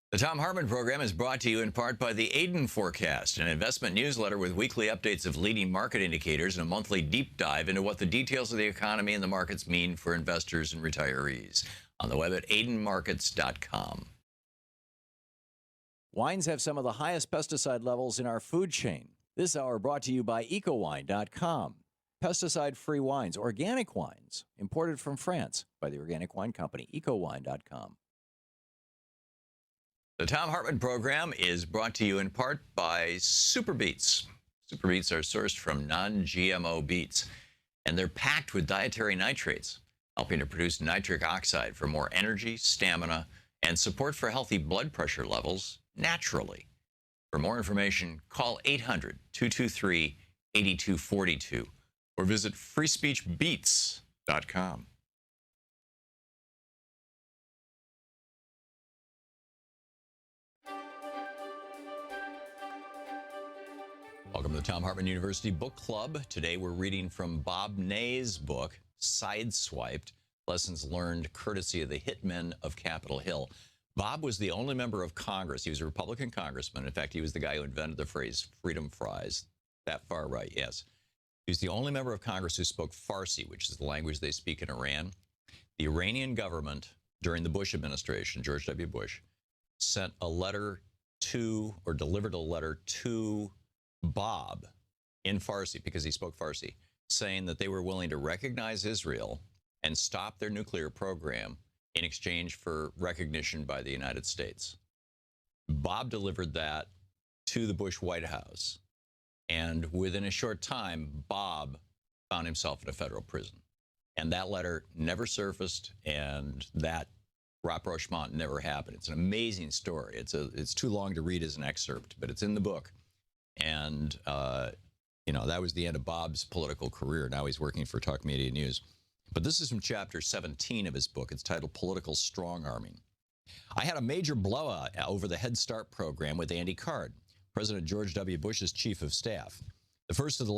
The Thom Hartmann Program is brought to you in part by the Aiden Forecast, an investment newsletter with weekly updates of leading market indicators and a monthly deep dive into what the details of the economy and the markets mean for investors and retirees. On the web at aidenmarkets.com. Wines have some of the highest pesticide levels in our food chain. This hour brought to you by ecowine.com. Pesticide-free wines, organic wines, imported from France by the organic wine company, ecowine.com. The Thom Hartmann Program is brought to you in part by Super Beets. Super Beets are sourced from non-GMO beets, and they're packed with dietary nitrates, helping to produce nitric oxide for more energy, stamina, and support for healthy blood pressure levels naturally. For more information, call 800-223-8242 or visit freespeechbeets.com. Welcome to the Thom Hartmann University Book Club. Today we're reading from Bob Ney's book, Sideswiped, Lessons Learned Courtesy of the Hitmen of Capitol Hill. Bob was the only member of Congress. He was a Republican congressman. In fact, he was the guy who invented the phrase freedom fries. That far right, yes. He was the only member of Congress who spoke Farsi, which is the language they speak in Iran. The Iranian government, during the Bush administration, George W. Bush, sent a letter to, or delivered a letter to Bob in Farsi, because he spoke Farsi, saying that they were willing to recognize Israel and stop their nuclear program in exchange for recognition by the United States. Bob delivered that to the Bush White House, and within a short time, Bob found himself in a federal prison. And that letter never surfaced, and that rapprochement never happened. It's an amazing story. It's too long to read as an excerpt, but it's in the book. And, that was the end of Bob's political career. Now he's working for Talk Media News. But this is from chapter 17 of his book. It's titled Political Strong-Arming. I had a major blowout over the Head Start program with Andy Card, President George W. Bush's chief of staff. The first of the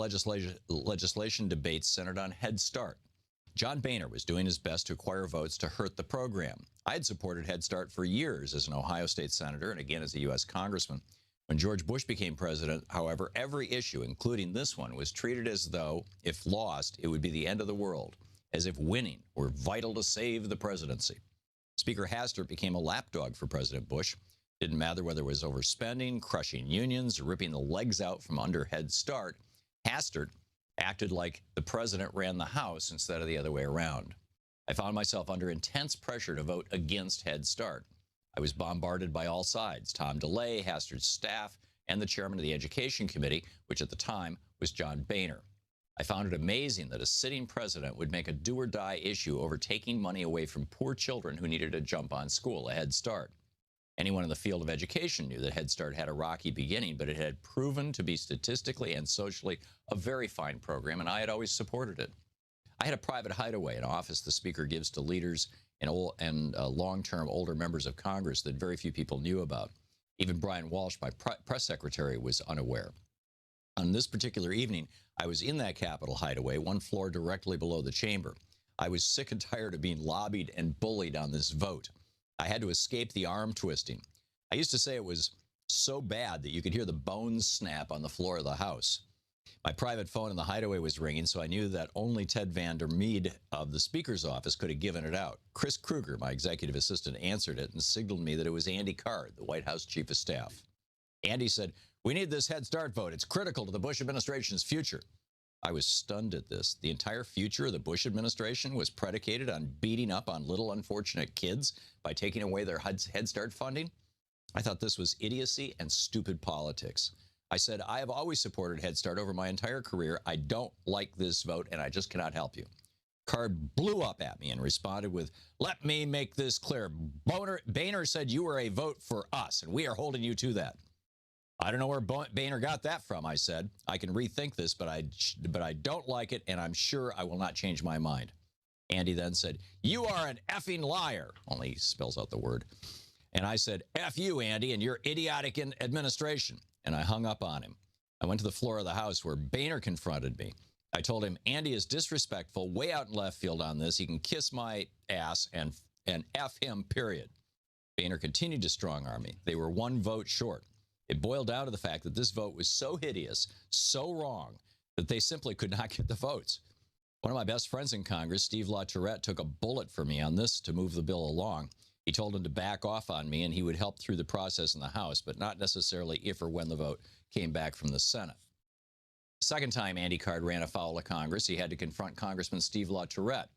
legislation debates centered on Head Start. John Boehner was doing his best to acquire votes to hurt the program. I had supported Head Start for years as an Ohio State senator and again as a U.S. congressman. When George Bush became president, however, every issue, including this one, was treated as though, if lost, it would be the end of the world, as if winning were vital to save the presidency. Speaker Hastert became a lapdog for President Bush. Didn't matter whether it was overspending, crushing unions, or ripping the legs out from under Head Start. Hastert acted like the president ran the House instead of the other way around. I found myself under intense pressure to vote against Head Start. I was bombarded by all sides, Tom DeLay, Hastert's staff, and the chairman of the Education Committee, which at the time was John Boehner. I found it amazing that a sitting president would make a do-or-die issue over taking money away from poor children who needed a jump on school, a Head Start. Anyone in the field of education knew that Head Start had a rocky beginning, but it had proven to be statistically and socially a very fine program, and I had always supported it. I had a private hideaway, an office the Speaker gives to leaders and long-term older members of Congress that very few people knew about. Even Brian Walsh, my press secretary, was unaware. On this particular evening, I was in that Capitol hideaway, one floor directly below the chamber. I was sick and tired of being lobbied and bullied on this vote. I had to escape the arm twisting. I used to say it was so bad that you could hear the bones snap on the floor of the House. My private phone in the hideaway was ringing, so I knew that only Ted Vander Meade of the Speaker's office could have given it out. Chris Kruger, my executive assistant, answered it and signaled me that it was Andy Card, the White House chief of staff. Andy said, "We need this Head Start vote. It's critical to the Bush administration's future." I was stunned at this. The entire future of the Bush administration was predicated on beating up on little unfortunate kids by taking away their Head Start funding. I thought this was idiocy and stupid politics. I said, I have always supported Head Start over my entire career. I don't like this vote, and I just cannot help you. Card blew up at me and responded with, "Let me make this clear. Boehner said you were a vote for us, and we are holding you to that." I don't know where Boehner got that from, I said. I can rethink this, but I don't like it, and I'm sure I will not change my mind. Andy then said, "You are an effing liar," only he spells out the word. And I said, "F you, Andy, and your idiotic administration." And I hung up on him. I went to the floor of the House where Boehner confronted me. I told him, Andy is disrespectful, way out in left field on this. He can kiss my ass and F him, period. Boehner continued to strong-arm me. They were one vote short. It boiled down to the fact that this vote was so hideous, so wrong, that they simply could not get the votes. One of my best friends in Congress, Steve LaTourette, took a bullet for me on this to move the bill along. He told him to back off on me and he would help through the process in the House, but not necessarily if or when the vote came back from the Senate. The second time Andy Card ran afoul of Congress, he had to confront Congressman Steve LaTourette.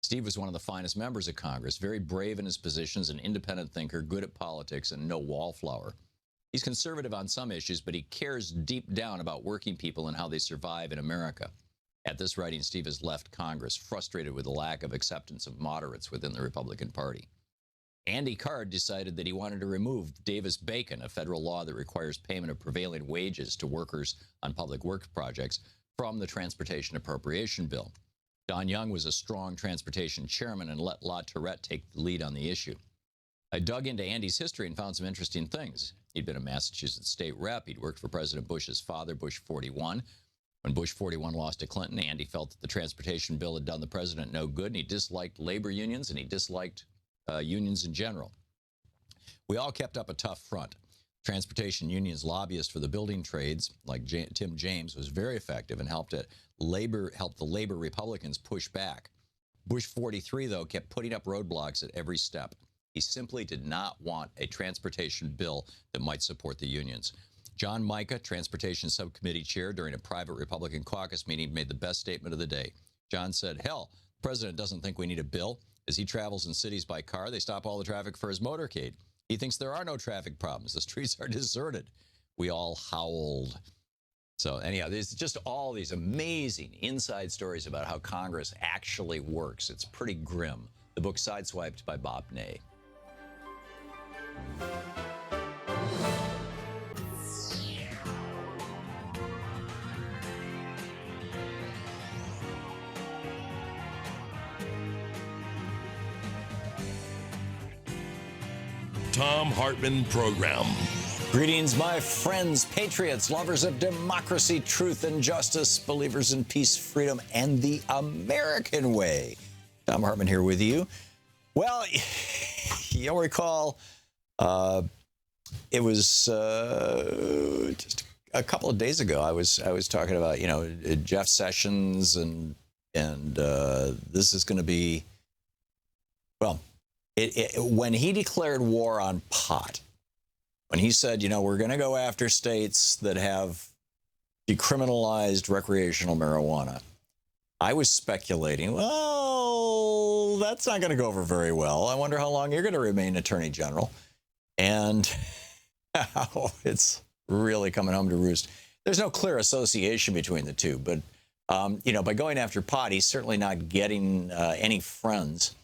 Steve was one of the finest members of Congress, very brave in his positions, an independent thinker, good at politics, and no wallflower. He's conservative on some issues, but he cares deep down about working people and how they survive in America. At this writing, Steve has left Congress, frustrated with the lack of acceptance of moderates within the Republican Party. Andy Card decided that he wanted to remove Davis-Bacon, a federal law that requires payment of prevailing wages to workers on public works projects, from the Transportation Appropriation Bill. Don Young was a strong transportation chairman and let LaTourette take the lead on the issue. I dug into Andy's history and found some interesting things. He'd been a Massachusetts state rep. He'd worked for President Bush's father, Bush 41. When Bush 41 lost to Clinton, Andy felt that the transportation bill had done the president no good, and he disliked labor unions, and he disliked unions in general. We all kept up a tough front. Transportation unions lobbyist for the building trades, like Tim James, was very effective and helped the labor Republicans push back. Bush 43, though, kept putting up roadblocks at every step. He simply did not want a transportation bill that might support the unions. John Mica, Transportation Subcommittee Chair, during a private Republican caucus meeting, made the best statement of the day. John said, "Hell, the president doesn't think we need a bill. As he travels in cities by car, they stop all the traffic for his motorcade. He thinks there are no traffic problems. The streets are deserted." We all howled. So anyhow, there's just all these amazing inside stories about how Congress actually works. It's pretty grim. The book Sideswiped by Bob Ney. Thom Hartmann Program. Greetings, my friends, patriots, lovers of democracy, truth, and justice, believers in peace, freedom, and the American way. Thom Hartmann here with you. Well, you'll recall it was just a couple of days ago. I was talking about Jeff Sessions and this is going to be when he declared war on pot. When he said, we're going to go after states that have decriminalized recreational marijuana, I was speculating, well, that's not going to go over very well. I wonder how long you're going to remain Attorney General. And it's really coming home to roost. There's no clear association between the two, but, by going after pot, he's certainly not getting any friends.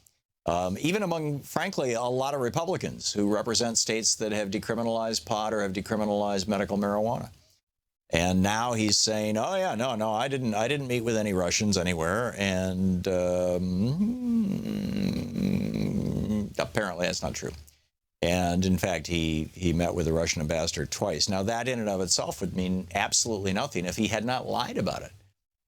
Even among, frankly, a lot of Republicans who represent states that have decriminalized pot or have decriminalized medical marijuana. And now he's saying, oh, yeah, no, I didn't meet with any Russians anywhere. And apparently that's not true. And in fact, he met with the Russian ambassador twice. Now, that in and of itself would mean absolutely nothing if he had not lied about it.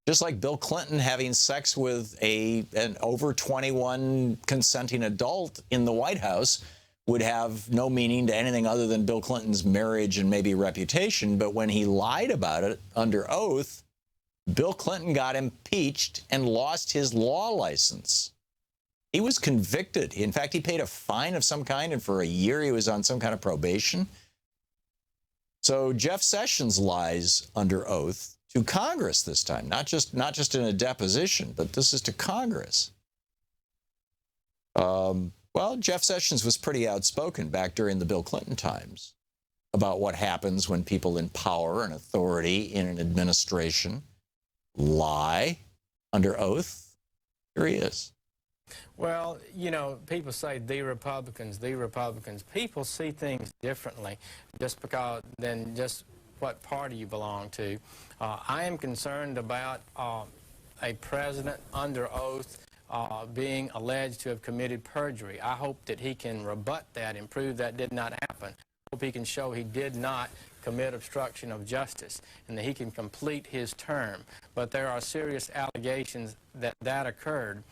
Just like Bill Clinton having sex with an over 21 consenting adult in the White House would have no meaning to anything other than Bill Clinton's marriage and maybe reputation. But when he lied about it under oath, Bill Clinton got impeached and lost his law license. He was convicted. In fact, he paid a fine of some kind, and for a year he was on some kind of probation. So Jeff Sessions lies under oath to Congress this time, not just in a deposition, but this is to Congress. Well, Jeff Sessions was pretty outspoken back during the Bill Clinton times about what happens when people in power and authority in an administration lie under oath. Here he is. Well, people say the Republicans. People see things differently than just what party you belong to. I am concerned about a president under oath being alleged to have committed perjury. I hope that he can rebut that and prove that did not happen. I hope he can show he did not commit obstruction of justice and that he can complete his term. But there are serious allegations that occurred.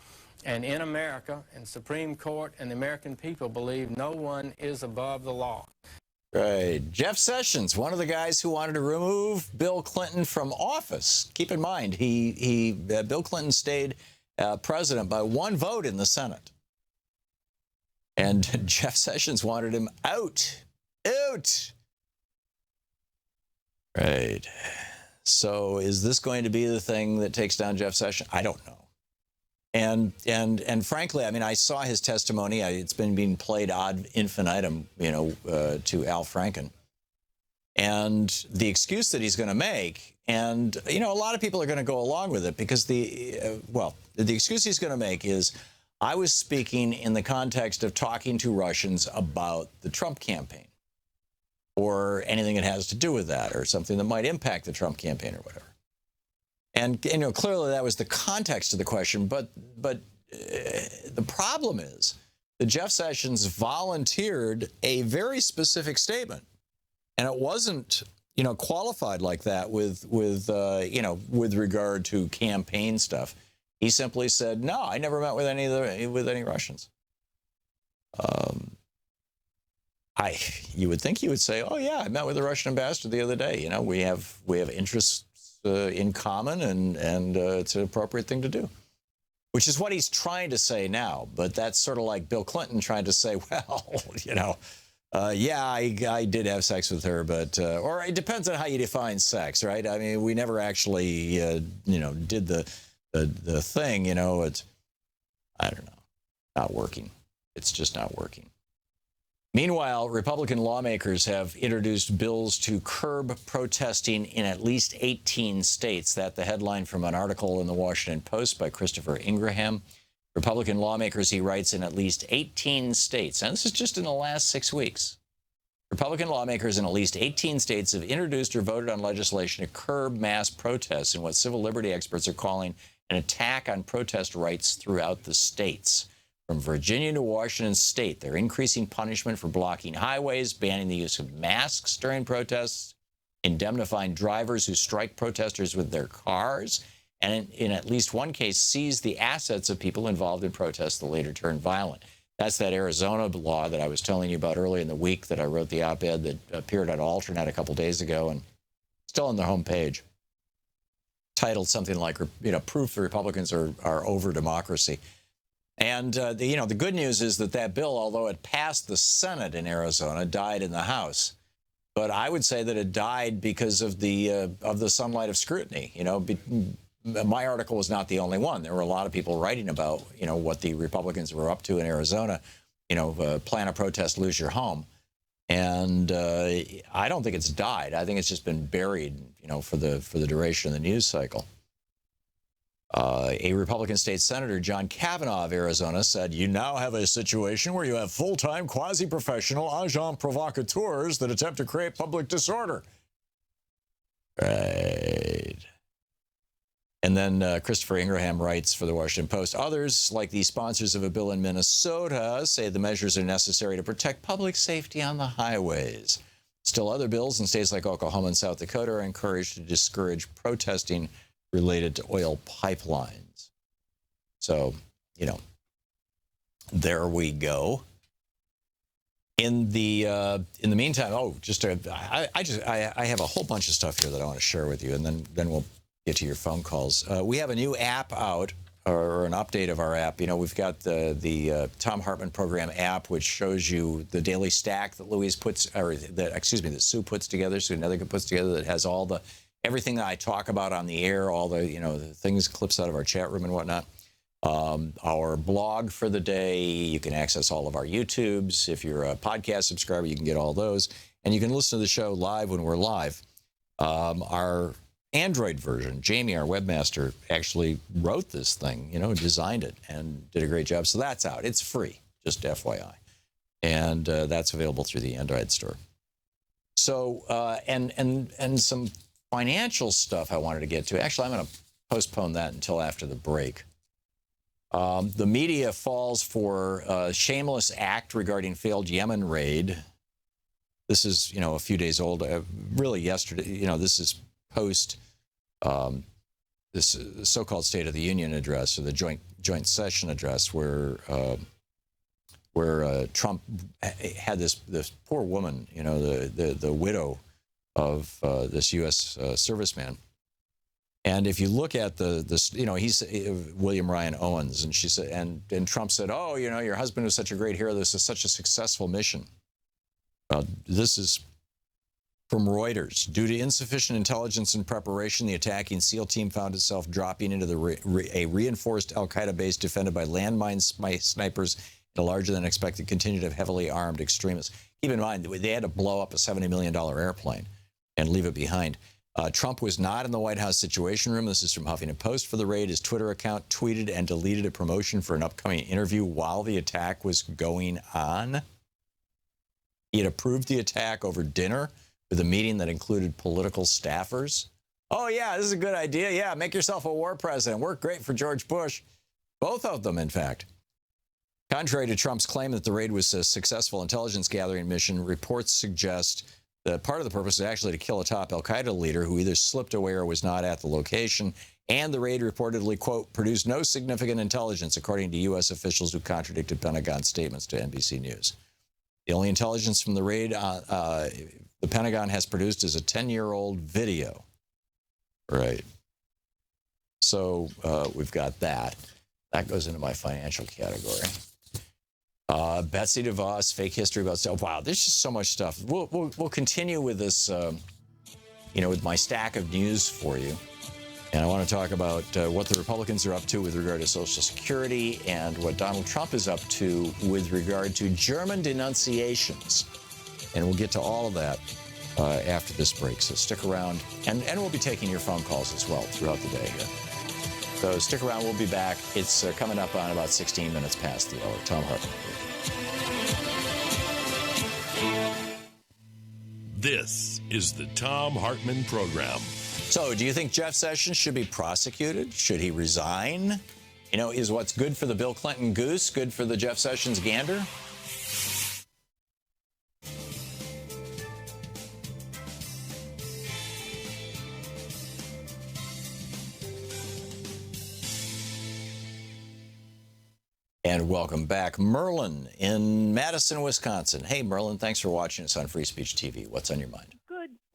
And in America, and Supreme Court and the American people believe no one is above the law. Right. Jeff Sessions, one of the guys who wanted to remove Bill Clinton from office. Keep in mind, Bill Clinton stayed president by one vote in the Senate. And Jeff Sessions wanted him out. Out. Right. So is this going to be the thing that takes down Jeff Sessions? I don't know. And frankly, I mean, I saw his testimony. It's been being played ad infinitum, to Al Franken. And the excuse that he's going to make, and, a lot of people are going to go along with it because the excuse he's going to make is, I was speaking in the context of talking to Russians about the Trump campaign or anything that has to do with that or something that might impact the Trump campaign or whatever. And, clearly that was the context of the question. But the problem is that Jeff Sessions volunteered a very specific statement. And it wasn't, qualified like that with regard to campaign stuff. He simply said, no, I never met with any Russians. You would think he would say, oh, yeah, I met with the Russian ambassador the other day. We have interests in common, and it's an appropriate thing to do, which is what he's trying to say now. But that's sort of like Bill Clinton trying to say, well, yeah, I did have sex with her, but or it depends on how you define sex, right? I mean, we never actually, did the thing. It's, I don't know, not working. It's just not working. Meanwhile, Republican lawmakers have introduced bills to curb protesting in at least 18 states. That's the headline from an article in the Washington Post by Christopher Ingraham. Republican lawmakers, he writes, in at least 18 states, and this is just in the last 6 weeks. Republican lawmakers in at least 18 states have introduced or voted on legislation to curb mass protests in what civil liberty experts are calling an attack on protest rights throughout the states. From Virginia to Washington state, they're increasing punishment for blocking highways, banning the use of masks during protests, indemnifying drivers who strike protesters with their cars, and in at least one case, seize the assets of people involved in protests that later turned violent. That's that Arizona law that I was telling you about early in the week that I wrote the op-ed that appeared on Alternet a couple days ago and still on the homepage, titled something like, proof the Republicans are over democracy. And, the good news is that bill, although it passed the Senate in Arizona, died in the House. But I would say that it died because of the sunlight of scrutiny. My article was not the only one. There were a lot of people writing about, what the Republicans were up to in Arizona, plan a protest, lose your home. And I don't think it's died. I think it's just been buried, for the duration of the news cycle. A Republican state senator, John Kavanaugh of Arizona, said, you now have a situation where you have full-time, quasi-professional agent provocateurs that attempt to create public disorder. Right. And then Christopher Ingraham writes for the Washington Post, others, like the sponsors of a bill in Minnesota, say the measures are necessary to protect public safety on the highways. Still, other bills in states like Oklahoma and South Dakota are encouraged to discourage protesting related to oil pipelines. So, there we go. In the meantime, I have a whole bunch of stuff here that I want to share with you, and then we'll get to your phone calls. We have a new app out, or an update of our app. We've got the Thom Hartmann Program app, which shows you the daily stack that Sue puts together, Sue Nethercutt puts together, that has all everything that I talk about on the air, all the the things, clips out of our chat room and whatnot. Our blog for the day, you can access all of our YouTubes. If you're a podcast subscriber, you can get all those. And you can listen to the show live when we're live. Our Android version, Jamie, our webmaster, actually wrote this thing, designed it and did a great job. So that's out. It's free, just FYI. And that's available through the Android store. So, and some financial stuff I wanted to get to. Actually, I'm going to postpone that until after the break. The media falls for a shameless act regarding failed Yemen raid. This is, a few days old. Really yesterday, this is post this so-called State of the Union address, or the joint joint session address where Trump had this poor woman, the widow of this U.S. Serviceman. And if you look at he's William Ryan Owens, and she said, and Trump said, "Oh, your husband was such a great hero. This is such a successful mission." This is from Reuters. Due to insufficient intelligence and preparation, the attacking SEAL team found itself dropping into a reinforced al-Qaeda base defended by landmine snipers and a larger than expected contingent of heavily armed extremists. Keep in mind, they had to blow up a $70 million airplane and leave it behind. Trump was not in the White House Situation Room. This is from Huffington Post for the raid. His Twitter account tweeted and deleted a promotion for an upcoming interview while the attack was going on. He had approved the attack over dinner with a meeting that included political staffers. Oh, yeah, this is a good idea. Yeah, make yourself a war president. Worked great for George Bush. Both of them, in fact. Contrary to Trump's claim that the raid was a successful intelligence gathering mission, reports suggest that part of the purpose is actually to kill a top al-Qaeda leader who either slipped away or was not at the location. And the raid reportedly, quote, produced no significant intelligence, according to U.S. officials who contradicted Pentagon statements to NBC News. The only intelligence from the raid the Pentagon has produced is a 10-year-old video. Right. So we've got that. That goes into my financial category. Betsy DeVos, fake history about stuff. Wow, there's just so much stuff. We'll continue with this, with my stack of news for you. And I want to talk about what the Republicans are up to with regard to Social Security and what Donald Trump is up to with regard to German denunciations. And we'll get to all of that after this break. So stick around. And we'll be taking your phone calls as well throughout the day here. So stick around. We'll be back. It's coming up on about 16 minutes past the hour. Thom Hartmann. This is the Thom Hartmann Program. So do you think Jeff Sessions should be prosecuted? Should he resign? Is what's good for the Bill Clinton goose good for the Jeff Sessions gander? And welcome back. Merlin in Madison, Wisconsin. Hey, Merlin, thanks for watching us on Free Speech TV. What's on your mind?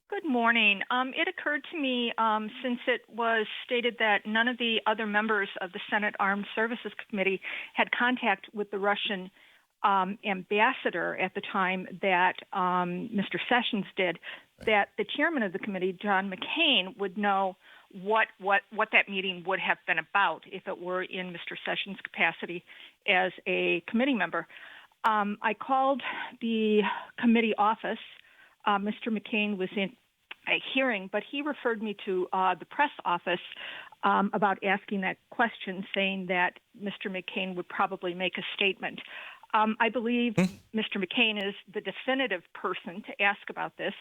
Good morning. It occurred to me, since it was stated that none of the other members of the Senate Armed Services Committee had contact with the Russian ambassador at the time that Mr. Sessions did, that the chairman of the committee, John McCain, would know what that meeting would have been about if it were in Mr. Sessions' capacity as a committee member. I called the committee office. Mr. McCain was in a hearing, but he referred me to the press office about asking that question, saying that Mr. McCain would probably make a statement. I believe Mr. McCain is the definitive person to ask about this,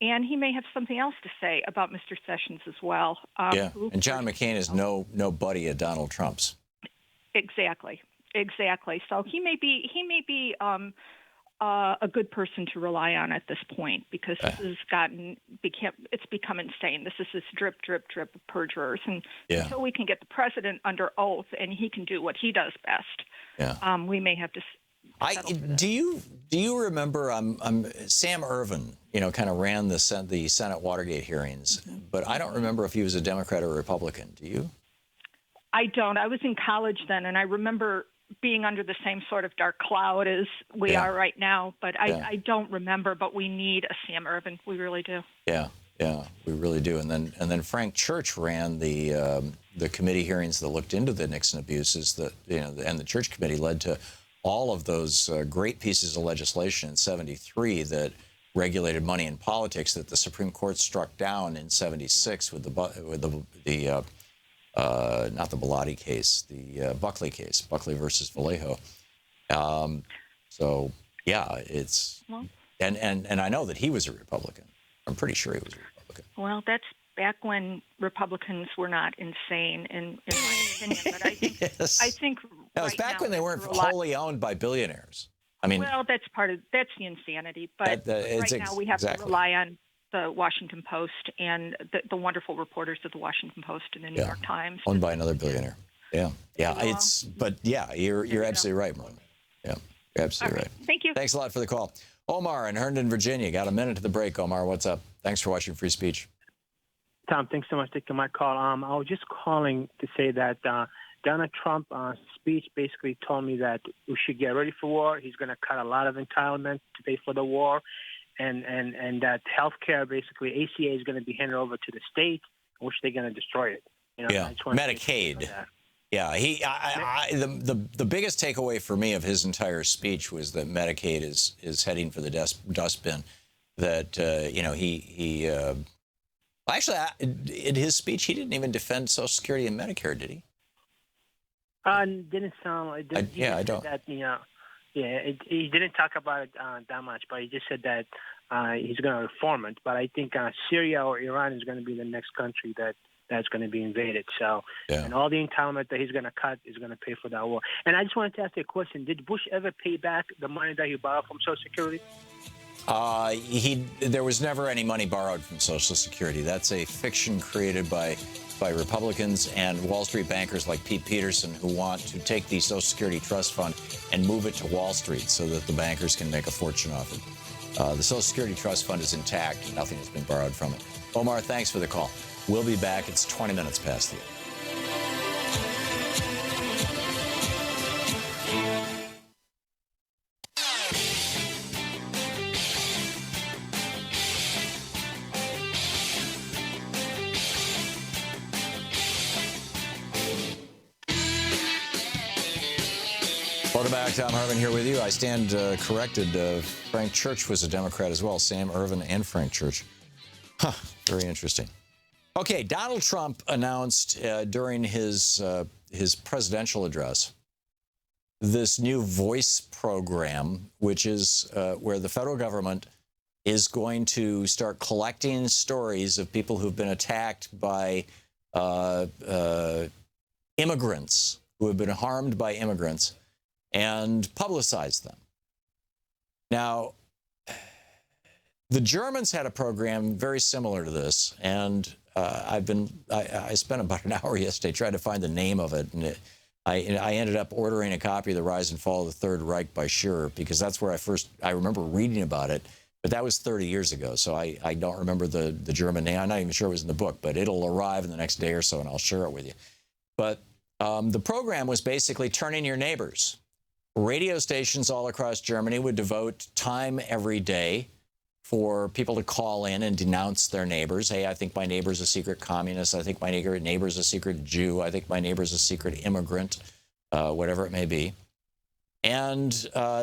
and he may have something else to say about Mr. Sessions as well. And John McCain is no buddy of Donald Trump's. Exactly. So he may be a good person to rely on at this point, because this has it's become insane. This is this drip of perjurers, and until we can get the president under oath and he can do what he does best, we may have to. Do you remember? Sam Ervin, kind of ran the Senate Watergate hearings, but I don't remember if he was a Democrat or a Republican. Do you? I don't. I was in college then, and I remember being under the same sort of dark cloud as we are right now, but I don't remember. But we need a Sam Ervin. We really do. Yeah, we really do. And then Frank Church ran the committee hearings that looked into the Nixon abuses. And the Church Committee led to all of those great pieces of legislation in '73 that regulated money in politics that the Supreme Court struck down in '76 with the not the Bellotti case, the Buckley case, Buckley versus Vallejo. And I know that he was a Republican. I'm pretty sure he was a Republican. Well, that's back when Republicans were not insane, in my opinion. But I think I think it was back when they weren't wholly owned by billionaires. I mean, well, that's the insanity. But right now we have to rely on the Washington Post and the wonderful reporters of the Washington Post and the New York Times. Owned by another billionaire. Yeah. But yeah, you're absolutely right, Marlon. Yeah, you're absolutely right. Thank you. Thanks a lot for the call. Omar in Herndon, Virginia. Got a minute to the break. Omar, what's up? Thanks for watching Free Speech. Tom, thanks so much for taking my call. I was just calling to say that Donald Trump's speech basically told me that we should get ready for war. He's going to cut a lot of entitlements to pay for the war, and that health care, basically, ACA is going to be handed over to the states, which they're going to destroy it. Yeah, Medicaid. Yeah, the biggest takeaway for me of his entire speech was that Medicaid is heading for the dustbin. That actually in his speech he didn't even defend Social Security and Medicare, did he? Didn't sound like. I don't. That, he didn't talk about it that much, but he just said that he's going to reform it. But I think Syria or Iran is going to be the next country that's going to be invaded. So, and all the entitlement that he's going to cut is going to pay for that war. And I just wanted to ask you a question. Did Bush ever pay back the money that he borrowed from Social Security? There was never any money borrowed from Social Security. That's a fiction created by Republicans and Wall Street bankers like Pete Peterson, who want to take the Social Security Trust Fund and move it to Wall Street so that the bankers can make a fortune off it. The Social Security Trust Fund is intact. Nothing has been borrowed from it. Omar, thanks for the call. We'll be back. It's 20 minutes past the hour. Welcome back. Thom Hartmann here with you. I stand corrected. Frank Church was a Democrat as well. Sam Ervin and Frank Church. Very interesting. Okay, Donald Trump announced during his presidential address this new voice program, which is where the federal government is going to start collecting stories of people who've been attacked by immigrants, who have been harmed by immigrants, and publicize them. Now, the Germans had a program very similar to this, and I spent about an hour yesterday trying to find the name of it, and I ended up ordering a copy of The Rise and Fall of the Third Reich by Scherer, because that's where I remember reading about it, but that was 30 years ago, so I don't remember the German name. I'm not even sure it was in the book, but it'll arrive in the next day or so, and I'll share it with you. But the program was basically turning your neighbors. Radio stations all across Germany would devote time every day for people to call in and denounce their neighbors. Hey, I think my neighbor's a secret communist. I think my neighbor's a secret Jew. I think my neighbor's a secret immigrant, whatever it may be. And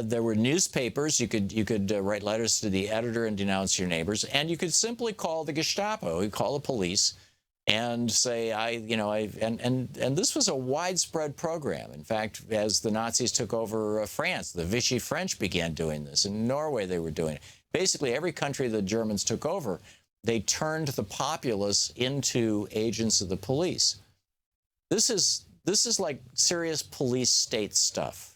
there were newspapers. You could write letters to the editor and denounce your neighbors. And you could simply call the Gestapo, you call the police, and say, and this was a widespread program. In fact, as the Nazis took over France, the Vichy French began doing this. In Norway, they were doing it. Basically, every country the Germans took over, they turned the populace into agents of the police. This is like serious police state stuff.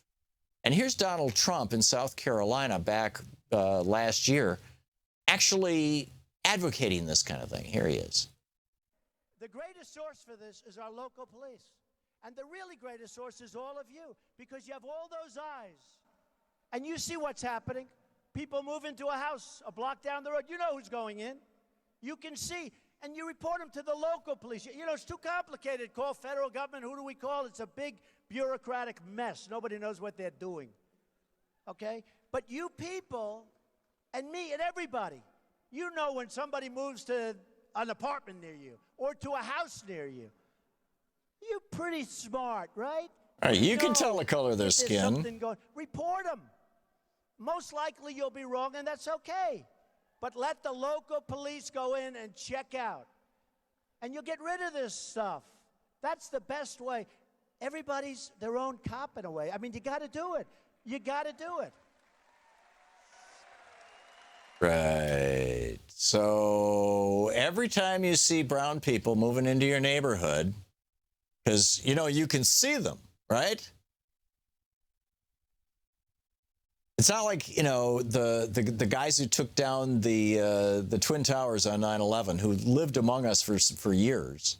And here's Donald Trump in South Carolina back last year actually advocating this kind of thing. Here he is. The greatest source for this is our local police. And the really greatest source is all of you, because you have all those eyes. And you see what's happening. People move into a house a block down the road. You know who's going in. You can see. And you report them to the local police. You know, it's too complicated. Call federal government. Who do we call? It's a big bureaucratic mess. Nobody knows what they're doing. Okay? But you people, and me, and everybody, you know when somebody moves to an apartment near you or to a house near you. You're pretty smart, right? All right, you can tell the color of their skin. Something going. Report them. Most likely you'll be wrong, and that's okay. But let the local police go in and check out. And you'll get rid of this stuff. That's the best way. Everybody's their own cop in a way. I mean, you got to do it. You got to do it. Right. So every time you see brown people moving into your neighborhood, because, you know, you can see them, right? It's not like, you know, the guys who took down the Twin Towers on 9/11, who lived among us for years.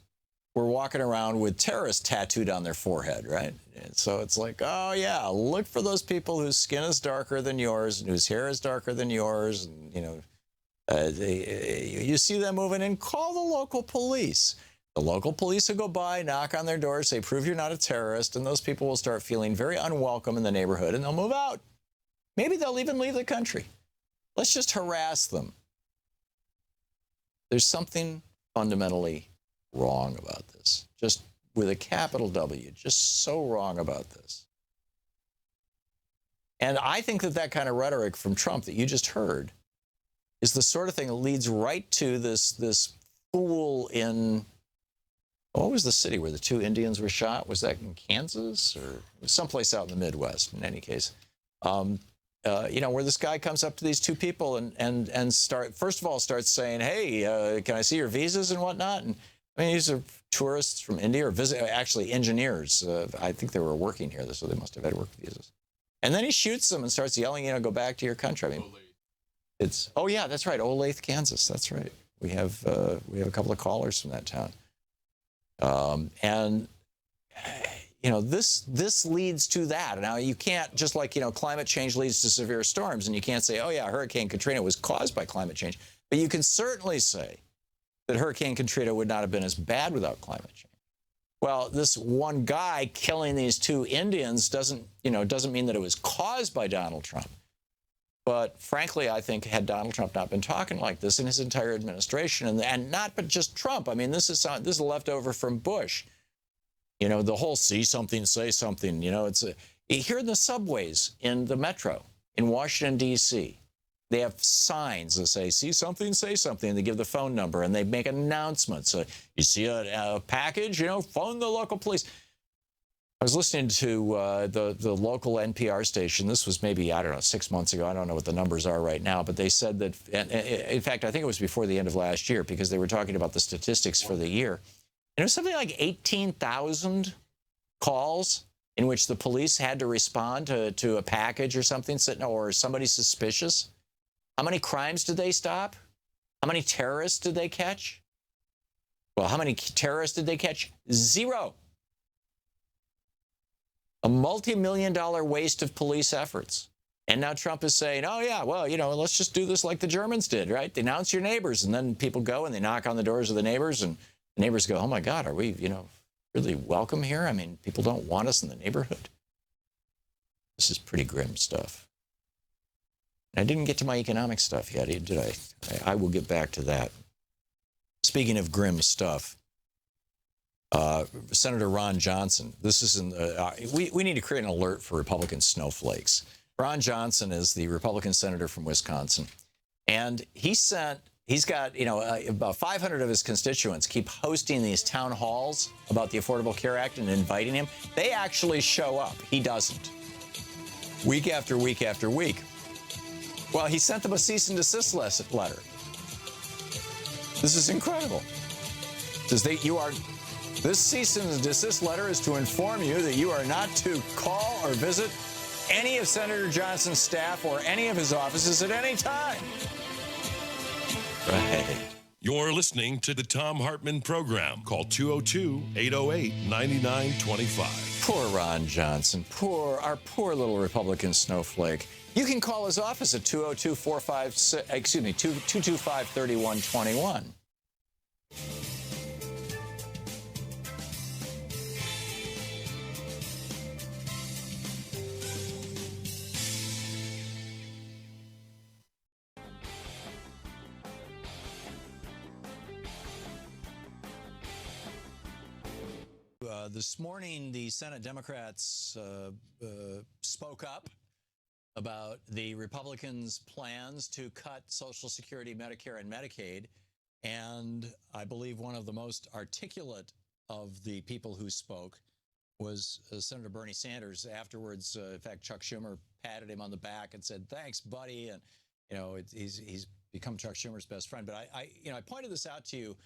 were walking around with terrorist tattooed on their forehead, right? And so it's like, oh yeah, look for those people whose skin is darker than yours and whose hair is darker than yours, and you see them moving in, call the local police. The local police will go by, knock on their doors, say, prove you're not a terrorist, and those people will start feeling very unwelcome in the neighborhood, and they'll move out. Maybe they'll even leave the country. Let's just harass them. There's something fundamentally wrong about this, just with a capital W, just so wrong about this. And I think that kind of rhetoric from Trump that you just heard is the sort of thing that leads right to this fool in, what was the city where the 2 Indians were shot? Was that in Kansas or someplace out in the Midwest, in any case? Where this guy comes up to these 2 people and starts saying, hey, can I see your visas and whatnot? And I mean, these are tourists from India, or actually engineers. I think they were working here, so they must have had work visas. And then he shoots them and starts yelling, go back to your country. I mean, oh yeah, that's right, Olathe, Kansas. That's right. We have a couple of callers from that town. This leads to that. Now, you can't, just like, climate change leads to severe storms, and you can't say, oh yeah, Hurricane Katrina was caused by climate change. But you can certainly say that Hurricane Katrina would not have been as bad without climate change. Well, this one guy killing these 2 Indians doesn't mean that it was caused by Donald Trump. But frankly, I think had Donald Trump not been talking like this in his entire administration, and not but just Trump. I mean, this is a leftover from Bush. The whole see something, say something. It's here in the subways in the metro in Washington, D.C. They have signs that say, see something, say something. And they give the phone number, and they make announcements. You see a package, phone the local police. I was listening to the local NPR station. This was maybe, 6 months ago. I don't know what the numbers are right now, but they said that, and in fact, I think it was before the end of last year, because they were talking about the statistics for the year. And it was something like 18,000 calls in which the police had to respond to a package or something, or somebody suspicious. How many crimes did they stop? How many terrorists did they catch? Well, how many terrorists did they catch? 0. A multi-million-dollar waste of police efforts. And now Trump is saying, oh, yeah, well, let's just do this like the Germans did, right? Denounce your neighbors. And then people go and they knock on the doors of the neighbors, and the neighbors go, oh, my God, are we, really welcome here? I mean, people don't want us in the neighborhood. This is pretty grim stuff. I didn't get to my economic stuff yet, did I? I will get back to that. Speaking of grim stuff, Senator Ron Johnson, this is we need to create an alert for Republican snowflakes. Ron Johnson is the Republican senator from Wisconsin, and he's got, about 500 of his constituents keep hosting these town halls about the Affordable Care Act and inviting him. They actually show up. He doesn't. Week after week after week. Well, he sent them a cease and desist letter. This is incredible. This cease and desist letter is to inform you that you are not to call or visit any of Senator Johnson's staff or any of his offices at any time. Right. You're listening to the Thom Hartmann Program. Call 202-808-9925. Poor Ron Johnson. Our poor little Republican snowflake. You can call his office at 225-3121. This morning, the Senate Democrats spoke up about the Republicans' plans to cut Social Security, Medicare, and Medicaid. And I believe one of the most articulate of the people who spoke was Senator Bernie Sanders. Afterwards, in fact, Chuck Schumer patted him on the back and said, "Thanks, buddy." And he's become Chuck Schumer's best friend. But I pointed this out to you.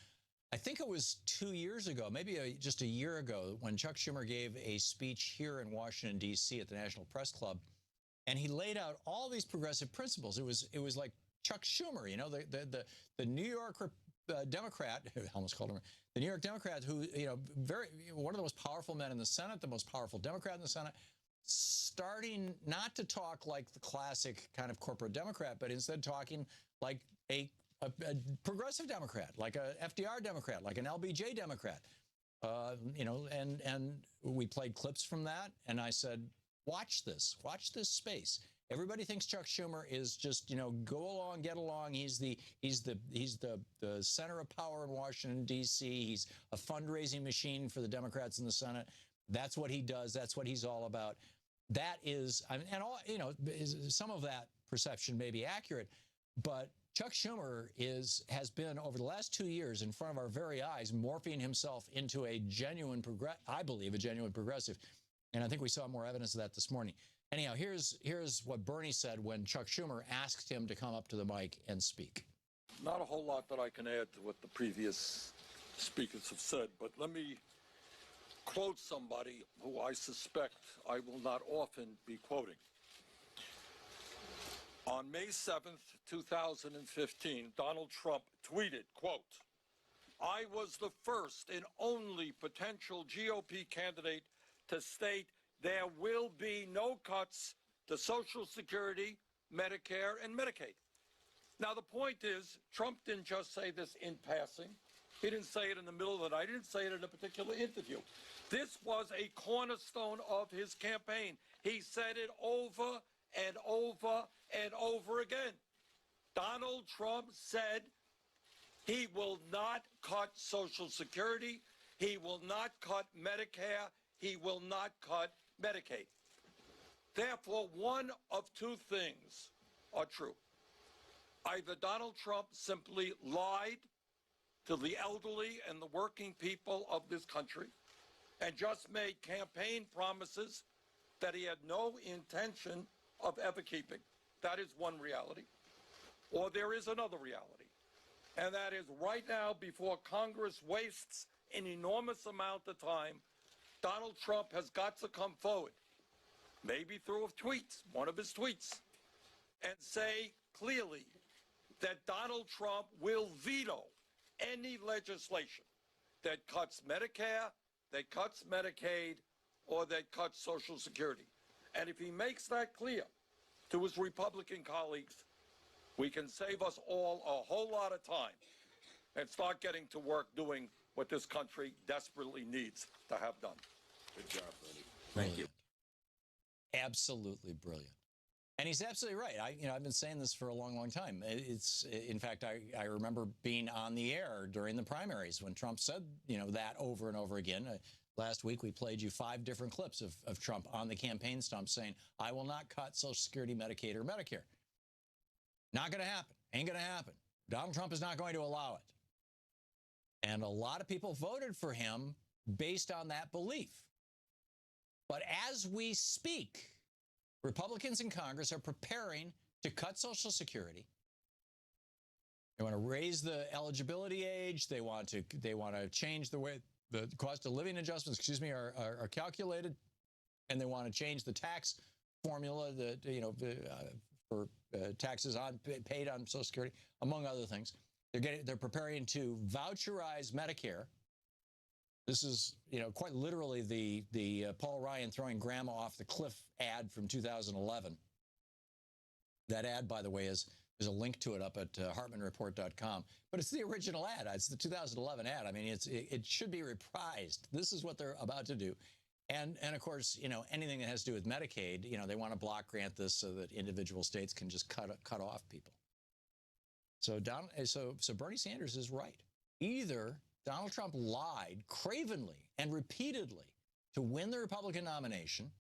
I think it was 2 years ago, maybe just a year ago, when Chuck Schumer gave a speech here in Washington, D.C. at the National Press Club, and he laid out all these progressive principles. It was like Chuck Schumer, the New York Democrat, I almost called him, the New York Democrat, who, one of the most powerful men in the Senate, the most powerful Democrat in the Senate, starting not to talk like the classic kind of corporate Democrat, but instead talking like a progressive Democrat, like a FDR Democrat, like an LBJ Democrat. And we played clips from that, and I said, watch this space. Everybody thinks Chuck Schumer is just, go along, get along. He's the center of power in Washington, D.C. He's a fundraising machine for the Democrats in the Senate. That's what he does. That's what he's all about. That is, some of that perception may be accurate, but Chuck Schumer has been, over the last 2 years, in front of our very eyes, morphing himself into a genuine progressive. And I think we saw more evidence of that this morning. Anyhow, here's what Bernie said when Chuck Schumer asked him to come up to the mic and speak. Not a whole lot that I can add to what the previous speakers have said, but let me quote somebody who I suspect I will not often be quoting. On May 7th, 2015, Donald Trump tweeted, quote, "I was the first and only potential GOP candidate to state there will be no cuts to Social Security, Medicare, and Medicaid." Now, the point is, Trump didn't just say this in passing. He didn't say it in the middle of the night. He didn't say it in a particular interview. This was a cornerstone of his campaign. He said it over and over and over again. Donald Trump said he will not cut Social Security. He will not cut Medicare. He will not cut Medicaid. Therefore, one of two things are true. Either Donald Trump simply lied to the elderly and the working people of this country and just made campaign promises that he had no intention of ever keeping. That is one reality. Or there is another reality, and that is right now, before Congress wastes an enormous amount of time, Donald Trump has got to come forward, maybe through a tweet, one of his tweets, and say clearly that Donald Trump will veto any legislation that cuts Medicare, that cuts Medicaid, or that cuts Social Security. And if he makes that clear to his Republican colleagues, we can save us all a whole lot of time and start getting to work doing what this country desperately needs to have done. Good job, buddy. Thank you. Absolutely brilliant. And he's absolutely right. I've been saying this for a long, long time. In fact, I remember being on the air during the primaries when Trump said, that over and over again. Last week, we played you 5 different clips of Trump on the campaign stump saying, I will not cut Social Security, Medicaid, or Medicare. Not going to happen. Ain't going to happen. Donald Trump is not going to allow it. And a lot of people voted for him based on that belief. But as we speak, Republicans in Congress are preparing to cut Social Security. They want to raise the eligibility age. They want to change the way the cost of living adjustments, are calculated, and they want to change the tax formula for taxes paid on Social Security, among other things. They're preparing to voucherize Medicare. This is, quite literally the Paul Ryan throwing grandma off the cliff ad from 2011. That ad, by the way, there's a link to it up at HartmannReport.com. But it's the original ad. It's the 2011 ad. I mean, it should be reprised. This is what they're about to do. And of course, anything that has to do with Medicaid, they want to block grant this so that individual states can just cut off people. So Bernie Sanders is right. Either Donald Trump lied cravenly and repeatedly to win the Republican nomination,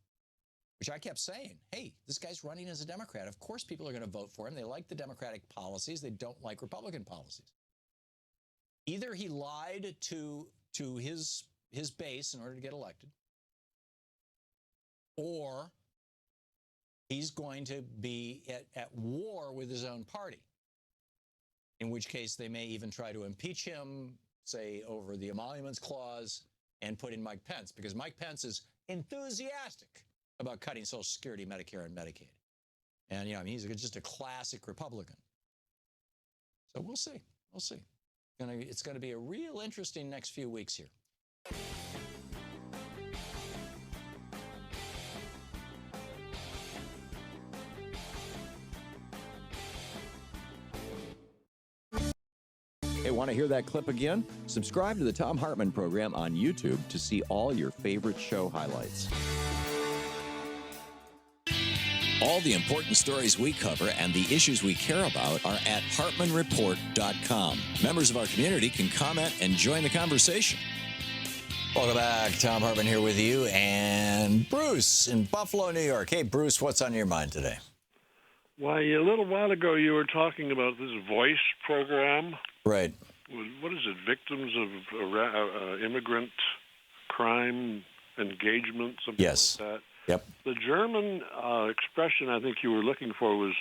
which I kept saying, hey, this guy's running as a Democrat. Of course people are going to vote for him. They like the Democratic policies. They don't like Republican policies. Either he lied to his base in order to get elected, or he's going to be at war with his own party, in which case they may even try to impeach him, say, over the emoluments clause, and put in Mike Pence, because Mike Pence is enthusiastic about cutting Social Security, Medicare, and Medicaid. And, he's just a classic Republican. So we'll see. We'll see. It's going to be a real interesting next few weeks here. Hey, want to hear that clip again? Subscribe to the Thom Hartmann Program on YouTube to see all your favorite show highlights. All the important stories we cover and the issues we care about are at HartmanReport.com. Members of our community can comment and join the conversation. Welcome back. Thom Hartmann here with you and Bruce in Buffalo, New York. Hey, Bruce, what's on your mind today? Why, a little while ago you were talking about this voice program. Right. What is it? Victims of immigrant crime engagement, something Yes. like that? Yep. The German expression I think you were looking for was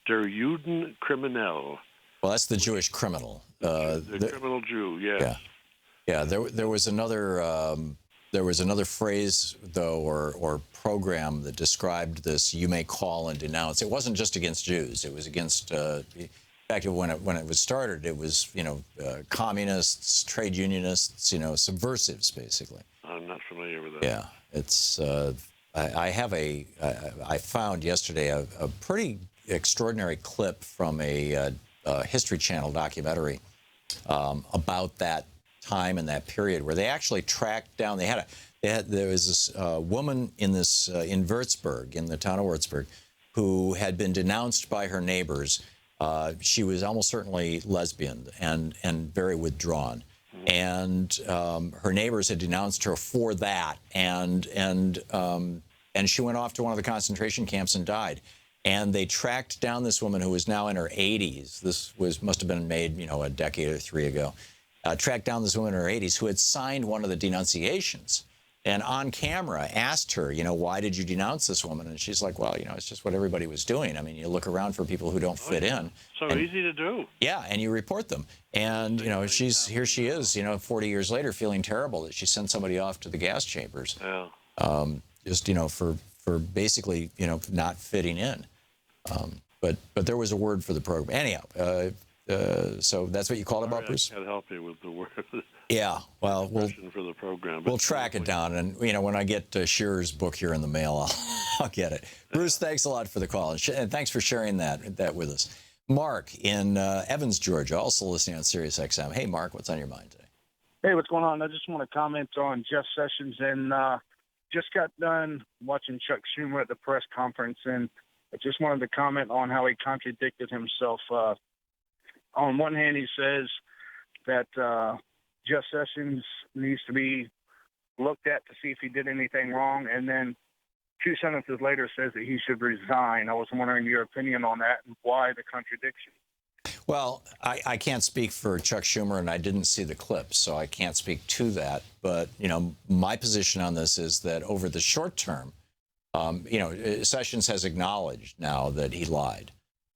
der Judenkriminell. Well, that's the Jewish criminal. The criminal Jew, yes. Yeah. There was another phrase though, or program that described this. You may call and denounce. It wasn't just against Jews. It was against. In fact, when it was started, it was communists, trade unionists, subversives basically. I'm not familiar with that. Yeah, it's. I found yesterday a pretty extraordinary clip from a History Channel documentary about that time and that period where they actually tracked down. There was this woman in Würzburg, in the town of Würzburg, who had been denounced by her neighbors. She was almost certainly lesbian and very withdrawn. And her neighbors had denounced her for that, and she went off to one of the concentration camps and died. And they tracked down this woman who was now in her 80s. This must have been made, a decade or three ago. Tracked down this woman in her 80s who had signed one of the denunciations, and on camera asked her, why did you denounce this woman? And she's like, well, it's just what everybody was doing. I mean, you look around for people who don't fit in. So easy to do. Yeah, and you report them. And, here she is, 40 years later feeling terrible that she sent somebody off to the gas chambers. Yeah. Just, for basically, not fitting in. But there was a word for the program. Anyhow, so that's what you called about, Bruce? I can't help you with the word. Yeah, well, for the program. We'll track it down, and when I get Shearer's book here in the mail, I'll get it. Bruce, thanks a lot for the call, and thanks for sharing that with us. Mark in Evans, Georgia, also listening on Sirius XM. Hey, Mark, what's on your mind today? Hey, what's going on? I just want to comment on Jeff Sessions, and just got done watching Chuck Schumer at the press conference, and I just wanted to comment on how he contradicted himself. On one hand, he says that Jeff Sessions needs to be looked at to see if he did anything wrong, and then 2 sentences later says that he should resign. I was wondering your opinion on that and why the contradiction. Well, I can't speak for Chuck Schumer, and I didn't see the clip, so I can't speak to that. But, my position on this is that over the short term, Sessions has acknowledged now that he lied.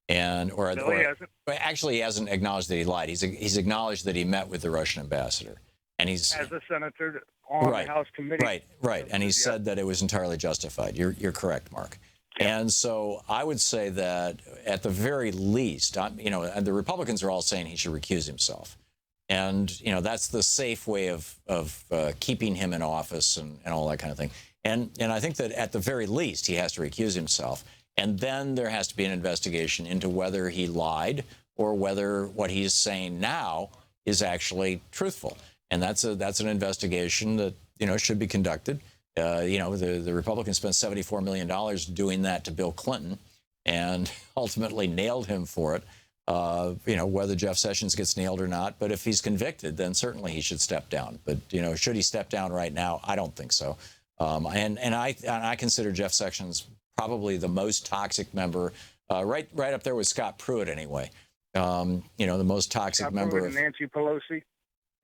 Actually, he hasn't acknowledged that he lied. He's acknowledged that he met with the Russian ambassador, and he's as a senator on the House committee. Right, and he said that it was entirely justified. You're correct, Mark. Yeah. And so I would say that at the very least, and the Republicans are all saying he should recuse himself, and that's the safe way of keeping him in office and all that kind of thing. And I think that at the very least he has to recuse himself. And then there has to be an investigation into whether he lied or whether what he's saying now is actually truthful. And that's an investigation that, should be conducted. The Republicans spent $74 million doing that to Bill Clinton and ultimately nailed him for it. Whether Jeff Sessions gets nailed or not. But if he's convicted, then certainly he should step down. But, should he step down right now? I don't think so. And I consider Jeff Sessions probably the most toxic member, right up there with Scott Pruitt anyway. The most toxic Scott member Pruitt and Nancy Pelosi.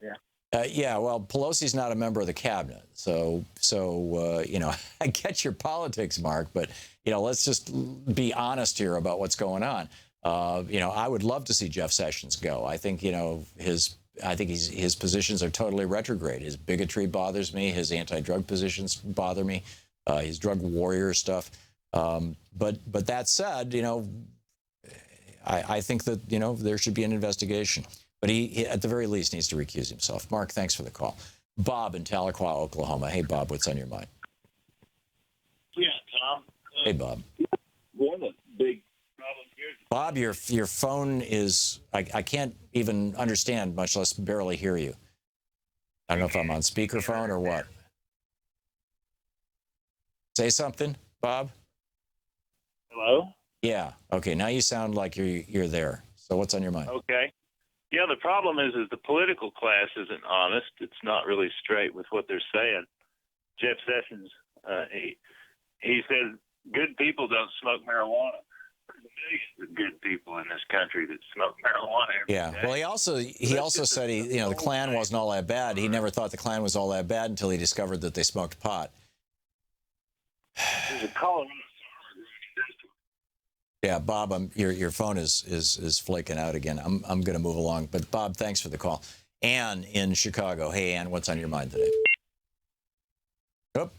Yeah. Well, Pelosi's not a member of the cabinet, so I get your politics, Mark, but let's just be honest here about what's going on. I would love to see Jeff Sessions go. I think his positions are totally retrograde. His bigotry bothers me. His anti-drug positions bother me. His drug warrior stuff. But that said, I think that there should be an investigation. But he, at the very least, needs to recuse himself. Mark, thanks for the call. Bob in Tahlequah, Oklahoma. Hey, Bob, what's on your mind? Yeah, Tom. Hey, Bob. One of the big problems here. Bob, your phone is, I can't even understand, much less barely hear you. I don't know if I'm on speakerphone or what. Say something, Bob? Hello? Yeah. Okay, now you sound like you're there. So what's on your mind? Okay. Yeah, the problem is the political class isn't honest. It's not really straight with what they're saying. Jeff Sessions, he said good people don't smoke marijuana. There's millions of good people in this country that smoke marijuana every day. Well, he also said the Klan wasn't all that bad. He never thought the Klan was all that bad until he discovered that they smoked pot. There's a Colorado. Yeah, Bob, your phone is flaking out again. I'm going to move along, but Bob, thanks for the call. Ann in Chicago. Hey, Ann, what's on your mind today? Oh.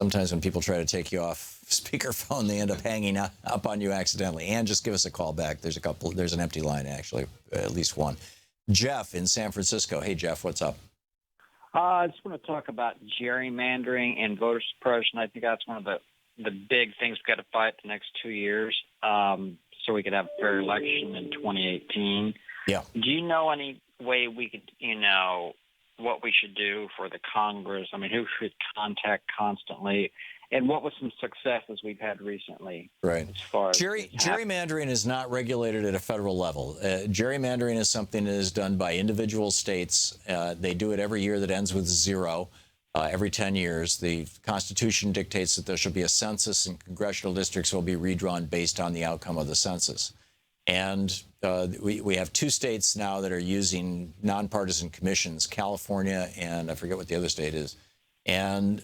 Sometimes when people try to take you off speakerphone, they end up hanging up on you accidentally. Ann, just give us a call back. There's an empty line, actually, at least one. Jeff in San Francisco. Hey, Jeff, what's up? I just want to talk about gerrymandering and voter suppression. I think that's one of the big things we've got to fight the next 2 years, so we could have a fair election in 2018. Yeah. Do you know any way we could, what we should do for the Congress? I mean, who should contact constantly? And what was some successes we've had recently? Right. As far as gerrymandering is not regulated at a federal level. Gerrymandering is something that is done by individual states. They do it every year that ends with 0. Every 10 years, the Constitution dictates that there should be a census and congressional districts will be redrawn based on the outcome of the census. And we have 2 states now that are using nonpartisan commissions, California and I forget what the other state is, and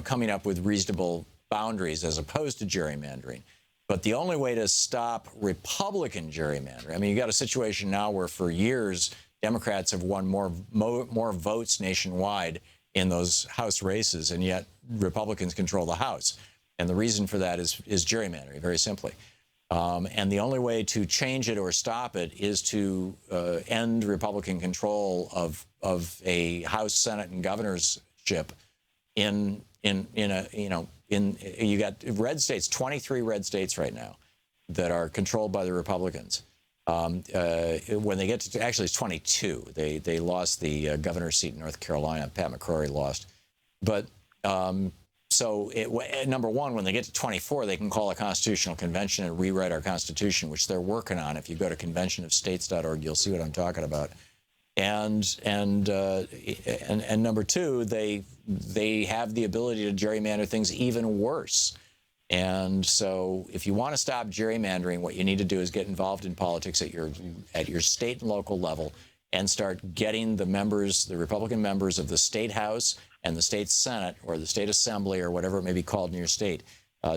coming up with reasonable boundaries as opposed to gerrymandering. But the only way to stop Republican gerrymandering, I mean, you got a situation now where for years Democrats have won more votes nationwide in those House races, and yet Republicans control the House. And the reason for that is gerrymandering, very simply. And the only way to change it or stop it is to end Republican control of a House, Senate, and governorship you got red states, 23 red states right now that are controlled by the Republicans. When they get to, actually it's 22. They lost the governor's seat in North Carolina. Pat McCrory lost. But number one, when they get to 24, they can call a constitutional convention and rewrite our Constitution, which they're working on. If you go to conventionofstates.org, you'll see what I'm talking about. And number two, they have the ability to gerrymander things even worse. And so if you want to stop gerrymandering, what you need to do is get involved in politics at your state and local level and start getting the Republican members of the state House and the state Senate or the state Assembly or whatever it may be called in your state,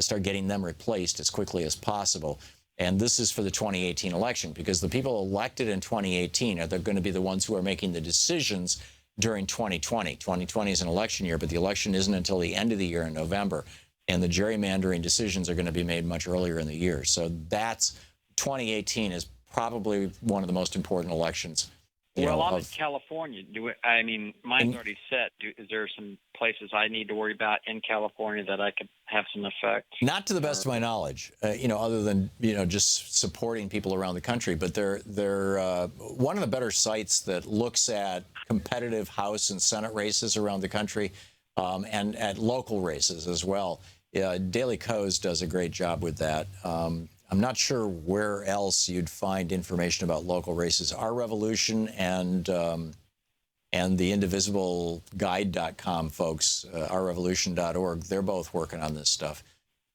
start getting them replaced as quickly as possible. And this is for the 2018 election, because the people elected in 2018 are going to be the ones who are making the decisions during 2020. 2020 is an election year, but the election isn't until the end of the year in November. And the gerrymandering decisions are going to be made much earlier in the year. So 2018 is probably one of the most important elections. Well, I'm in California. Mine's already set. Is there some places I need to worry about in California that I could have some effect? Not to the best of my knowledge, other than, just supporting people around the country. But they're one of the better sites that looks at competitive House and Senate races around the country, and at local races as well. Daily Kos does a great job with that. I'm not sure where else you'd find information about local races. Our Revolution and the IndivisiBleGuide.com folks, ourrevolution.org, they're both working on this stuff.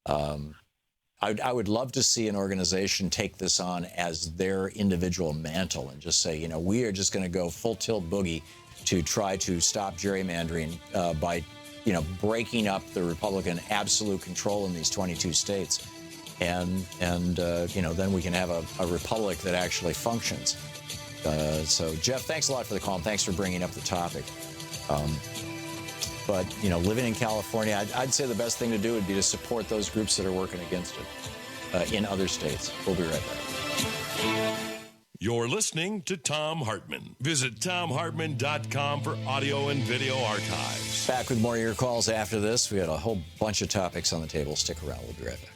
I would love to see an organization take this on as their individual mantle and just say, we are just going to go full tilt boogie to try to stop gerrymandering by, breaking up the Republican absolute control in these 22 states. And then we can have a republic that actually functions. So, Jeff, thanks a lot for the call, and thanks for bringing up the topic. But, living in California, I'd say the best thing to do would be to support those groups that are working against it in other states. We'll be right back. You're listening to Thom Hartmann. Visit thomhartmann.com for audio and video archives. Back with more of your calls after this. We got a whole bunch of topics on the table. Stick around. We'll be right back.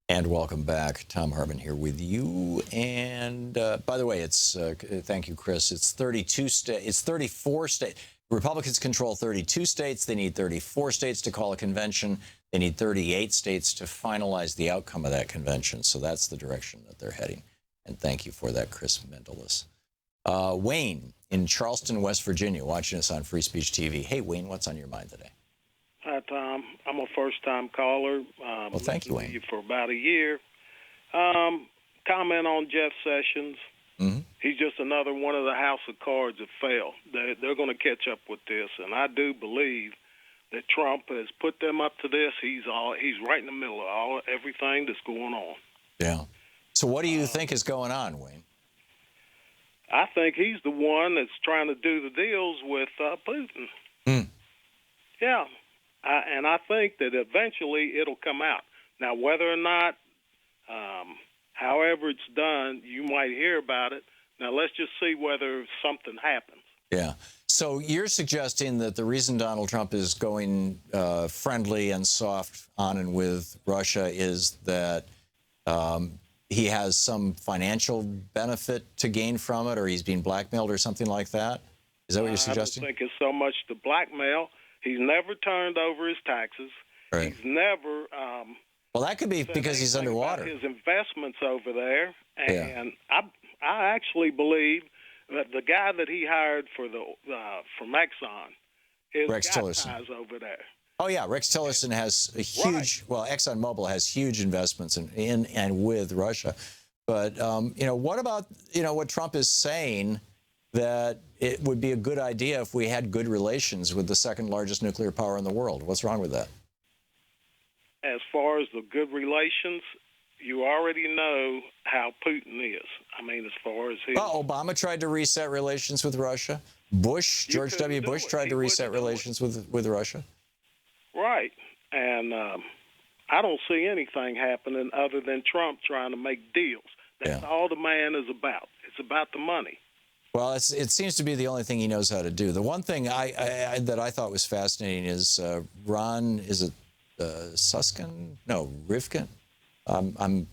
And welcome back. Thom Hartmann here with you. And by the way, it's thank you, Chris. It's 32 states. It's 34 states. Republicans control 32 states. They need 34 states to call a convention. They need 38 states to finalize the outcome of that convention. So that's the direction that they're heading. And thank you for that, Chris Mendelis. Wayne in Charleston, West Virginia, watching us on Free Speech TV. Hey, Wayne, what's on your mind today? Hi, Tom. I'm a first-time caller. Well, thank you, Wayne. You for about a year. Comment on Jeff Sessions. Mm-hmm. He's just another one of the house of cards that failed. They're going to catch up with this, and I do believe that Trump has put them up to this. He's right in the middle of everything that's going on. Yeah. So what do you think is going on, Wayne? I think he's the one that's trying to do the deals with Putin. Mm. Yeah. And I think that eventually it'll come out. Now, whether or not, however it's done, you might hear about it. Now, let's just see whether something happens. Yeah. So you're suggesting that the reason Donald Trump is going friendly and soft on and with Russia is that he has some financial benefit to gain from it, or he's being blackmailed or something like that? Is that what you're suggesting? I don't think it's so much the blackmail. He's never turned over his taxes. Right. He's never. Well, that could be because he's underwater. His investments over there, and Yeah. I actually believe that the guy that he hired for from Exxon is Rex got Tillerson. ties over there. Oh yeah, Rex Tillerson has a huge. Right. Well, ExxonMobil has huge investments in and with Russia, but what about what Trump is saying? That it would be a good idea if we had good relations with the second largest nuclear power in the world. What's wrong with that? As far as the good relations, you already know how Putin is. I mean, as far as he... Well, Obama tried to reset relations with Russia. George W. Bush tried to reset relations with Russia. Right. And I don't see anything happening other than Trump trying to make deals. That's all the man is about. It's about the money. Well, it seems to be the only thing he knows how to do. The one thing that I thought was fascinating is Ron, is it Suskin? No, Rivkin? I'm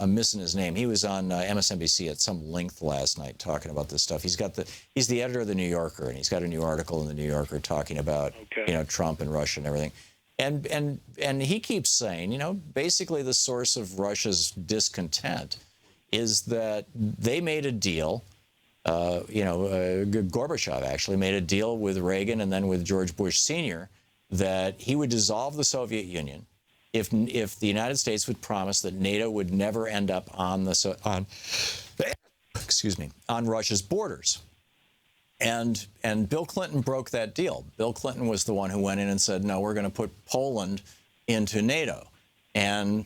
missing his name. He was on MSNBC at some length last night talking about this stuff. He's the editor of the New Yorker, and he's got a new article in the New Yorker talking about Trump and Russia and everything. And he keeps saying, basically the source of Russia's discontent is that they made a deal. Gorbachev actually made a deal with Reagan and then with George Bush Sr. that he would dissolve the Soviet Union if the United States would promise that NATO would never end up on Russia's borders. And Bill Clinton broke that deal. Bill Clinton was the one who went in and said, no, we're going to put Poland into NATO. And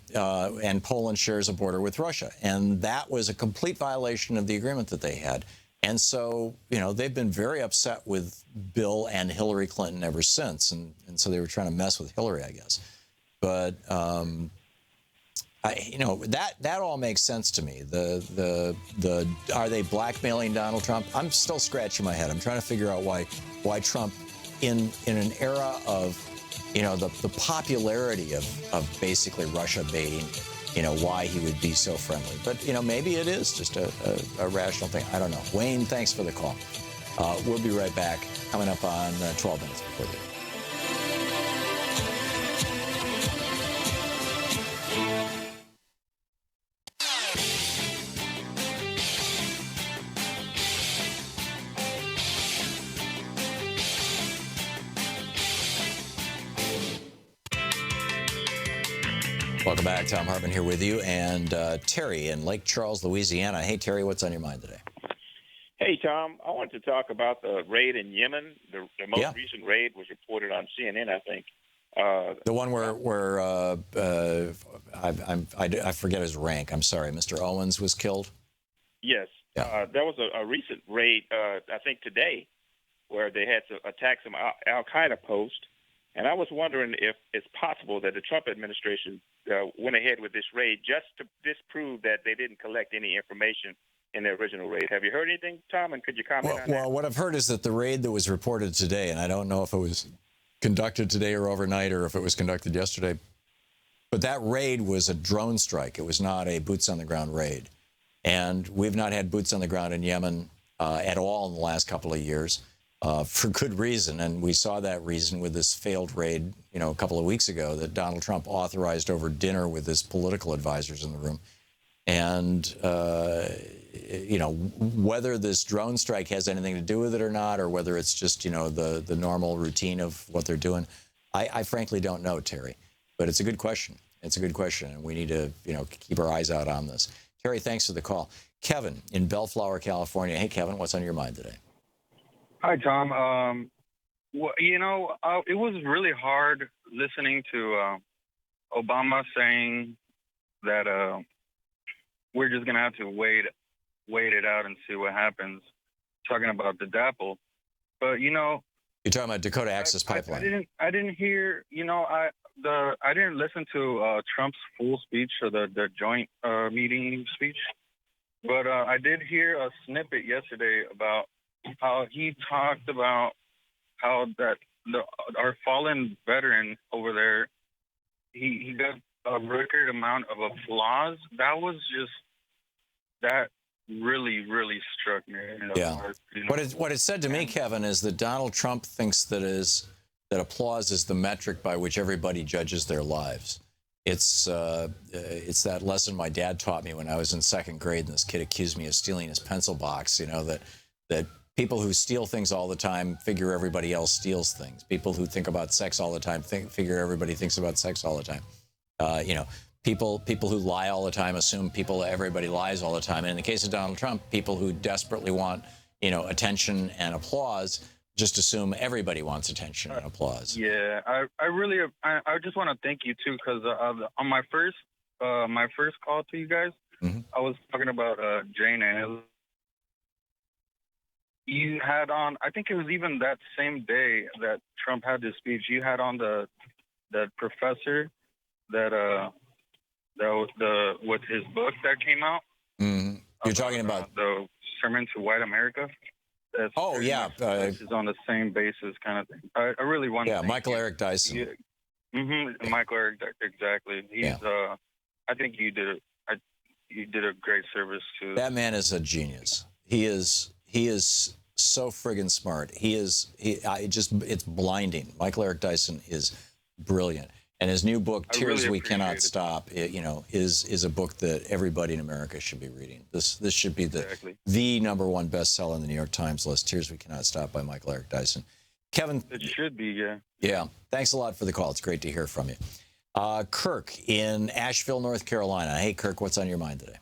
Poland shares a border with Russia. And that was a complete violation of the agreement that they had. And so, they've been very upset with Bill and Hillary Clinton ever since. And so they were trying to mess with Hillary, I guess. But, that all makes sense to me. Are they blackmailing Donald Trump? I'm still scratching my head. I'm trying to figure out why Trump, in an era of, the popularity of basically Russia baiting, why he would be so friendly. But, maybe it is just a rational thing. I don't know. Wayne, thanks for the call. We'll be right back, coming up on 12 minutes before the... Welcome back. Thom Hartmann here with you, and Terry in Lake Charles, Louisiana. Hey, Terry, what's on your mind today? Hey, Tom. I wanted to talk about the raid in Yemen. The most recent raid was reported on CNN, I think. The one where I forget his rank. I'm sorry. Mr. Owens was killed? Yes. Yeah. There was a recent raid, I think today, where they had to attack some Al-Qaeda posts. And I was wondering if it's possible that the Trump administration went ahead with this raid just to disprove that they didn't collect any information in the original raid. Have you heard anything, Tom? And could you comment on that? Well, what I've heard is that the raid that was reported today, and I don't know if it was conducted today or overnight or if it was conducted yesterday, but that raid was a drone strike. It was not a boots-on-the-ground raid. And we've not had boots on the ground in Yemen at all in the last couple of years for good reason. And we saw that reason with this failed raid, a couple of weeks ago that Donald Trump authorized over dinner with his political advisors in the room. And, whether this drone strike has anything to do with it or not, or whether it's just, the normal routine of what they're doing, I frankly don't know, Terry. But it's a good question. It's a good question. And we need to, keep our eyes out on this. Terry, thanks for the call. Kevin in Bellflower, California. Hey, Kevin, what's on your mind today? Hi, Tom. It was really hard listening to Obama saying that we're just going to have to wait it out and see what happens, talking about the DAPL. But, You're talking about Dakota Access Pipeline. I didn't hear, I didn't listen to Trump's full speech or the joint meeting speech, but I did hear a snippet yesterday about how he talked about how that our fallen veteran over there, he got a record amount of applause. That really, really struck me. Yeah. What it said to me, Kevin, is that Donald Trump thinks that applause is the metric by which everybody judges their lives. It's that lesson my dad taught me when I was in second grade, and this kid accused me of stealing his pencil box. That people who steal things all the time figure everybody else steals things. People who think about sex all the time figure everybody thinks about sex all the time. People who lie all the time assume everybody lies all the time. And in the case of Donald Trump, people who desperately want attention and applause just assume everybody wants attention and applause. Yeah, I just want to thank you too, because on my first call to you guys, I was talking about Jane and you had on. I think it was even that same day that Trump had his speech. You had on that professor that was with his book that came out. Mm-hmm. You're talking about the Sermon to White America. This is on the same basis kind of thing. I really want to. Yeah, Michael Eric Dyson. Michael Eric, exactly. He's. I think you did a great service to. That man is a genius. He is so friggin' smart. It's blinding. Michael Eric Dyson is brilliant. And his new book, Tears We Cannot Stop, is a book that everybody in America should be reading. This should be the #1 bestseller in the New York Times list, Tears We Cannot Stop by Michael Eric Dyson. Kevin. It should be, yeah. Yeah. Thanks a lot for the call. It's great to hear from you. Kirk in Asheville, North Carolina. Hey, Kirk, what's on your mind today?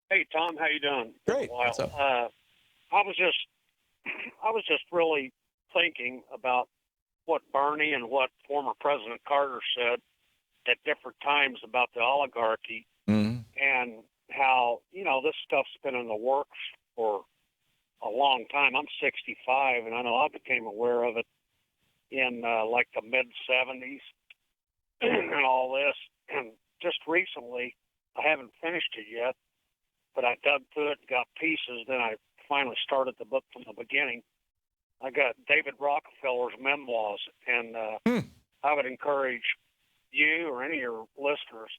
Hey, Tom, how you doing? Great. What's up? I was just really thinking about what Bernie and what former President Carter said at different times about the oligarchy and how, this stuff's been in the works for a long time. I'm 65, and I know I became aware of it in like the mid-'70s and all this. And just recently, I haven't finished it yet, but I dug through it and got pieces. Then I finally started the book from the beginning. I got David Rockefeller's memoirs, and I would encourage you or any of your listeners,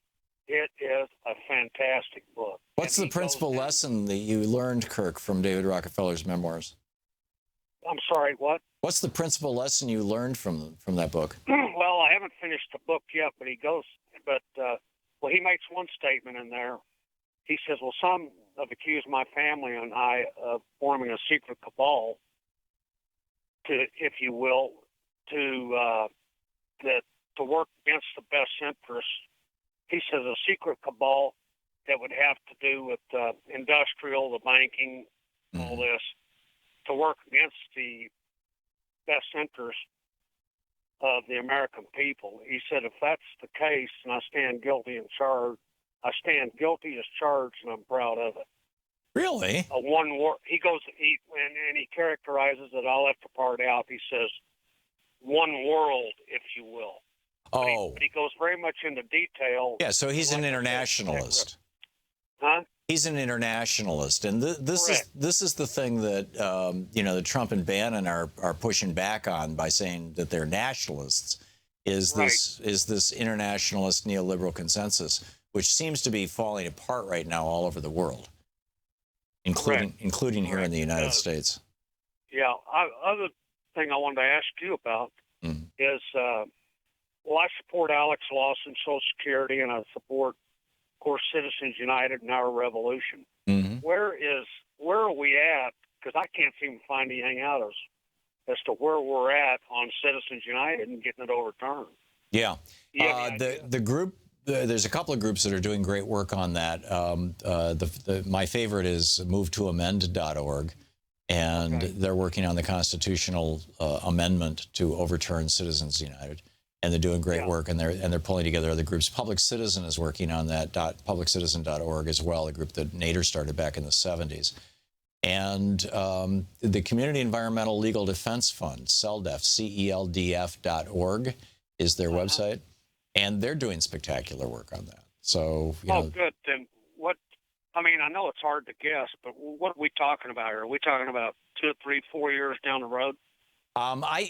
it is a fantastic book. What's the principal lesson that you learned, Kirk, from David Rockefeller's memoirs? I'm sorry, what? What's the principal lesson you learned from that book? Well, I haven't finished the book yet, but he makes one statement in there. He says, well, some have accused my family and I of forming a secret cabal, if you will, to work against the best interests. He says a secret cabal that would have to do with industrial, the banking, all this, to work against the best interests of the American people. He said, if that's the case, and I stand guilty as charged, and I'm proud of it. Really? One word. He goes, and he characterizes it. I'll have to part out. He says, one world, if you will. Oh. But he goes very much into detail. Yeah, so he's an internationalist. Huh? He's an internationalist, and this is the thing that that Trump and Bannon are pushing back on by saying that they're nationalists. Is this internationalist neoliberal consensus, which seems to be falling apart right now all over the world, including here in the United States. Yeah. Other thing I wanted to ask you about is, well, I support Alex Lawson, Social Security, and I support, of course, Citizens United and our revolution. Where are we at? Because I can't seem to find anything out as to where we're at on Citizens United and getting it overturned. Yeah. The group, there's a couple of groups that are doing great work on that. My favorite is movetoamend.org, and they're working on the constitutional amendment to overturn Citizens United. And they're doing great work, and they're pulling together other groups. Public Citizen is working on that, publiccitizen.org as well, a group that Nader started back in the 70s. And the Community Environmental Legal Defense Fund, CELDF, CELDF.org is their website, and they're doing spectacular work on that. So, you know, good. Then what? I mean, I know it's hard to guess, but what are we talking about here? Are we talking about 2, 3, 4 years down the road? I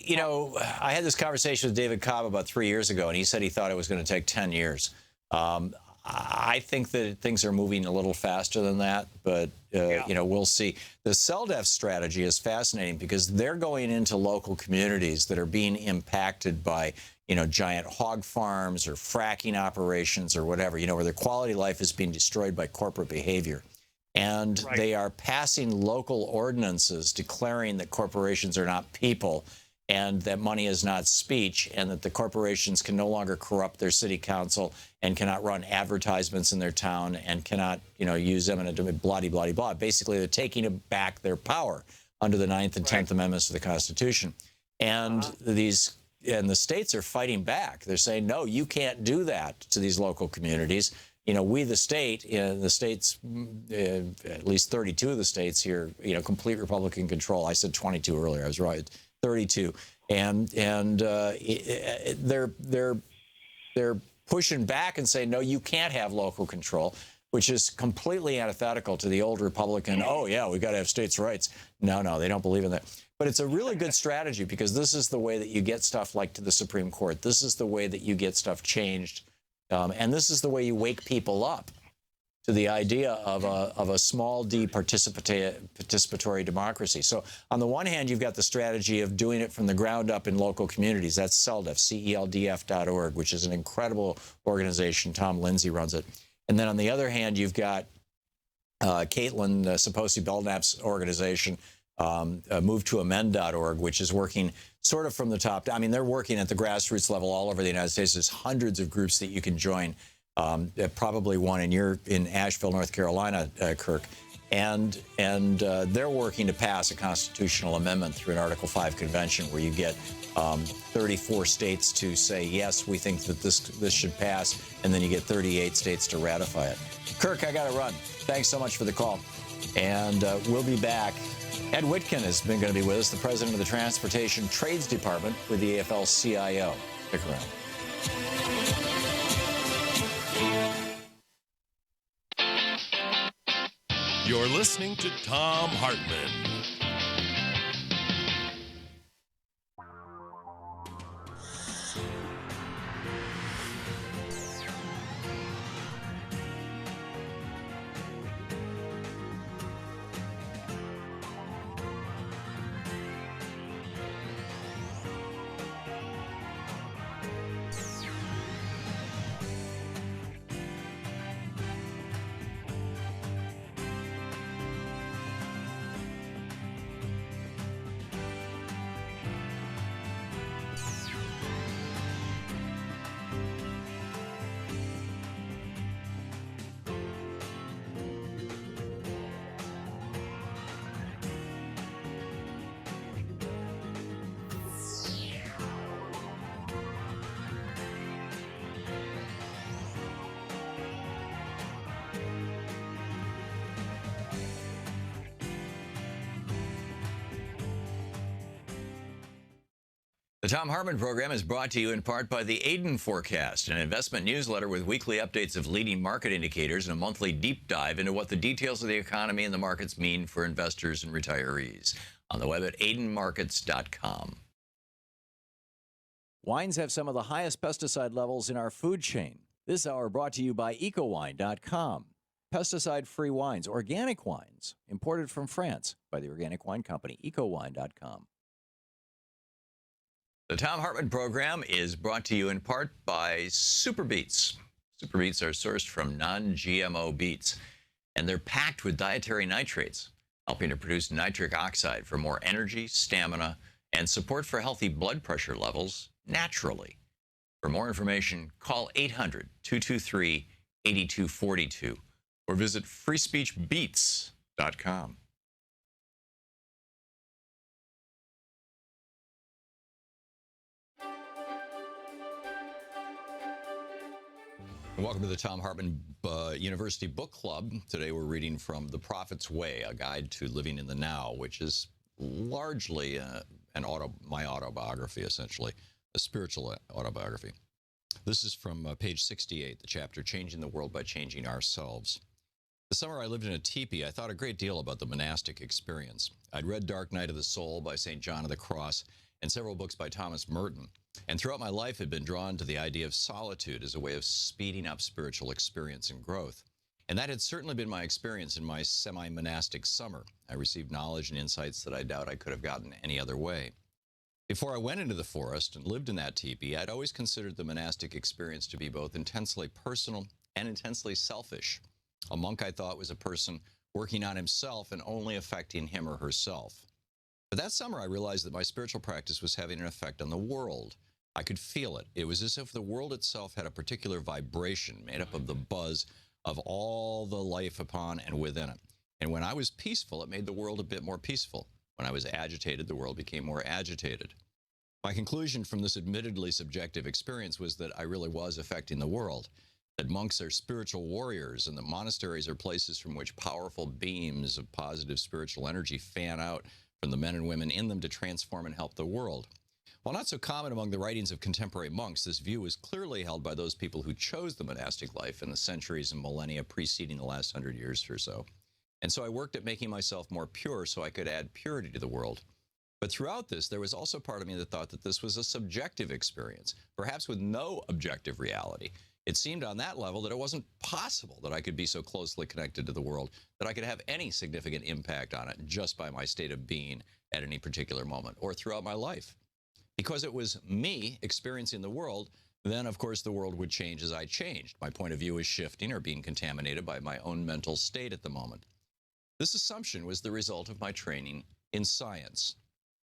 had this conversation with David Cobb about 3 years ago, and he said he thought it was going to take 10 years. I think that things are moving a little faster than that, but, we'll see. The CELDF strategy is fascinating because they're going into local communities that are being impacted by, giant hog farms or fracking operations or whatever, where their quality of life is being destroyed by corporate behavior. And they are passing local ordinances declaring that corporations are not people and that money is not speech, and that the corporations can no longer corrupt their city council and cannot run advertisements in their town and cannot, use eminent domain, blah, blah, blah. Basically, they're taking back their power under the 9th and 10th Amendments of the Constitution. And the states are fighting back. They're saying, no, you can't do that to these local communities. We, the state, in the states, at least 32 of the states here, complete Republican control. I said 22 earlier. I was right, 32, and they're pushing back and saying, no, you can't have local control, which is completely antithetical to the old Republican. Oh yeah, we got to have states' rights. No, they don't believe in that. But it's a really good strategy because this is the way that you get stuff like to the Supreme Court. This is the way that you get stuff changed. And this is the way you wake people up to the idea of a small d participatory democracy. So on the one hand, you've got the strategy of doing it from the ground up in local communities. That's CELDF, CELDF.org, which is an incredible organization. Tom Lindsay runs it. And then on the other hand, you've got Caitlin Saposi Belknap's organization, movetoamend.org, which is working sort of from the top. I mean, they're working at the grassroots level all over the United States. There's hundreds of groups that you can join, probably one in Asheville, North Carolina, Kirk. And they're working to pass a constitutional amendment through an Article 5 convention where you get 34 states to say, yes, we think that this should pass, and then you get 38 states to ratify it. Kirk, I got to run. Thanks so much for the call. And we'll be back. Ed Whitkin is going to be with us, the president of the Transportation Trades Department with the AFL-CIO. Stick around. You're listening to Thom Hartmann. The Thom Hartmann Program is brought to you in part by the Aiden Forecast, an investment newsletter with weekly updates of leading market indicators and a monthly deep dive into what the details of the economy and the markets mean for investors and retirees. On the web at aidenmarkets.com. Wines have some of the highest pesticide levels in our food chain. This hour brought to you by ecowine.com. Pesticide-free wines, organic wines, imported from France by the organic wine company, ecowine.com. The Thom Hartmann Program is brought to you in part by Super Beets. Super Beets are sourced from non-GMO beets, and they're packed with dietary nitrates, helping to produce nitric oxide for more energy, stamina, and support for healthy blood pressure levels naturally. For more information, call 800-223-8242 or visit freespeechbeets.com. Welcome to the Thom Hartmann University Book Club. Today we're reading from The Prophet's Way, a guide to living in the now, which is largely my autobiography, essentially, a spiritual autobiography. This is from page 68, the chapter Changing the World by Changing Ourselves. The summer I lived in a teepee, I thought a great deal about the monastic experience. I'd read Dark Night of the Soul by St. John of the Cross and several books by Thomas Merton. And throughout my life had been drawn to the idea of solitude as a way of speeding up spiritual experience and growth. And that had certainly been my experience in my semi-monastic summer. I received knowledge and insights that I doubt I could have gotten any other way. Before I went into the forest and lived in that teepee, I'd always considered the monastic experience to be both intensely personal and intensely selfish. A monk, I thought, was a person working on himself and only affecting him or herself. But that summer, I realized that my spiritual practice was having an effect on the world. I could feel it. It was as if the world itself had a particular vibration made up of the buzz of all the life upon and within it. And when I was peaceful, it made the world a bit more peaceful. When I was agitated, the world became more agitated. My conclusion from this admittedly subjective experience was that I really was affecting the world, that monks are spiritual warriors and that monasteries are places from which powerful beams of positive spiritual energy fan out from the men and women in them to transform and help the world. While not so common among the writings of contemporary monks, this view was clearly held by those people who chose the monastic life in the centuries and millennia preceding the last 100 years or so. And so I worked at making myself more pure so I could add purity to the world. But throughout this, there was also part of me that thought that this was a subjective experience, perhaps with no objective reality. It seemed on that level that it wasn't possible that I could be so closely connected to the world, that I could have any significant impact on it just by my state of being at any particular moment or throughout my life. Because it was me experiencing the world, then of course the world would change as I changed. My point of view is shifting or being contaminated by my own mental state at the moment. This assumption was the result of my training in science.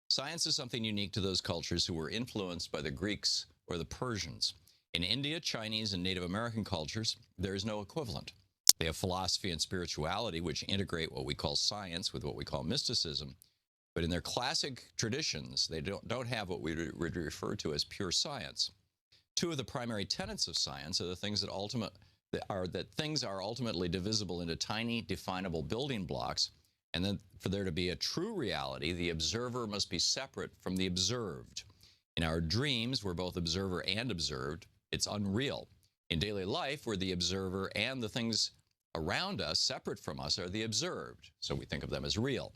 Science is something unique to those cultures who were influenced by the Greeks or the Persians. In India, Chinese, and Native American cultures, there is no equivalent. They have philosophy and spirituality, which integrate what we call science with what we call mysticism. But in their classic traditions, they don't have what we would refer to as pure science. Two of the primary tenets of science are the things that things are ultimately divisible into tiny, definable building blocks, and then for there to be a true reality, the observer must be separate from the observed. In our dreams, we're both observer and observed. It's unreal. In daily life, we're the observer, and the things around us, separate from us, are the observed. So we think of them as real.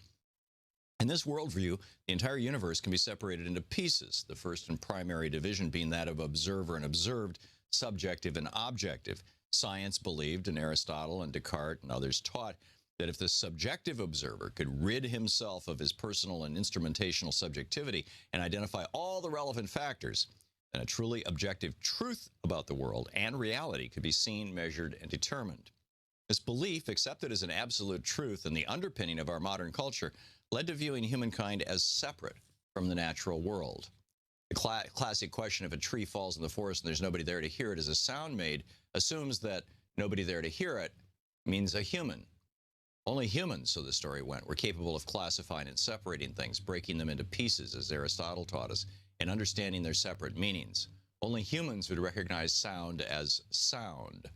In this worldview, the entire universe can be separated into pieces, the first and primary division being that of observer and observed, subjective and objective. Science believed, and Aristotle and Descartes and others taught, that if the subjective observer could rid himself of his personal and instrumentational subjectivity and identify all the relevant factors, then a truly objective truth about the world and reality could be seen, measured, and determined. This belief, accepted as an absolute truth and the underpinning of our modern culture, led to viewing humankind as separate from the natural world. The classic question, if a tree falls in the forest and there's nobody there to hear it as a sound made, assumes that nobody there to hear it means a human. Only humans, so the story went, were capable of classifying and separating things, breaking them into pieces, as Aristotle taught us, and understanding their separate meanings. Only humans would recognize sound as sound.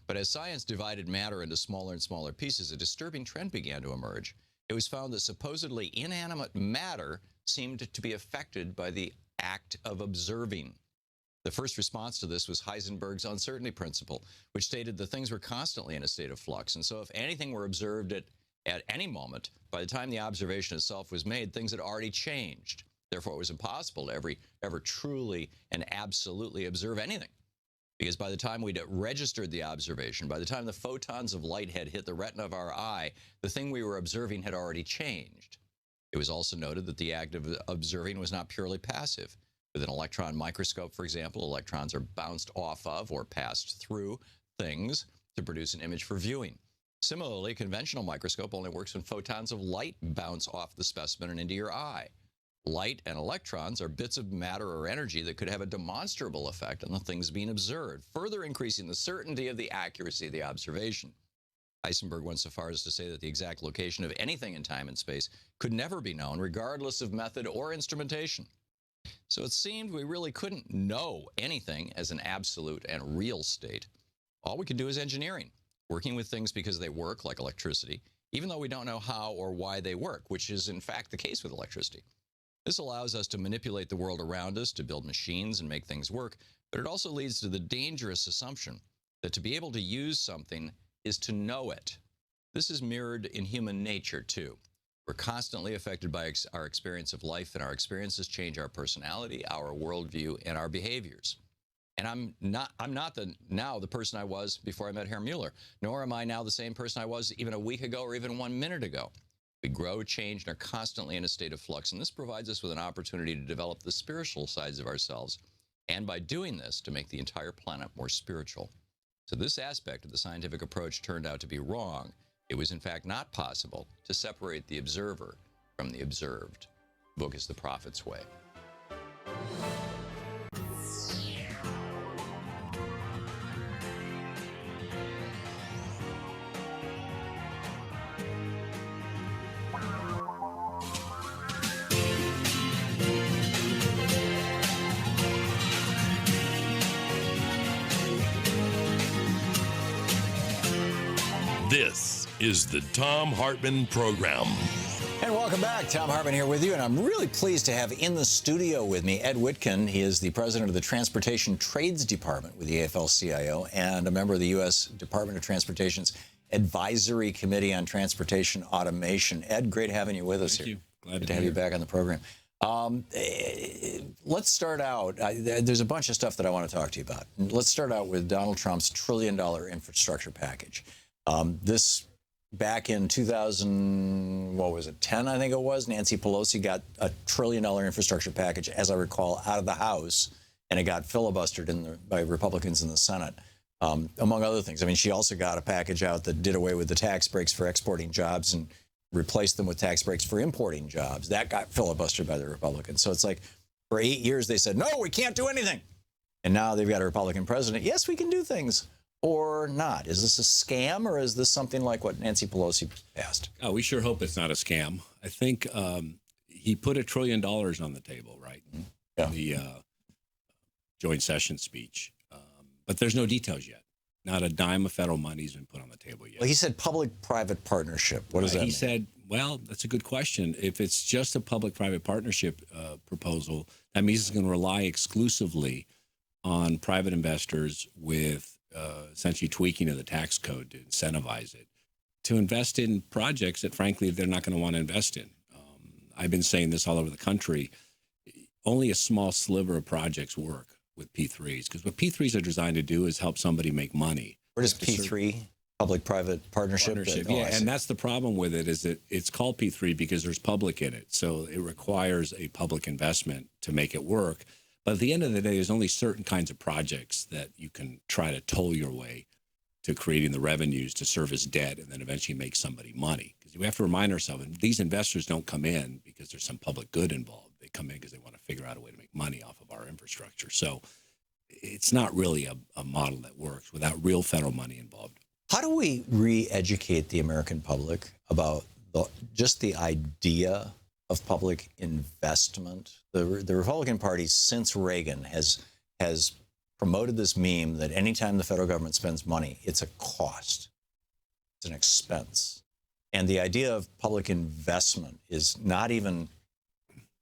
But as science divided matter into smaller and smaller pieces, a disturbing trend began to emerge. It was found that supposedly inanimate matter seemed to be affected by the act of observing. The first response to this was Heisenberg's uncertainty principle, which stated that things were constantly in a state of flux. And so if anything were observed at any moment, by the time the observation itself was made, things had already changed. Therefore, it was impossible to ever truly and absolutely observe anything. Because by the time we'd registered the observation, by the time the photons of light had hit the retina of our eye, the thing we were observing had already changed. It was also noted that the act of observing was not purely passive. With an electron microscope, for example, electrons are bounced off of or passed through things to produce an image for viewing. Similarly, a conventional microscope only works when photons of light bounce off the specimen and into your eye. Light and electrons are bits of matter or energy that could have a demonstrable effect on the things being observed, further increasing the certainty of the accuracy of the observation. Heisenberg went so far as to say that the exact location of anything in time and space could never be known, regardless of method or instrumentation. So it seemed we really couldn't know anything as an absolute and real state. All we could do is engineering, working with things because they work, like electricity, even though we don't know how or why they work, which is in fact the case with electricity. This allows us to manipulate the world around us, to build machines and make things work, but it also leads to the dangerous assumption that to be able to use something is to know it. This is mirrored in human nature, too. We're constantly affected by our experience of life, and our experiences change our personality, our worldview, and our behaviors. And I'm not now the person I was before I met Herr Mueller, nor am I now the same person I was even a week ago or even 1 minute ago. We grow, change, and are constantly in a state of flux, and this provides us with an opportunity to develop the spiritual sides of ourselves, and by doing this, to make the entire planet more spiritual. So this aspect of the scientific approach turned out to be wrong. It was, in fact, not possible to separate the observer from the observed. The book is The Prophet's Way. This is the Thom Hartmann Program. And welcome back. Thom Hartmann here with you, and I'm really pleased to have in the studio with me Ed Witkin. He is the president of the Transportation Trades Department with the AFL-CIO and a member of the U.S. Department of Transportation's Advisory Committee on Transportation Automation. Ed, great having you with us here. Thank you. Glad to have you back on the program. Let's start out. There's a bunch of stuff that I want to talk to you about. Let's start out with Donald Trump's $1 trillion infrastructure package. This back in 2010, I think it was, Nancy Pelosi got a $1 trillion infrastructure package, as I recall, out of the House, and it got filibustered by Republicans in the Senate, among other things. I mean, she also got a package out that did away with the tax breaks for exporting jobs and replaced them with tax breaks for importing jobs. That got filibustered by the Republicans. So it's like for 8 years they said, no, we can't do anything. And now they've got a Republican president. Yes, we can do things. Or not? Is this a scam, or is this something like what Nancy Pelosi passed? Oh, we sure hope it's not a scam. I think he put $1 trillion on the table, right? Yeah. In the joint session speech. But there's no details yet. Not a dime of federal money's been put on the table yet. Well, he said public-private partnership. What does that mean? He said, well, that's a good question. If it's just a public-private partnership proposal, that means it's going to rely exclusively on private investors with essentially tweaking of the tax code to incentivize it, to invest in projects that, frankly, they're not going to want to invest in. I've been saying this all over the country. Only a small sliver of projects work with P3s, because what P3s are designed to do is help somebody make money. What is P3? Public-private partnership? Yeah, and that's the problem with it, is that it's called P3 because there's public in it. So it requires a public investment to make it work. But at the end of the day, there's only certain kinds of projects that you can try to toll your way to creating the revenues to service debt and then eventually make somebody money. Because we have to remind ourselves, these investors don't come in because there's some public good involved. They come in because they want to figure out a way to make money off of our infrastructure. So it's not really a model that works without real federal money involved. How do we re-educate the American public about just the idea of public investment? The Republican Party, since Reagan, has promoted this meme that anytime the federal government spends money, it's a cost. It's an expense. And the idea of public investment is not even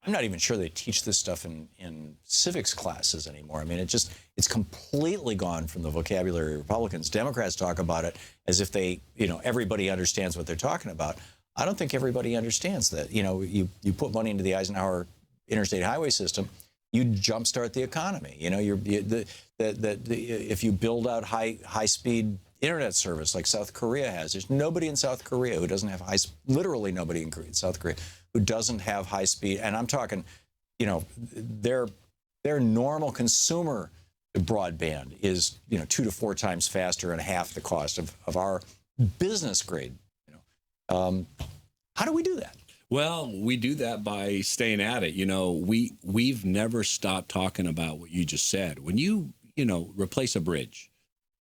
I'm not even sure they teach this stuff in civics classes anymore. I mean, it's completely gone from the vocabulary of Republicans. Democrats talk about it as if they, everybody understands what they're talking about. I don't think everybody understands that. You put money into the Eisenhower interstate highway system, you jumpstart the economy. If you build out high-speed internet service like South Korea has, there's nobody in South Korea who doesn't have literally nobody in South Korea who doesn't have high speed. And I'm talking, their normal consumer broadband is 2 to 4 times faster and half the cost of our business grade. How do we do that? Well, we do that by staying at it. We've never stopped talking about what you just said. When you replace a bridge,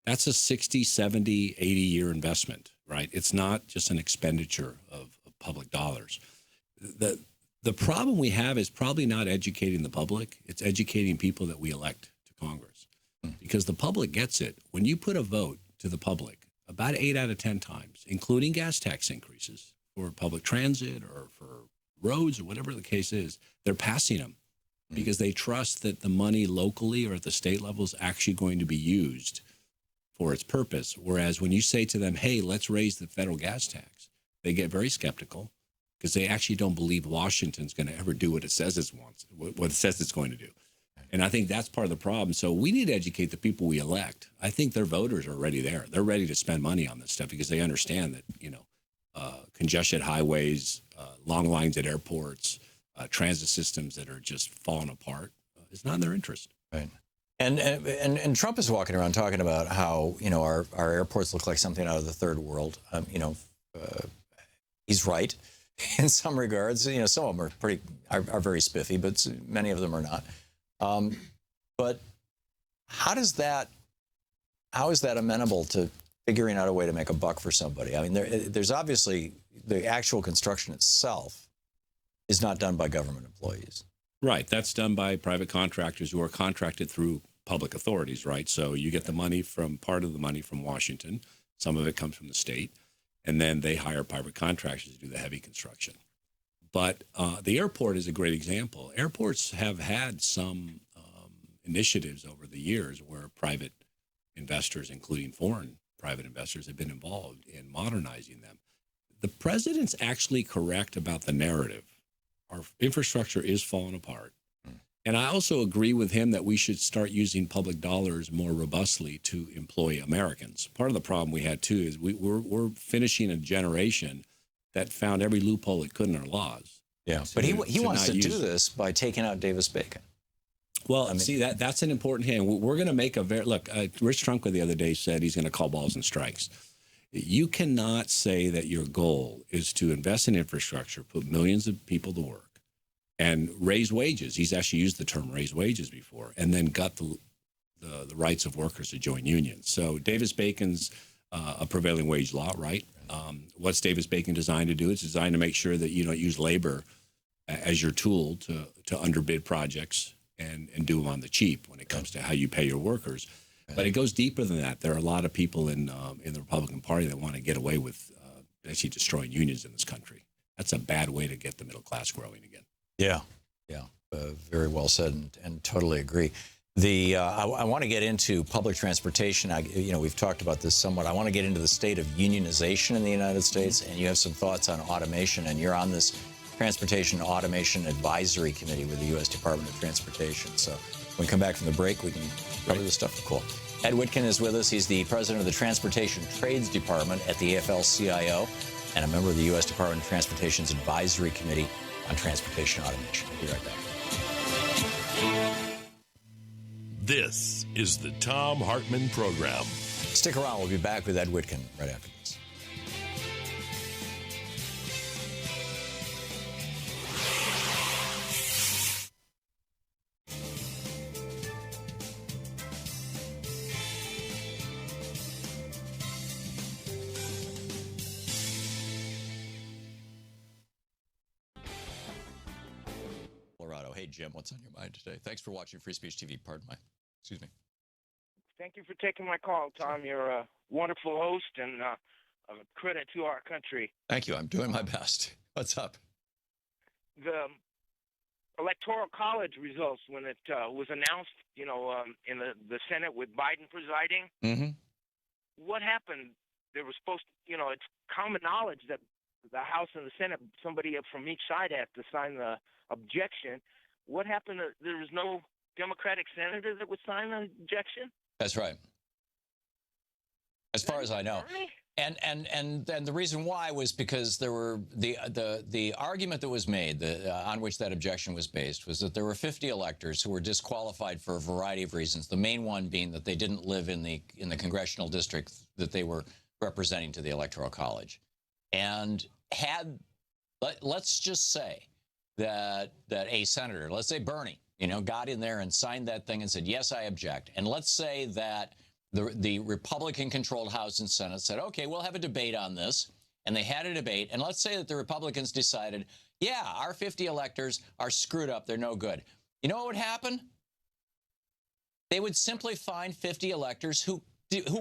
that's a 60, 70, 80-year investment, right? It's not just an expenditure of public dollars. The problem we have is probably not educating the public. It's educating people that we elect to Congress, because the public gets it. When you put a vote to the public, about 8 out of 10 times, including gas tax increases for public transit or for roads or whatever the case is, they're passing them because they trust that the money locally or at the state level is actually going to be used for its purpose. Whereas when you say to them, hey, let's raise the federal gas tax, they get very skeptical because they actually don't believe Washington's going to ever do what it says what it says it's going to do. And I think that's part of the problem. So we need to educate the people we elect. I think their voters are already there. They're ready to spend money on this stuff because they understand that, congested highways, long lines at airports, transit systems that are just falling apart is not in their interest. Right. And Trump is walking around talking about how, our airports look like something out of the third world. He's right in some regards. Some of them are very spiffy, but many of them are not. But how is that amenable to figuring out a way to make a buck for somebody? I mean, there's obviously the actual construction itself is not done by government employees. Right. That's done by private contractors who are contracted through public authorities, right? So you get part of the money from Washington. Some of it comes from the state. And then they hire private contractors to do the heavy construction. But the airport is a great example. Airports have had some initiatives over the years where private investors, including foreign private investors, have been involved in modernizing them. The president's actually correct about the narrative. Our infrastructure is falling apart. And I also agree with him that we should start using public dollars more robustly to employ Americans. Part of the problem we had, too, is we're finishing a generation that found every loophole it could in our laws. Yeah, but he wants to do this by taking out Davis-Bacon. Well, see, that's an important hand. We're going to make look, Rich Trumka the other day said he's going to call balls and strikes. You cannot say that your goal is to invest in infrastructure, put millions of people to work, and raise wages. He's actually used the term raise wages before, and then gut the rights of workers to join unions. So Davis-Bacon's a prevailing wage law, right? What's Davis-Bacon designed to do? It's designed to make sure that you don't use labor as your tool to underbid projects and do them on the cheap when it comes to how you pay your workers. But it goes deeper than that. There are a lot of people in the Republican Party that want to get away with actually destroying unions in this country. That's a bad way to get the middle class growing again. Yeah, very well said, and totally agree. I want to get into public transportation. We've talked about this somewhat. I want to get into the state of unionization in the United States, and you have some thoughts on automation, and you're on this Transportation Automation Advisory Committee with the U.S. Department of Transportation. So when we come back from the break, we can cover this stuff. Cool. Ed Whitkin is with us. He's the president of the Transportation Trades Department at the AFL-CIO and a member of the U.S. Department of Transportation's Advisory Committee on Transportation Automation. We'll be right back. This is the Thom Hartmann Program. Stick around. We'll be back with Ed Whitkin right after this. Hey, Jim, what's on your mind today? Thanks for watching Free Speech TV. Excuse me. Thank you for taking my call, Tom. You're a wonderful host and a credit to our country. Thank you. I'm doing my best. What's up? Electoral College results when it was announced, in the Senate with Biden presiding. Mm-hmm. What happened? There was supposed to, it's common knowledge that the House and the Senate, somebody from each side had to sign the objection. What happened? There was no Democratic senator that would sign the objection? That's right. As far as I know. And the reason why was because there were the argument that was made on which that objection was based was that there were 50 electors who were disqualified for a variety of reasons. The main one being that they didn't live in the congressional district that they were representing to the Electoral College, and let's just say that a senator, let's say Bernie, got in there and signed that thing and said, yes, I object. And let's say that the Republican-controlled House and Senate said, okay, we'll have a debate on this. And they had a debate. And let's say that the Republicans decided, yeah, our 50 electors are screwed up. They're no good. You know what would happen? They would simply find 50 electors who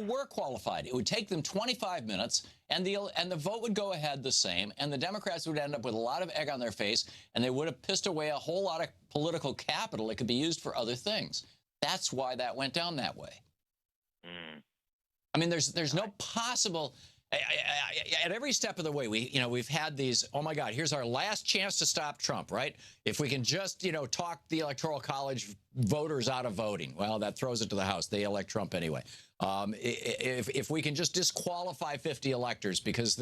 were qualified. It would take them 25 minutes, and the vote would go ahead the same, and the Democrats would end up with a lot of egg on their face, and they would have pissed away a whole lot of political capital that could be used for other things. That's why that went down that way. I mean, there's no possible. At every step of the way, we've had these. Oh my God! Here's our last chance to stop Trump, right? If we can just talk the Electoral College voters out of voting, well, that throws it to the House. They elect Trump anyway. If we can just disqualify 50 electors because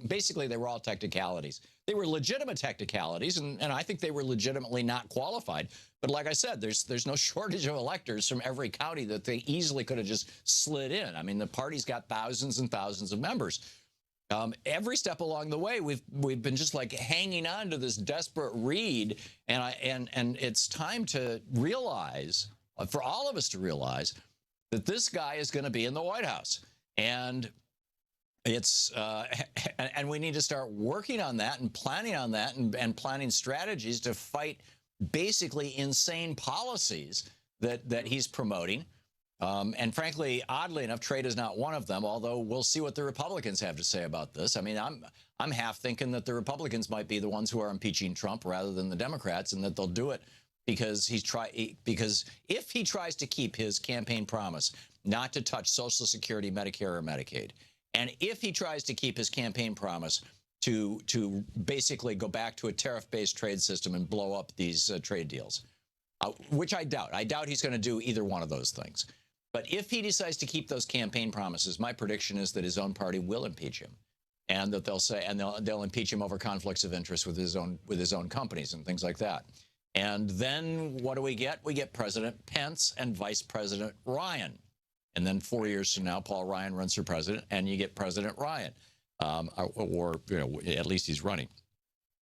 basically they were all technicalities. They were legitimate technicalities, and I think they were legitimately not qualified. But like I said, there's no shortage of electors from every county that they easily could have just slid in. I mean, the party's got thousands and thousands of members. Every step along the way, we've been just like hanging on to this desperate reed, and it's time to realize, for all of us to realize, that this guy is going to be in the White House, and it's and we need to start working on that and planning on that and planning strategies to fight basically insane policies that he's promoting. And frankly, oddly enough, trade is not one of them, although we'll see what the Republicans have to say about this. I mean, I'm half thinking that the Republicans might be the ones who are impeaching Trump rather than the Democrats, and that they'll do it because if he tries to keep his campaign promise not to touch Social Security, Medicare, or Medicaid, and if he tries to keep his campaign promise to basically go back to a tariff-based trade system and blow up these trade deals, which I doubt. I doubt he's going to do either one of those things. But if he decides to keep those campaign promises, my prediction is that his own party will impeach him, and that they'll impeach him over conflicts of interest with his own companies and things like that. And then what do we get? We get President Pence and Vice President Ryan. And then 4 years from now, Paul Ryan runs for president, and you get President Ryan, or at least he's running.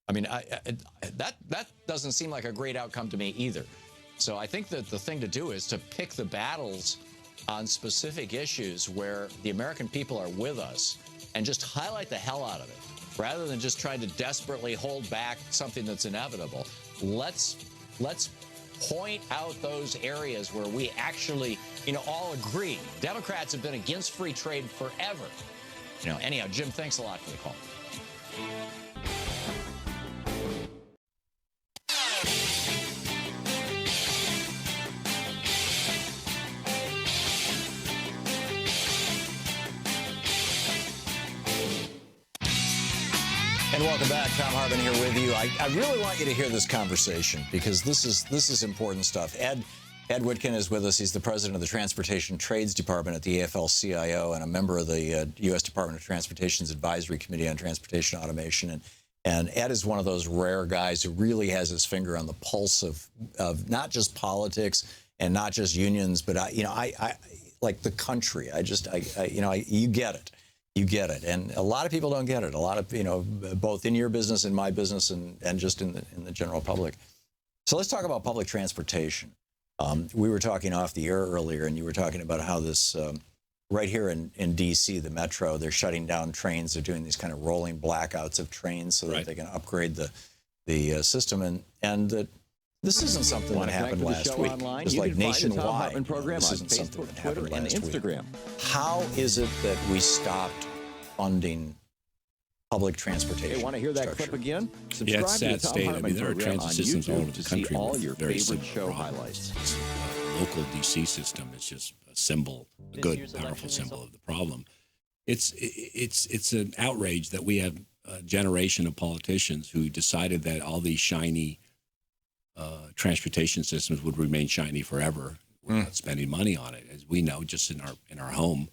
I mean, that doesn't seem like a great outcome to me either. So I think that the thing to do is to pick the battles on specific issues where the American people are with us and just highlight the hell out of it, rather than just trying to desperately hold back something that's inevitable. Let's point out those areas where we actually, all agree. Democrats have been against free trade forever. Anyhow, Jim, thanks a lot for the call. And welcome back. Thom Hartmann here with you. I really want you to hear this conversation because this is important stuff. Ed Whitkin is with us. He's the president of the Transportation Trades Department at the AFL-CIO and a member of the U.S. Department of Transportation's Advisory Committee on Transportation Automation. And Ed is one of those rare guys who really has his finger on the pulse of not just politics and not just unions, but I like the country. You get it. You get it. And a lot of people don't get it. A lot of, both in your business, in my business, and just in the general public. So let's talk about public transportation. We were talking off the air earlier, and you were talking about how this, right here in D.C., the metro, they're shutting down trains. They're doing these kind of rolling blackouts of trains so that they can upgrade the system. And this isn't something that happened last week. Online? It's like nationwide. The Thom Hartmann Program this on isn't something Facebook, that happened Twitter, and last Instagram. week. How is it that we stopped funding public transportation. Hey, want to hear that structure. clip again? Yeah, Subscribe it's to sad the Thom state. I Hartmann mean, there are Program transit on systems all YouTube over the to see country all with your very favorite similar show problems. highlights. This local DC system is just a symbol, a good, powerful symbol of the problem. It's an outrage that we have a generation of politicians who decided that all these shiny transportation systems would remain shiny forever. We're not spending money on it. As we know, just in our home,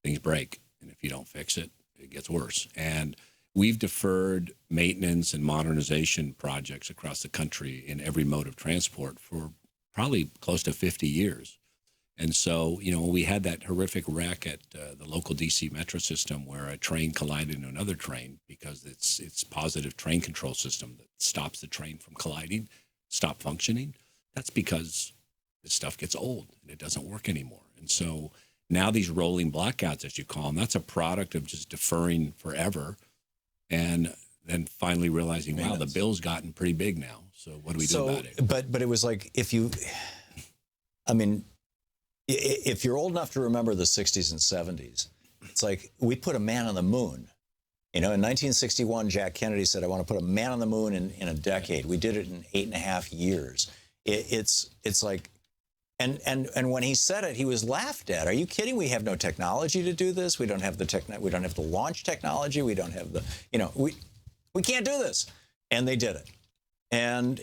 things break, and if you don't fix it, it gets worse. And we've deferred maintenance and modernization projects across the country in every mode of transport for probably close to 50 years. And so, when we had that horrific wreck at the local DC metro system where a train collided into another train because its positive train control system that stops the train from colliding stopped functioning, that's because this stuff gets old and it doesn't work anymore. And so now these rolling blackouts, as you call them, that's a product of just deferring forever and then finally realizing, wow, the bill's gotten pretty big now. So what do we do about it? But it was like, if you're old enough to remember the 60s and 70s, it's like we put a man on the moon. In 1961, Jack Kennedy said, I want to put a man on the moon in a decade. We did it in 8.5 years. It's like, and when he said it, he was laughed at. Are you kidding? We have no technology to do this. We don't have we don't have the launch technology. We don't have the, we can't do this. And they did it. And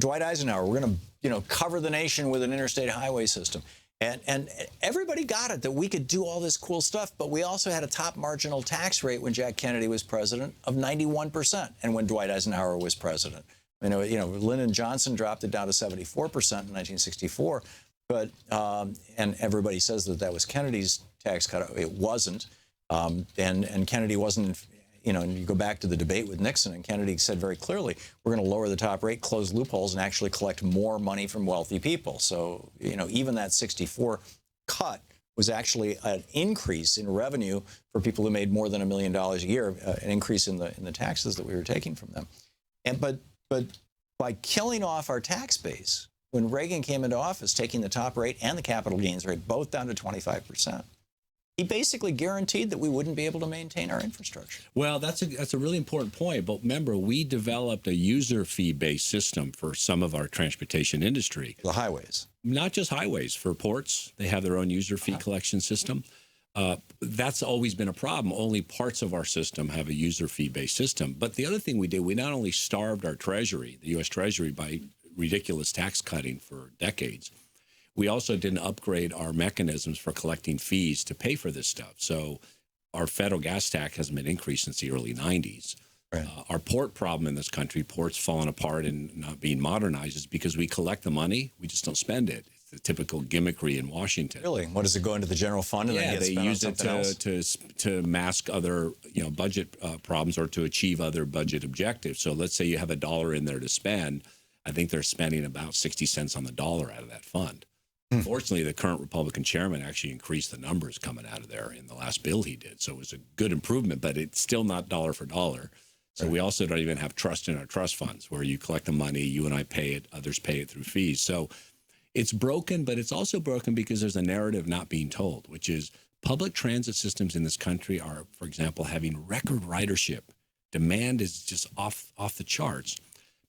Dwight Eisenhower, we're going to, cover the nation with an interstate highway system. And everybody got it that we could do all this cool stuff, but we also had a top marginal tax rate when Jack Kennedy was president of 91%, and when Dwight Eisenhower was president. Lyndon Johnson dropped it down to 74% in 1964, but and everybody says that was Kennedy's tax cut. It wasn't, and Kennedy wasn't. And you go back to the debate with Nixon, and Kennedy said very clearly, we're going to lower the top rate, close loopholes, and actually collect more money from wealthy people. So, even that 64 cut was actually an increase in revenue for people who made more than $1 million a year, an increase in the taxes that we were taking from them. But by killing off our tax base, when Reagan came into office, taking the top rate and the capital gains rate both down to 25%, he basically guaranteed that we wouldn't be able to maintain our infrastructure. Well, that's a really important point. But remember, we developed a user fee-based system for some of our transportation industry. The highways. Not just highways. For ports, they have their own user fee collection system. That's always been a problem. Only parts of our system have a user fee-based system. But the other thing we did, we not only starved our Treasury, the U.S. Treasury, by ridiculous tax cutting for decades, we also didn't upgrade our mechanisms for collecting fees to pay for this stuff. So our federal gas tax hasn't been increased since the early 90s. Right. Our port problem in this country, ports falling apart and not being modernized, is because we collect the money, we just don't spend it. It's the typical gimmickry in Washington. Really? What, does it go into the general fund and then get spent on something else? They use it to mask other budget problems or to achieve other budget objectives. So let's say you have $1 in there to spend. I think they're spending about 60 cents on the dollar out of that fund. Fortunately, the current Republican chairman actually increased the numbers coming out of there in the last bill he did. So it was a good improvement, but it's still not dollar for dollar. So we also don't even have trust in our trust funds where you collect the money, you and I pay it, others pay it through fees. So it's broken, but it's also broken because there's a narrative not being told, which is public transit systems in this country are, for example, having record ridership. Demand is just off the charts.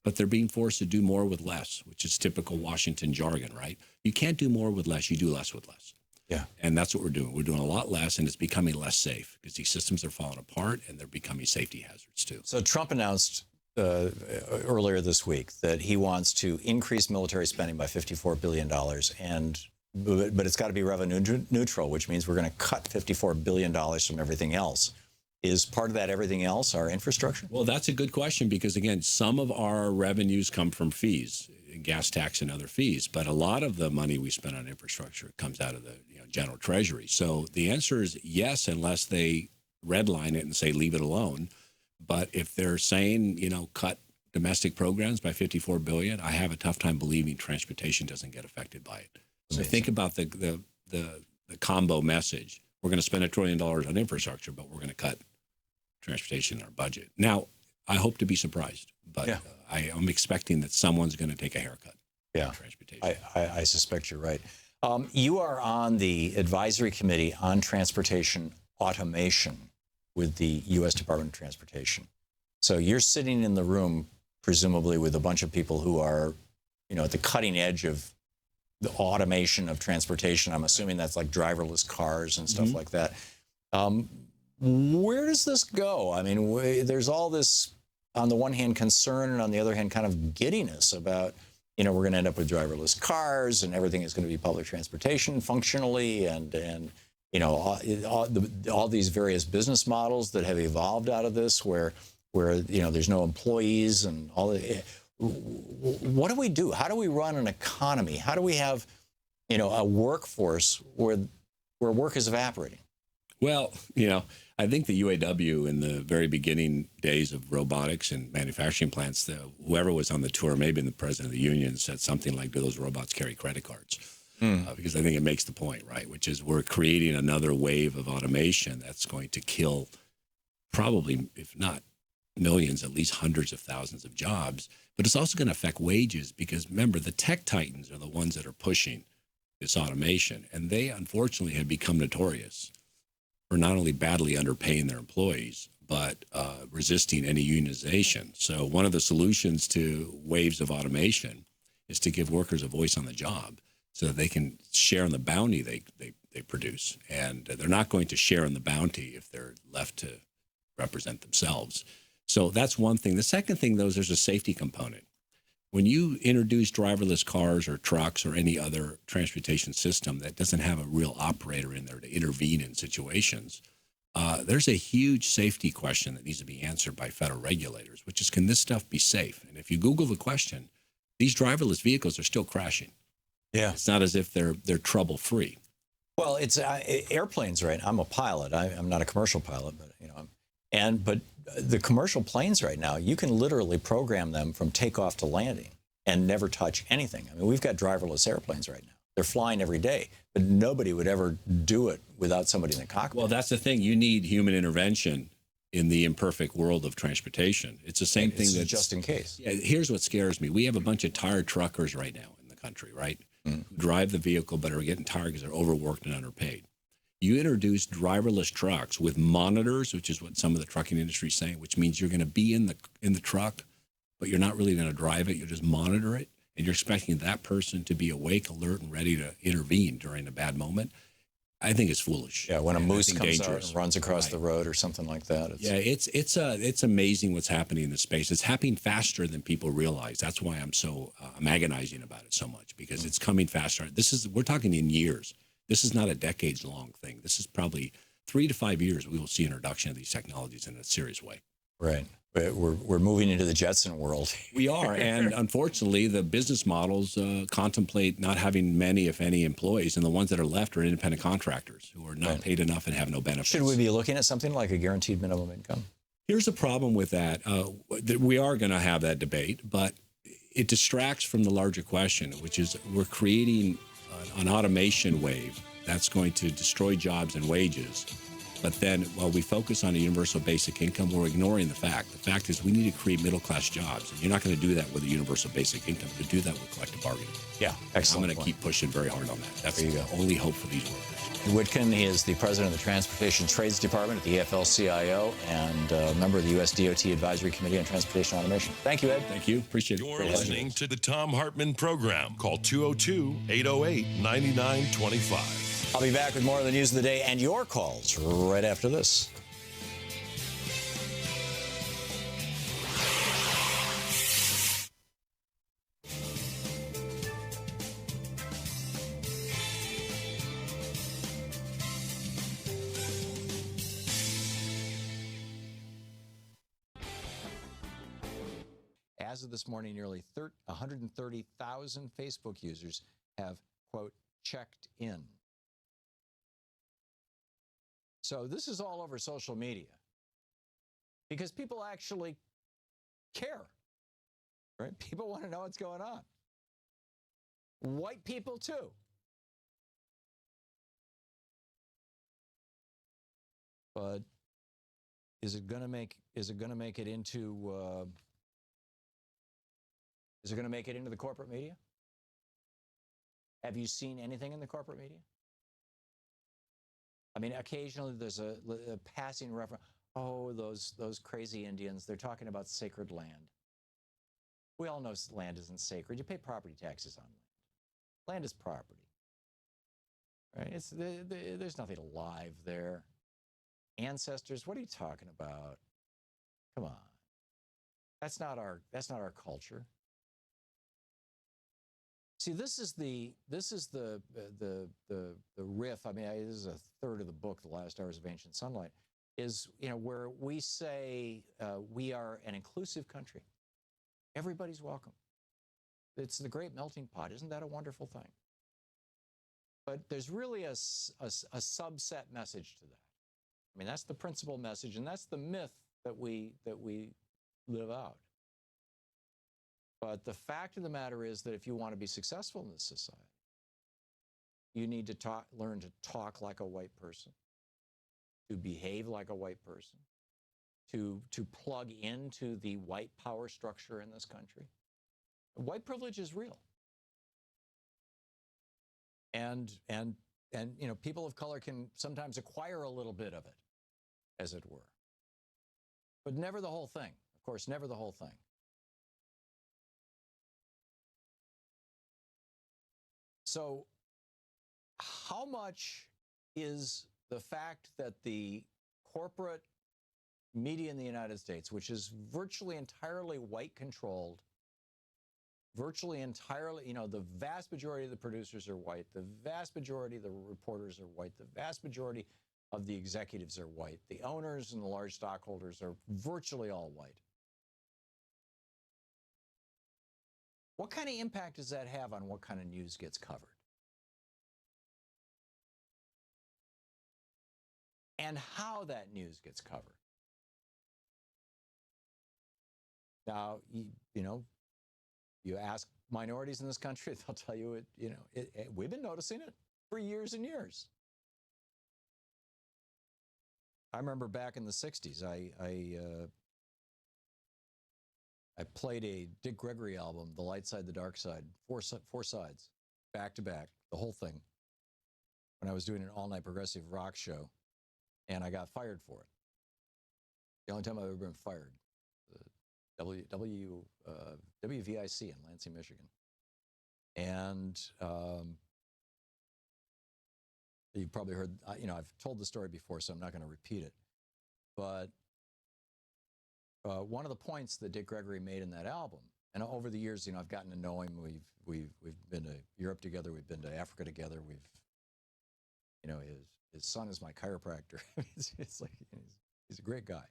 But they're being forced to do more with less, which is typical Washington jargon, right? You can't do more with less. You do less with less. Yeah. And that's what we're doing. We're doing a lot less, and it's becoming less safe because these systems are falling apart, and they're becoming safety hazards, too. So Trump announced earlier this week that he wants to increase military spending by $54 billion, but it's got to be revenue neutral, which means we're going to cut $54 billion from everything else. Is part of that everything else our infrastructure? Well, that's a good question because, again, some of our revenues come from fees, gas tax and other fees, but a lot of the money we spend on infrastructure comes out of the general treasury. So the answer is yes, unless they redline it and say leave it alone. But if they're saying, cut domestic programs by $54 billion, I have a tough time believing transportation doesn't get affected by it. So think about the combo message. We're going to spend $1 trillion on infrastructure, but we're going to cut transportation in our budget. Now, I hope to be surprised, but I am expecting that someone's going to take a haircut. Yeah, transportation. I suspect you're right. You are on the advisory committee on transportation automation, with the U.S. Department of Transportation. So you're sitting in the room, presumably with a bunch of people who are, at the cutting edge of the automation of transportation. I'm assuming that's like driverless cars and stuff like that. Where does this go? I mean, there's all this, on the one hand, concern, and on the other hand, kind of giddiness about, we're going to end up with driverless cars and everything is going to be public transportation functionally, and all these various business models that have evolved out of this, where there's no employees and all. What do we do? How do we run an economy? How do we have, a workforce where work is evaporating? Well, I think the UAW in the very beginning days of robotics and manufacturing plants, whoever was on the tour, maybe the president of the union, said something like, do those robots carry credit cards? Because I think it makes the point, right? Which is we're creating another wave of automation that's going to kill probably, if not millions, at least hundreds of thousands of jobs. But it's also going to affect wages because, remember, the tech titans are the ones that are pushing this automation. And they, unfortunately, have become notorious for not only badly underpaying their employees, but resisting any unionization. So one of the solutions to waves of automation is to give workers a voice on the job so that they can share in the bounty they produce. And they're not going to share in the bounty if they're left to represent themselves. So that's one thing. The second thing, though, is there's a safety component. When you introduce driverless cars or trucks or any other transportation system that doesn't have a real operator in there to intervene in situations, there's a huge safety question that needs to be answered by federal regulators, which is, can this stuff be safe? And if you Google the question, these driverless vehicles are still crashing. Yeah. It's not as if they're trouble-free. Well, it's airplanes, right? I'm a pilot. I'm not a commercial pilot, but but the commercial planes right now, you can literally program them from takeoff to landing and never touch anything. I mean, we've got driverless airplanes right now. They're flying every day, but nobody would ever do it without somebody in the cockpit. Well, that's the thing. You need human intervention in the imperfect world of transportation. It's the same thing that's just in case. Yeah, here's what scares me. We have a bunch of tired truckers right now in the country, right? Who drive the vehicle but are getting tired because they're overworked and underpaid. You introduce driverless trucks with monitors, which is what some of the trucking industry is saying, which means you're going to be in the truck, but you're not really going to drive it. You'll just monitor it, and you're expecting that person to be awake, alert, and ready to intervene during a bad moment. I think it's foolish. Yeah, when a moose comes dangerous. out and runs across the road or something like that. It's amazing what's happening in this space. It's happening faster than people realize. That's why I'm so I'm agonizing about it so much, because it's coming faster. We're talking in years. This is not a decades-long thing. This is probably 3 to 5 years we will see introduction of these technologies in a serious way. Right. But we're moving into the Jetson world. We are, and unfortunately, the business models contemplate not having many, if any, employees, and the ones that are left are independent contractors who are not paid enough and have no benefits. Should we be looking at something like a guaranteed minimum income? Here's the problem with that. We are going to have that debate, but it distracts from the larger question, which is we're creating an automation wave that's going to destroy jobs and wages. But then while we focus on a universal basic income, we're ignoring the fact. The fact is we need to create middle-class jobs. And you're not going to do that with a universal basic income. You do that with collective bargaining. Yeah, excellent. I'm going to keep pushing very hard on that. That's the only hope for these workers. Whitkin, he is the president of the Transportation Trades Department at the AFL-CIO and a member of the U.S. DOT Advisory Committee on Transportation Automation. Thank you, Ed. Thank you. Appreciate it. You're listening to the Thom Hartmann Program. Call 202-808-9925. I'll be back with more of the news of the day and your calls right after this. As of this morning, nearly 130,000 Facebook users have, quote, checked in. So this is all over social media because people actually care, right? People want to know what's going on. White people too. But is it going to make it into the corporate media? Have you seen anything in the corporate media? I mean, occasionally there's a passing reference. Oh, those crazy Indians, they're talking about sacred land. We all know land isn't sacred. You pay property taxes on land. Land is property. Right? There's nothing alive there. Ancestors, what are you talking about? Come on. That's not our culture. See, this is the riff. I mean, this is a third of the book, The Last Hours of Ancient Sunlight, is where we say we are an inclusive country. Everybody's welcome. It's the great melting pot. Isn't that a wonderful thing? But there's really a subset message to that. I mean, that's the principal message, and that's the myth that we live out. But the fact of the matter is that if you want to be successful in this society, you need to learn to talk like a white person, to behave like a white person, to plug into the white power structure in this country. White privilege is real. And people of color can sometimes acquire a little bit of it, as it were. But never the whole thing. Of course, never the whole thing. So how much is the fact that the corporate media in the United States, which is virtually entirely white-controlled, virtually entirely, the vast majority of the producers are white, the vast majority of the reporters are white, the vast majority of the executives are white, the owners and the large stockholders are virtually all white. What kind of impact does that have on what kind of news gets covered? And how that news gets covered? Now, you ask minorities in this country, they'll tell you, we've been noticing it for years and years. I remember back in the 60s, I played a Dick Gregory album, The Light Side, The Dark Side, four sides, back to back, the whole thing, when I was doing an all-night progressive rock show, and I got fired for it. The only time I've ever been fired. WVIC in Lansing, Michigan. And you've probably heard, I've told the story before, so I'm not going to repeat it. But one of the points that Dick Gregory made in that album, and over the years, I've gotten to know him. We've been to Europe together. We've been to Africa together. His son is my chiropractor. It's like he's a great guy.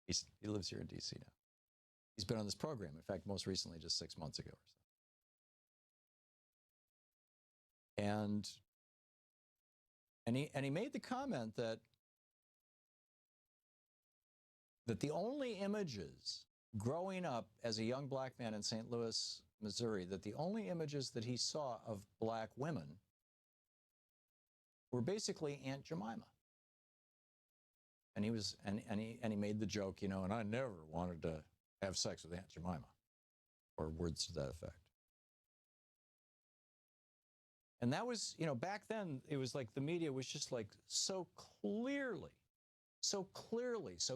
He lives here in D.C. now. He's been on this program, in fact, most recently, just 6 months ago or so. And he made the comment that the only images growing up as a young black man in St. Louis, Missouri, that the only images that he saw of black women were basically Aunt Jemima. And he made the joke, and I never wanted to have sex with Aunt Jemima, or words to that effect. And that was, back then, it was like the media was just like so clearly, so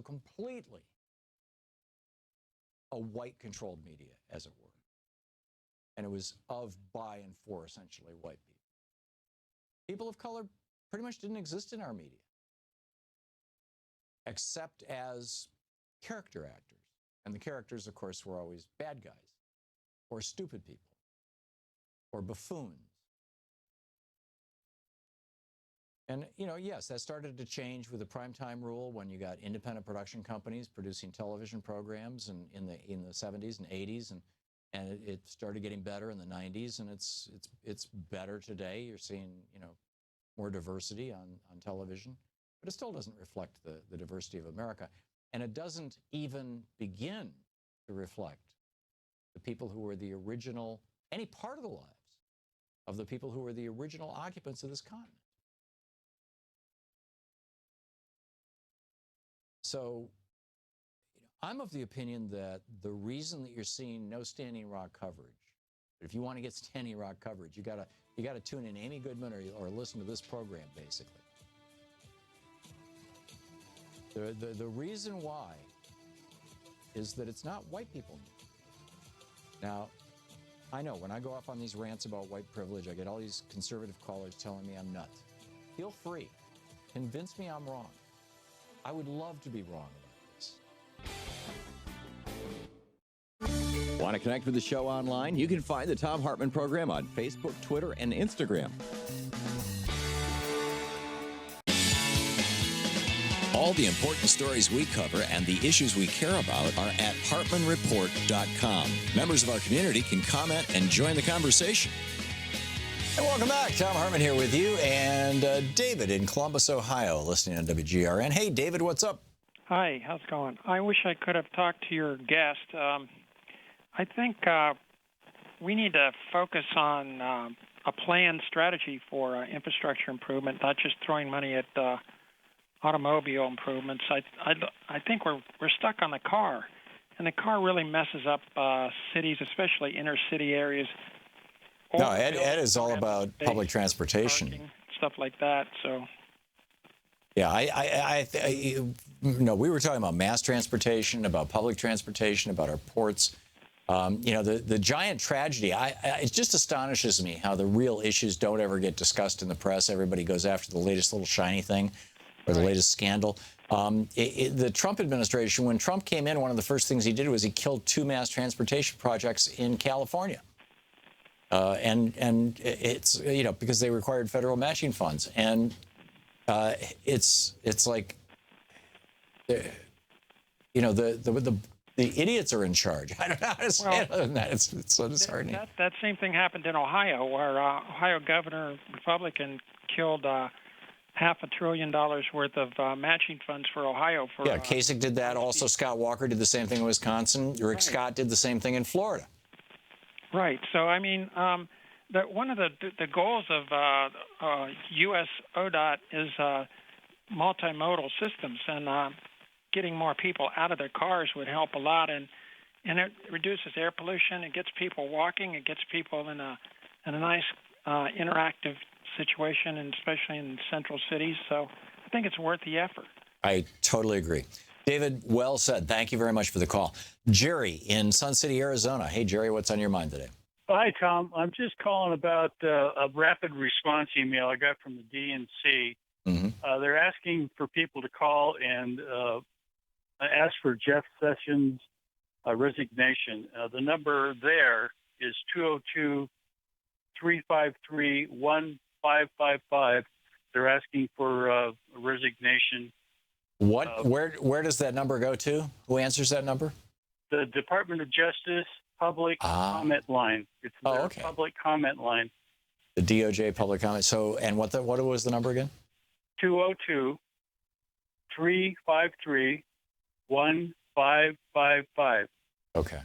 completely a white-controlled media, as it were. And it was of, by, and for, essentially, white people. People of color pretty much didn't exist in our media, except as character actors. And the characters, of course, were always bad guys, or stupid people, or buffoons. And, yes, that started to change with the primetime rule when you got independent production companies producing television programs in the 70s and 80s, and it started getting better in the 90s, and it's better today. You're seeing, more diversity on television, but it still doesn't reflect the diversity of America. And it doesn't even begin to reflect the people who were the original, any part of the lives of the people who were the original occupants of this continent. So I'm of the opinion that the reason that you're seeing no Standing Rock coverage, if you want to get Standing Rock coverage, you gotta tune in Amy Goodman or listen to this program, basically. The reason why is that it's not white people. Now, I know when I go off on these rants about white privilege, I get all these conservative callers telling me I'm nuts. Feel free. Convince me I'm wrong. I would love to be wrong about this. Want to connect with the show online? You can find the Thom Hartmann Program on Facebook, Twitter, and Instagram. All the important stories we cover and the issues we care about are at HartmannReport.com. Members of our community can comment and join the conversation. And welcome back. Thom Hartmann here with you, and David in Columbus, Ohio, listening on WGRN. Hey, David, what's up? Hi, how's it going? I wish I could have talked to your guest. I think we need to focus on a planned strategy for infrastructure improvement, not just throwing money at automobile improvements. I think we're stuck on the car, and the car really messes up cities, especially inner city areas. No, Ed is all about public transportation, parking, stuff like that. So, yeah, we were talking about mass transportation, about public transportation, about our ports. The giant tragedy. It just astonishes me how the real issues don't ever get discussed in the press. Everybody goes after the latest little shiny thing or the latest scandal. The Trump administration, when Trump came in, one of the first things he did was he killed 2 mass transportation projects in California. And it's, because they required federal matching funds. And it's like, the idiots are in charge. I don't know how to say it other than that. It's so disheartening. That same thing happened in Ohio, where Ohio governor, Republican, killed $500 billion worth of matching funds for Ohio. Kasich did that. Also, Scott Walker did the same thing in Wisconsin. Rick Scott did the same thing in Florida. Right. So, I mean, one of the goals of U.S. ODOT is multimodal systems, and getting more people out of their cars would help a lot, and it reduces air pollution. It gets people walking. It gets people in a nice interactive situation, and especially in central cities. So I think it's worth the effort. I totally agree. David, well said. Thank you very much for the call. Jerry in Sun City, Arizona. Hey, Jerry, what's on your mind today? Hi, Tom. I'm just calling about a rapid response email I got from the DNC. Mm-hmm. They're asking for people to call and ask for Jeff Sessions' resignation. The number there is 202-353-1555. They're asking for resignation. Where does that number go to? Who answers that number? The Department of Justice public comment line. It's their public comment line. The DOJ public comment. So, and what was the number again? 202-353-1555. Okay.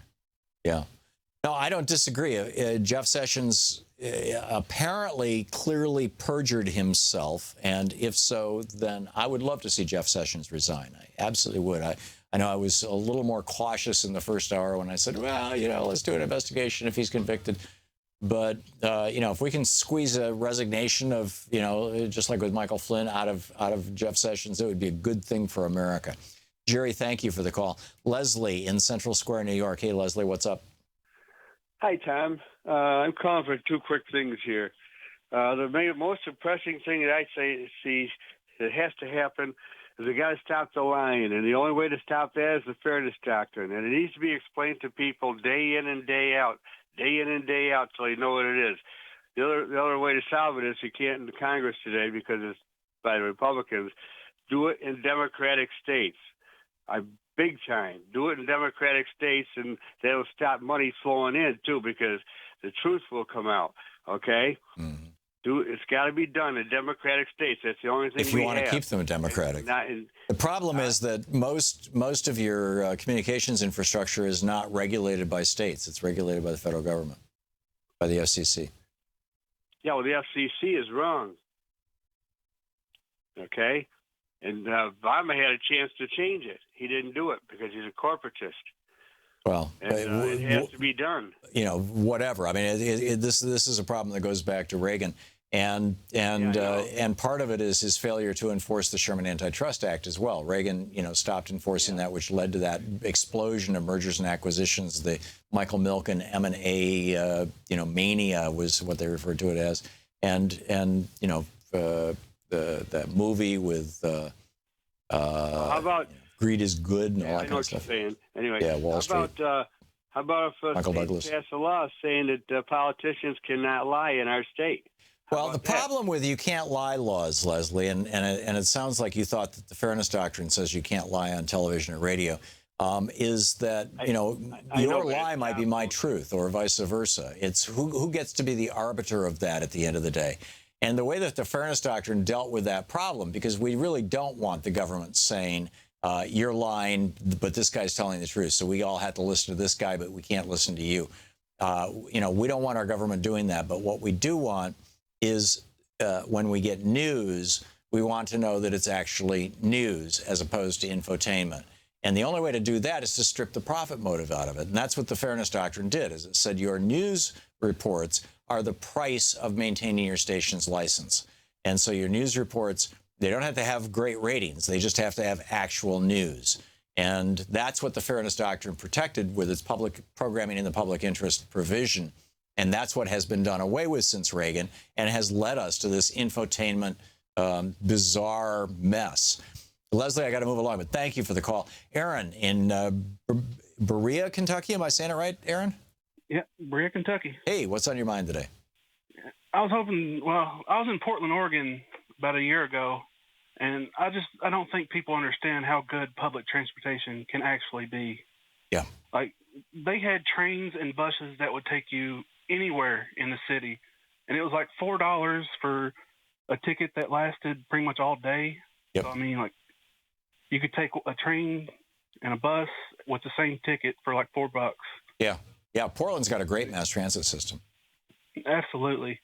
Yeah. No, I don't disagree. Jeff Sessions apparently clearly perjured himself, and if so, then I would love to see Jeff Sessions resign. I absolutely would. I know I was a little more cautious in the first hour when I said, well, let's do an investigation if he's convicted. But, if we can squeeze a resignation of, just like with Michael Flynn out of Jeff Sessions, it would be a good thing for America. Jerry, thank you for the call. Leslie in Central Square, New York. Hey, Leslie, what's up? Hi, Tom. I'm calling for 2 quick things here. The most depressing thing that I see that has to happen is we got to stop the lying, and the only way to stop that is the fairness doctrine, and it needs to be explained to people day in and day out so they know what it is. The other way to solve it is you can't in the Congress today because it's by the Republicans. Do it in Democratic states. Big time. Do it in Democratic states, and that'll stop money flowing in, too, because the truth will come out, okay? Mm-hmm. It's got to be done in Democratic states. That's the only thing we have. If you want to keep them Democratic. The problem is that most of your communications infrastructure is not regulated by states. It's regulated by the federal government, by the FCC. Yeah, well, the FCC is wrong, okay? And Obama had a chance to change it. He didn't do it because he's a corporatist. Well, and it has to be done. Whatever. I mean, this is a problem that goes back to Reagan. And part of it is his failure to enforce the Sherman Antitrust Act as well. Reagan, stopped enforcing that, which led to that explosion of mergers and acquisitions. The Michael Milken M&A, mania was what they referred to it as. And that movie with how about greed is good and all that I know kind of what stuff. you're saying. Anyway, Yeah, Wall Street. How about if Michael state Douglas. pass a law saying that politicians cannot lie in our state? Well, the problem with you can't lie laws, Leslie, and it sounds like you thought that the Fairness Doctrine says you can't lie on television or radio, is that, your lie might be my truth or vice versa. It's who gets to be the arbiter of that at the end of the day. And the way that the Fairness Doctrine dealt with that problem, because we really don't want the government saying, you're lying, but this guy's telling the truth. So we all have to listen to this guy, but we can't listen to you. We don't want our government doing that. But what we do want is when we get news, we want to know that it's actually news as opposed to infotainment. And the only way to do that is to strip the profit motive out of it. And that's what the Fairness Doctrine did, is it said your news reports are the price of maintaining your station's license. And so your news reports, they don't have to have great ratings. They just have to have actual news. And that's what the Fairness Doctrine protected with its public programming in the public interest provision. And that's what has been done away with since Reagan and has led us to this infotainment bizarre mess. Leslie, I got to move along, but thank you for the call. Aaron in Berea, Kentucky. Am I saying it right, Aaron? Yeah, Berea, Kentucky. Hey, what's on your mind today? I was in Portland, Oregon about a year ago, and I don't think people understand how good public transportation can actually be. Yeah. Like, they had trains and buses that would take you anywhere in the city, and it was like $4 for a ticket that lasted pretty much all day. Yep. So, I mean, like, you could take a train and a bus with the same ticket for like $4. Yeah. Yeah, Portland's got a great mass transit system. Absolutely.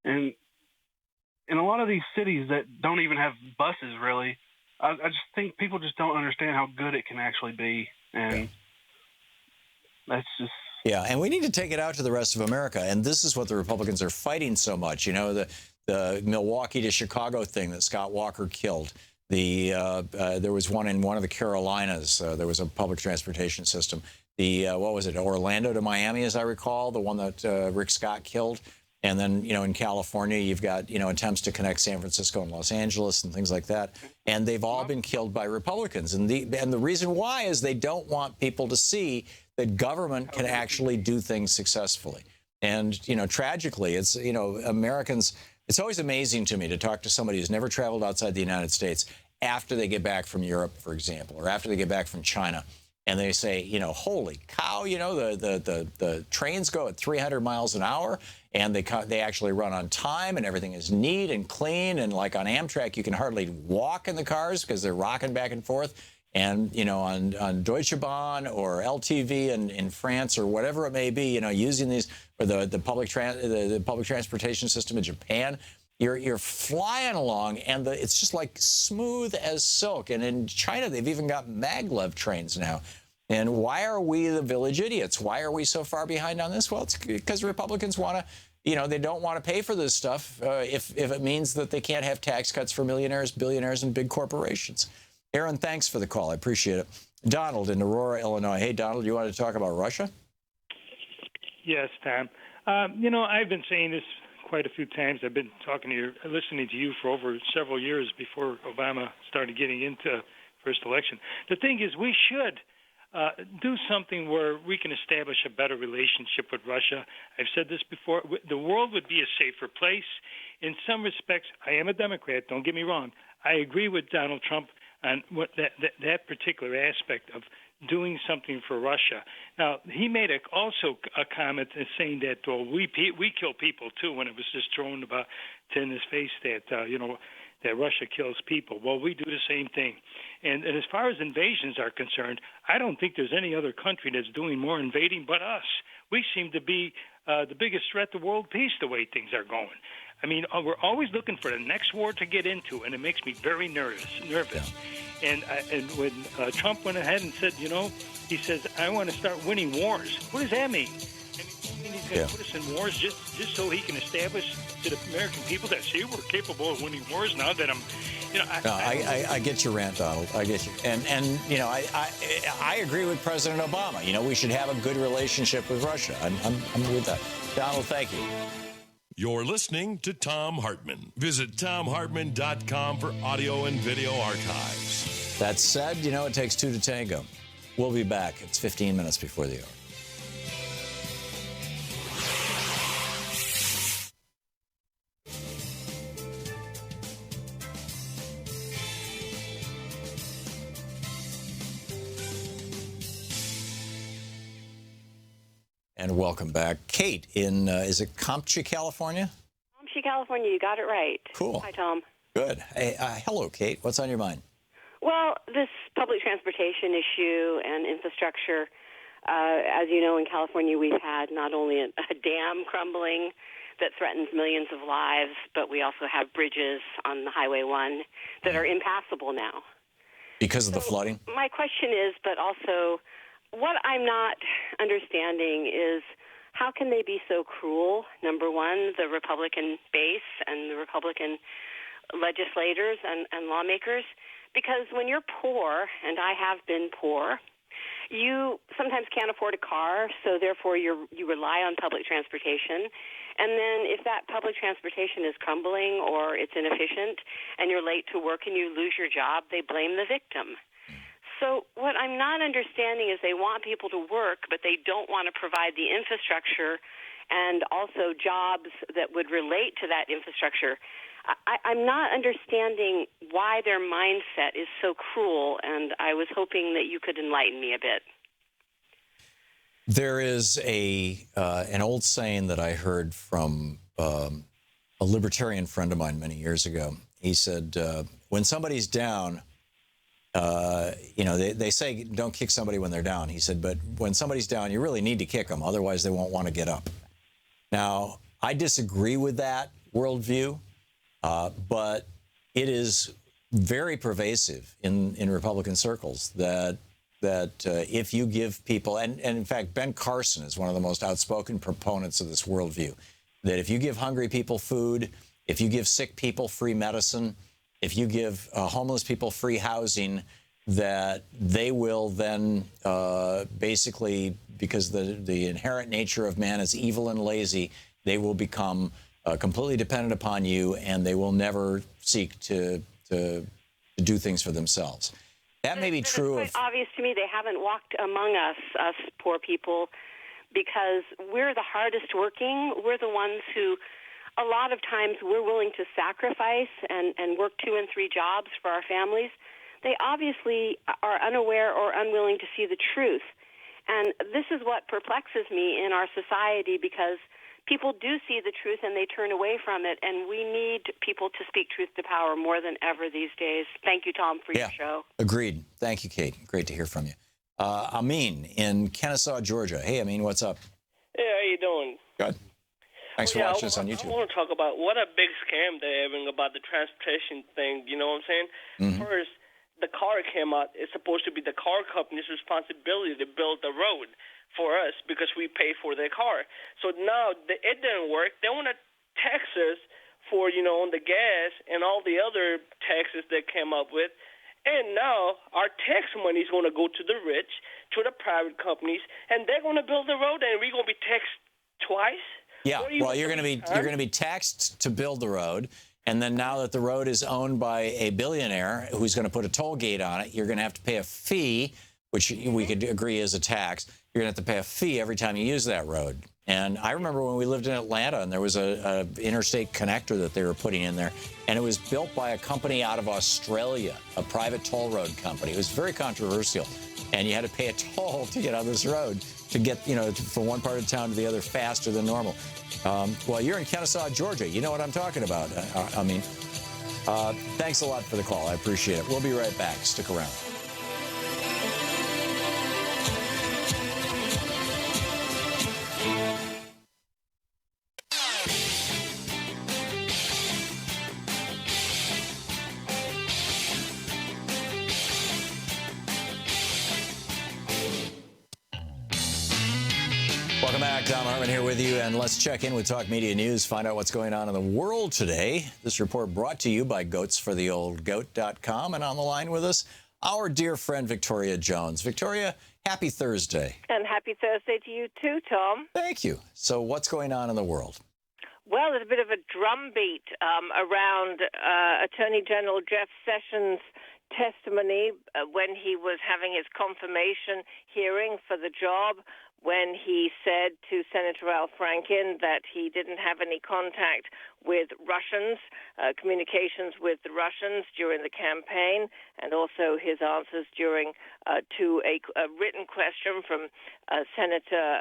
And in a lot of these cities that don't even have buses, really, I just think people just don't understand how good it can actually be. And that's just... Yeah, and we need to take it out to the rest of America. And this is what the Republicans are fighting so much. The Milwaukee to Chicago thing that Scott Walker killed. There was one in one of the Carolinas. There was a public transportation system. What was it, Orlando to Miami, as I recall, the one that Rick Scott killed. And then, in California, you've got, attempts to connect San Francisco and Los Angeles and things like that. And they've all been killed by Republicans. And the reason why is they don't want people to see that government can actually do things successfully. And, tragically, it's, Americans, it's always amazing to me to talk to somebody who's never traveled outside the United States after they get back from Europe, for example, or after they get back from China. And they say, holy cow, the trains go at 300 miles an hour and they actually run on time and everything is neat and clean. And like on Amtrak, you can hardly walk in the cars because they're rocking back and forth. And, on Deutsche Bahn or LTV in France or whatever it may be, using these, or the public transportation system in Japan, you're flying along and it's just like smooth as silk. And in China, they've even got maglev trains now. And why are we the village idiots? Why are we so far behind on this? Well, it's because Republicans want to, they don't want to pay for this stuff if it means that they can't have tax cuts for millionaires, billionaires, and big corporations. Aaron, thanks for the call. I appreciate it. Donald in Aurora, Illinois. Hey, Donald, you want to talk about Russia? Yes, Tom. I've been saying this quite a few times. I've been listening to you for over several years before Obama started getting into first election. The thing is, we should do something where we can establish a better relationship with Russia. I've said this before. The world would be a safer place. In some respects, I am a Democrat. Don't get me wrong. I agree with Donald Trump on what that particular aspect of doing something for Russia. Now, he made also a comment saying that we kill people too, when it was just thrown about in his face that that Russia kills people. Well, we do the same thing. And as far as invasions are concerned, I don't think there's any other country that's doing more invading but us. We seem to be the biggest threat to world peace the way things are going. I mean, we're always looking for the next war to get into, and it makes me very nervous. And when Trump went ahead and said, he says, I want to start winning wars. What does that mean? I mean, he's going to put us in wars just so he can establish to the American people that, see, we're capable of winning wars now that I get your rant, Donald. I get you. And I agree with President Obama. We should have a good relationship with Russia. I'm with that. Donald, thank you. You're listening to Thom Hartmann. Visit thomhartmann.com for audio and video archives. That said, it takes two to tango. We'll be back. It's 15 minutes before the hour. And welcome back. Kate in, is it Compton, California? Compton, California. You got it right. Cool. Hi, Tom. Good. Hey, hello, Kate. What's on your mind? Well, this public transportation issue and infrastructure, as you know, in California, we've had not only a dam crumbling that threatens millions of lives, but we also have bridges on the Highway 1 that are impassable now. Because of the flooding? My question is, but also, what I'm not understanding is how can they be so cruel? Number one, the Republican base and the Republican legislators and lawmakers, because when you're poor, and I have been poor, you sometimes can't afford a car, so therefore you rely on public transportation. And then if that public transportation is crumbling or it's inefficient and you're late to work and you lose your job, they blame the victim. So what I'm not understanding is they want people to work, but they don't want to provide the infrastructure and also jobs that would relate to that infrastructure. I'm not understanding why their mindset is so cruel, and I was hoping that you could enlighten me a bit. There is an old saying that I heard from a libertarian friend of mine many years ago. He said, when somebody's down, they say don't kick somebody when they're down. He said, but when somebody's down, you really need to kick them. Otherwise, they won't want to get up. Now, I disagree with that worldview, but it is very pervasive in Republican circles that if you give people, and in fact, Ben Carson is one of the most outspoken proponents of this worldview, that if you give hungry people food, if you give sick people free medicine, if you give homeless people free housing, that they will then basically, because the inherent nature of man is evil and lazy, they will become completely dependent upon you, and they will never seek to do things for themselves. That may be true. It's quite obvious to me they haven't walked among us poor people, because we're the hardest working. We're the ones who, a lot of times, we're willing to sacrifice and work 2 and 3 jobs for our families. They obviously are unaware or unwilling to see the truth. And this is what perplexes me in our society, because people do see the truth and they turn away from it, and we need people to speak truth to power more than ever these days. Thank you, Tom, for your show. Agreed. Thank you, Kate. Great to hear from you. Amin in Kennesaw, Georgia. Hey, Amin, what's up? Hey, how you doing? Good. Thanks for watching us on YouTube. I want to talk about what a big scam they're having about the transportation thing. You know what I'm saying? Mm-hmm. First, the car came out. It's supposed to be the car company's responsibility to build the road for us because we pay for their car. So now it didn't work. They want to tax us for, the gas and all the other taxes they came up with. And now our tax money is going to go to the rich, to the private companies, and they're going to build the road, and we're going to be taxed twice. Yeah, well, you're going to be taxed to build the road, and then now that the road is owned by a billionaire who's going to put a toll gate on it, you're going to have to pay a fee, which we could agree is a tax. You're going to have to pay a fee every time you use that road. And I remember when we lived in Atlanta, and there was a interstate connector that they were putting in there, and it was built by a company out of Australia, a private toll road company. It was very controversial, and you had to pay a toll to get on this road to get, from one part of town to the other faster than normal. Well, you're in Kennesaw, Georgia. You know what I'm talking about. Thanks a lot for the call. I appreciate it. We'll be right back. Stick around. Welcome back. Thom Hartmann here with you, and let's check in with Talk Media News, find out what's going on in the world today. This report brought to you by goatsfortheoldgoat.com, and on the line with us, our dear friend Victoria Jones. Victoria, happy Thursday. And happy Thursday to you too, Tom. Thank you. So what's going on in the world? Well, there's a bit of a drumbeat around Attorney General Jeff Sessions' testimony when he was having his confirmation hearing for the job, when he said to Senator Al Franken that he didn't have any contact with Russians, communications with the Russians during the campaign, and also his answers to a written question from Senator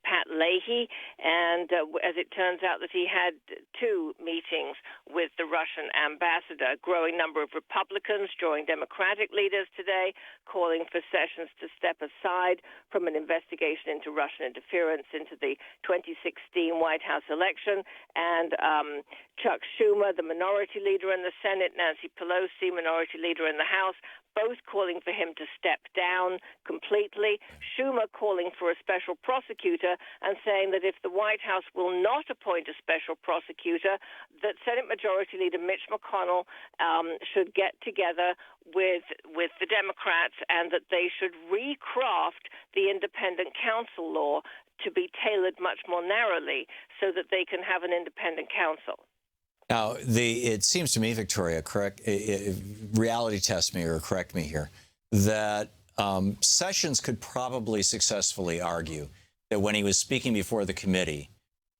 Pat Leahy. And as it turns out that he had two meetings with the Russian ambassador. A growing number of Republicans joined Democratic leaders today, calling for Sessions to step aside from an investigation into Russian interference into the 2016 White House election. And Chuck Schumer, the minority leader in the Senate, Nancy Pelosi, minority leader in the House, both calling for him to step down completely. Schumer calling for a special prosecutor and saying that if the White House will not appoint a special prosecutor, that Senate Majority Leader Mitch McConnell should get together with the Democrats and that they should recraft the independent counsel law to be tailored much more narrowly so that they can have an independent counsel. Now, it seems to me, Victoria, reality test me or correct me here, that Sessions could probably successfully argue that when he was speaking before the committee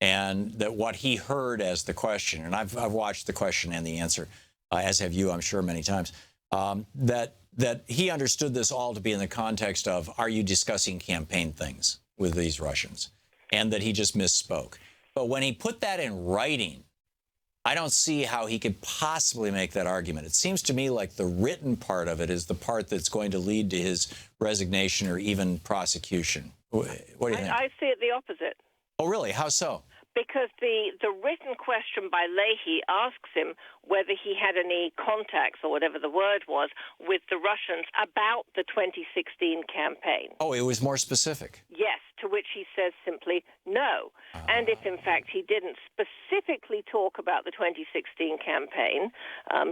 and that what he heard as the question, and I've watched the question and the answer, as have you, I'm sure, many times, that he understood this all to be in the context of, are you discussing campaign things with these Russians? And that he just misspoke. But when he put that in writing, I don't see how he could possibly make that argument. It seems to me like the written part of it is the part that's going to lead to his resignation or even prosecution. What do you think? I see it the opposite. Oh, really? How so? Because the written question by Leahy asks him whether he had any contacts, or whatever the word was, with the Russians about the 2016 campaign. Oh, it was more specific. Yes, to which he says simply no. And if, in fact, he didn't specifically talk about the 2016 campaign,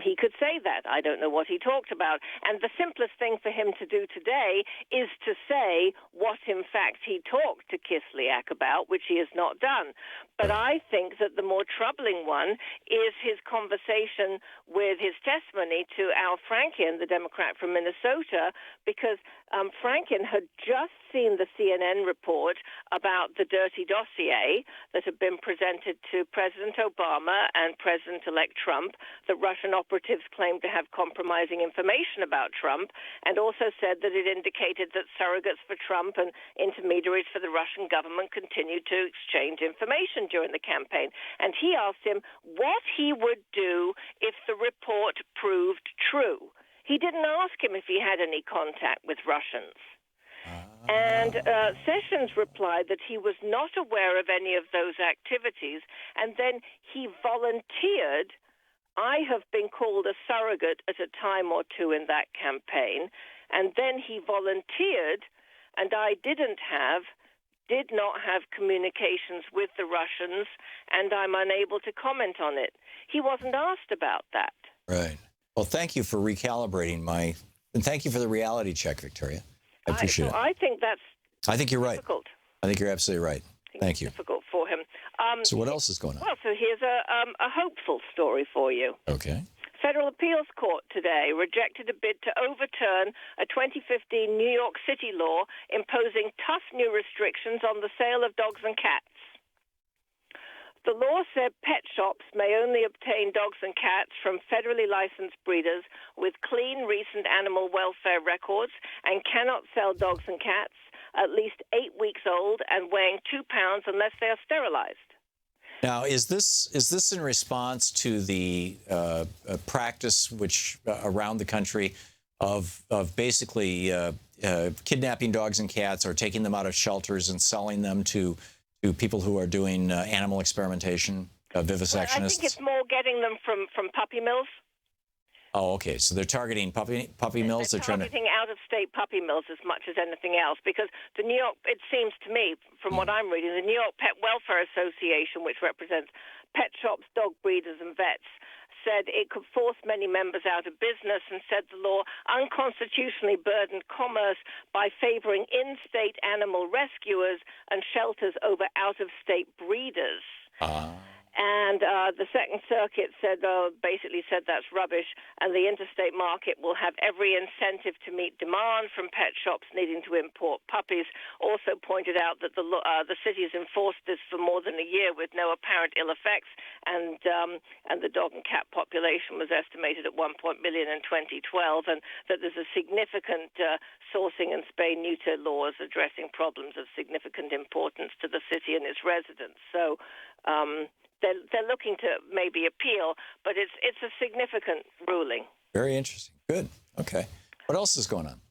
he could say that. I don't know what he talked about. And the simplest thing for him to do today is to say what, in fact, he talked to Kislyak about, which he has not done. But I think that the more troubling one is his conversation with his testimony to Al Franken, the Democrat from Minnesota, because Franken had just seen the CNN report about the dirty dossier that had been presented to President Obama and President-elect Trump, that Russian operatives claimed to have compromising information about Trump, and also said that it indicated that surrogates for Trump and intermediaries for the Russian government continued to exchange information during the campaign. And he asked him what he would do if the report proved true. He didn't ask him if he had any contact with Russians. And Sessions replied that he was not aware of any of those activities, and then he volunteered, I have been called a surrogate at a time or two in that campaign, and then he volunteered, and I did not have communications with the Russians, and I'm unable to comment on it. He wasn't asked about that. Right. Well, thank you for recalibrating and thank you for the reality check, Victoria. I appreciate it. I think that's I think you're right. difficult. I think you're absolutely right. Thank you. Difficult for him. So what else is going on? Well, so here's a hopeful story for you. Okay. Federal Appeals Court today rejected a bid to overturn a 2015 New York City law imposing tough new restrictions on the sale of dogs and cats. The law said pet shops may only obtain dogs and cats from federally licensed breeders with clean, recent animal welfare records and cannot sell dogs and cats at least 8 weeks old and weighing 2 pounds unless they are sterilized. Now, is this in response to the practice which around the country of basically kidnapping dogs and cats or taking them out of shelters and selling them to people who are doing animal experimentation, vivisectionists? Well, I think it's more getting them from puppy mills. Oh, okay. So they're targeting puppy mills. They're trying to targeting out-of-state puppy mills as much as anything else, because the New York, it seems to me, from what I'm reading, the New York Pet Welfare Association, which represents pet shops, dog breeders, and vets, said it could force many members out of business, and said the law unconstitutionally burdened commerce by favoring in-state animal rescuers and shelters over out-of-state breeders. And the Second Circuit basically said that's rubbish, and the interstate market will have every incentive to meet demand from pet shops needing to import puppies. Also pointed out that the cities enforced this for more than a year with no apparent ill effects, and the dog and cat population was estimated at 1 million in 2012, and that there's a significant sourcing and spay-neuter laws addressing problems of significant importance to the city and its residents. So they're looking to maybe appeal, but it's a significant ruling. Very interesting. Good. Okay. What else is going on?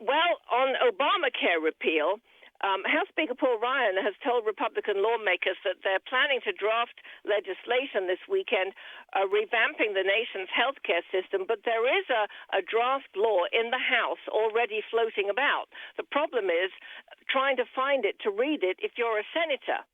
Well, on Obamacare repeal, House Speaker Paul Ryan has told Republican lawmakers that they're planning to draft legislation this weekend revamping the nation's health care system, but there is a draft law in the House already floating about. The problem is trying to find it, to read it, if you're a senator,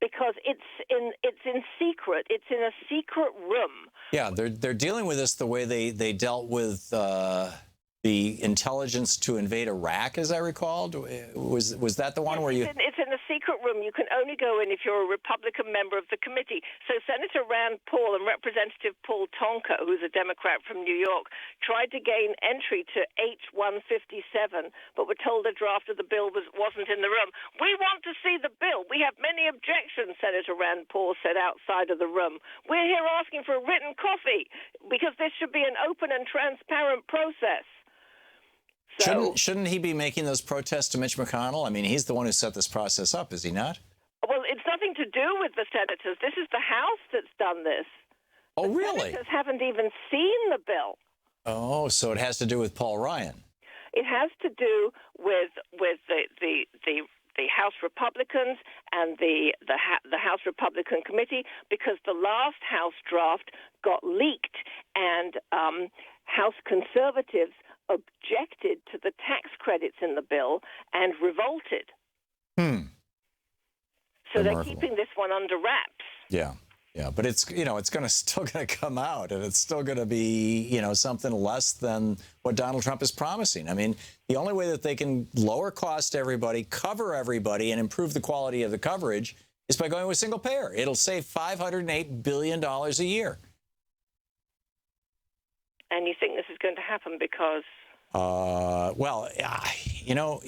because it's in secret. It's in a secret room. Yeah, they're dealing with this the way they dealt with the intelligence to invade Iraq, as I recalled. Was that the one where you? It's in a secret room. You can only go in if you're a Republican member of the committee. So Senator Rand Paul and Representative Paul Tonka, who's a Democrat from New York, tried to gain entry to H-157, but were told the draft of the bill wasn't in the room. We want to see the bill. We have many objections, Senator Rand Paul said outside of the room. We're here asking for a written copy because this should be an open and transparent process. So, shouldn't he be making those protests to Mitch McConnell? I mean, he's the one who set this process up, is he not? Well, it's nothing to do with the senators. This is the House that's done this. Oh, the really? Senators haven't even seen the bill. Oh, so it has to do with Paul Ryan. It has to do with the House Republicans and the House Republican Committee, because the last House draft got leaked, and House conservatives objected to the tax credits in the bill and revolted. So they're keeping this one under wraps. Yeah, but it's still going to come out, and it's still going to be something less than what Donald Trump is promising. I mean, the only way that they can lower cost to everybody, cover everybody, and improve the quality of the coverage is by going with single payer. It'll save $508 billion a year. And you think this is going to happen because?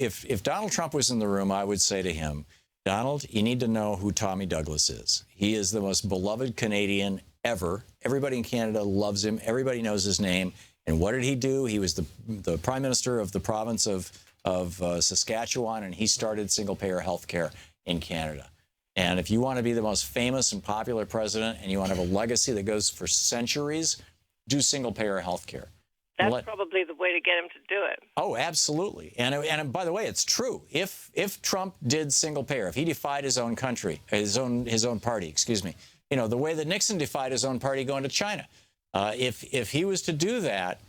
If Donald Trump was in the room, I would say to him, Donald, you need to know who Tommy Douglas is. He is the most beloved Canadian ever. Everybody in Canada loves him. Everybody knows his name. And what did he do? He was the prime minister of the province of Saskatchewan, and he started single-payer health care in Canada. And if you want to be the most famous and popular president and you want to have a legacy that goes for centuries, do single-payer health care. That's probably the way to get him to do it. Oh, absolutely. And by the way, it's true. If Trump did single payer, if he defied his own country, his own party, excuse me, the way that Nixon defied his own party going to China, if he was to do that,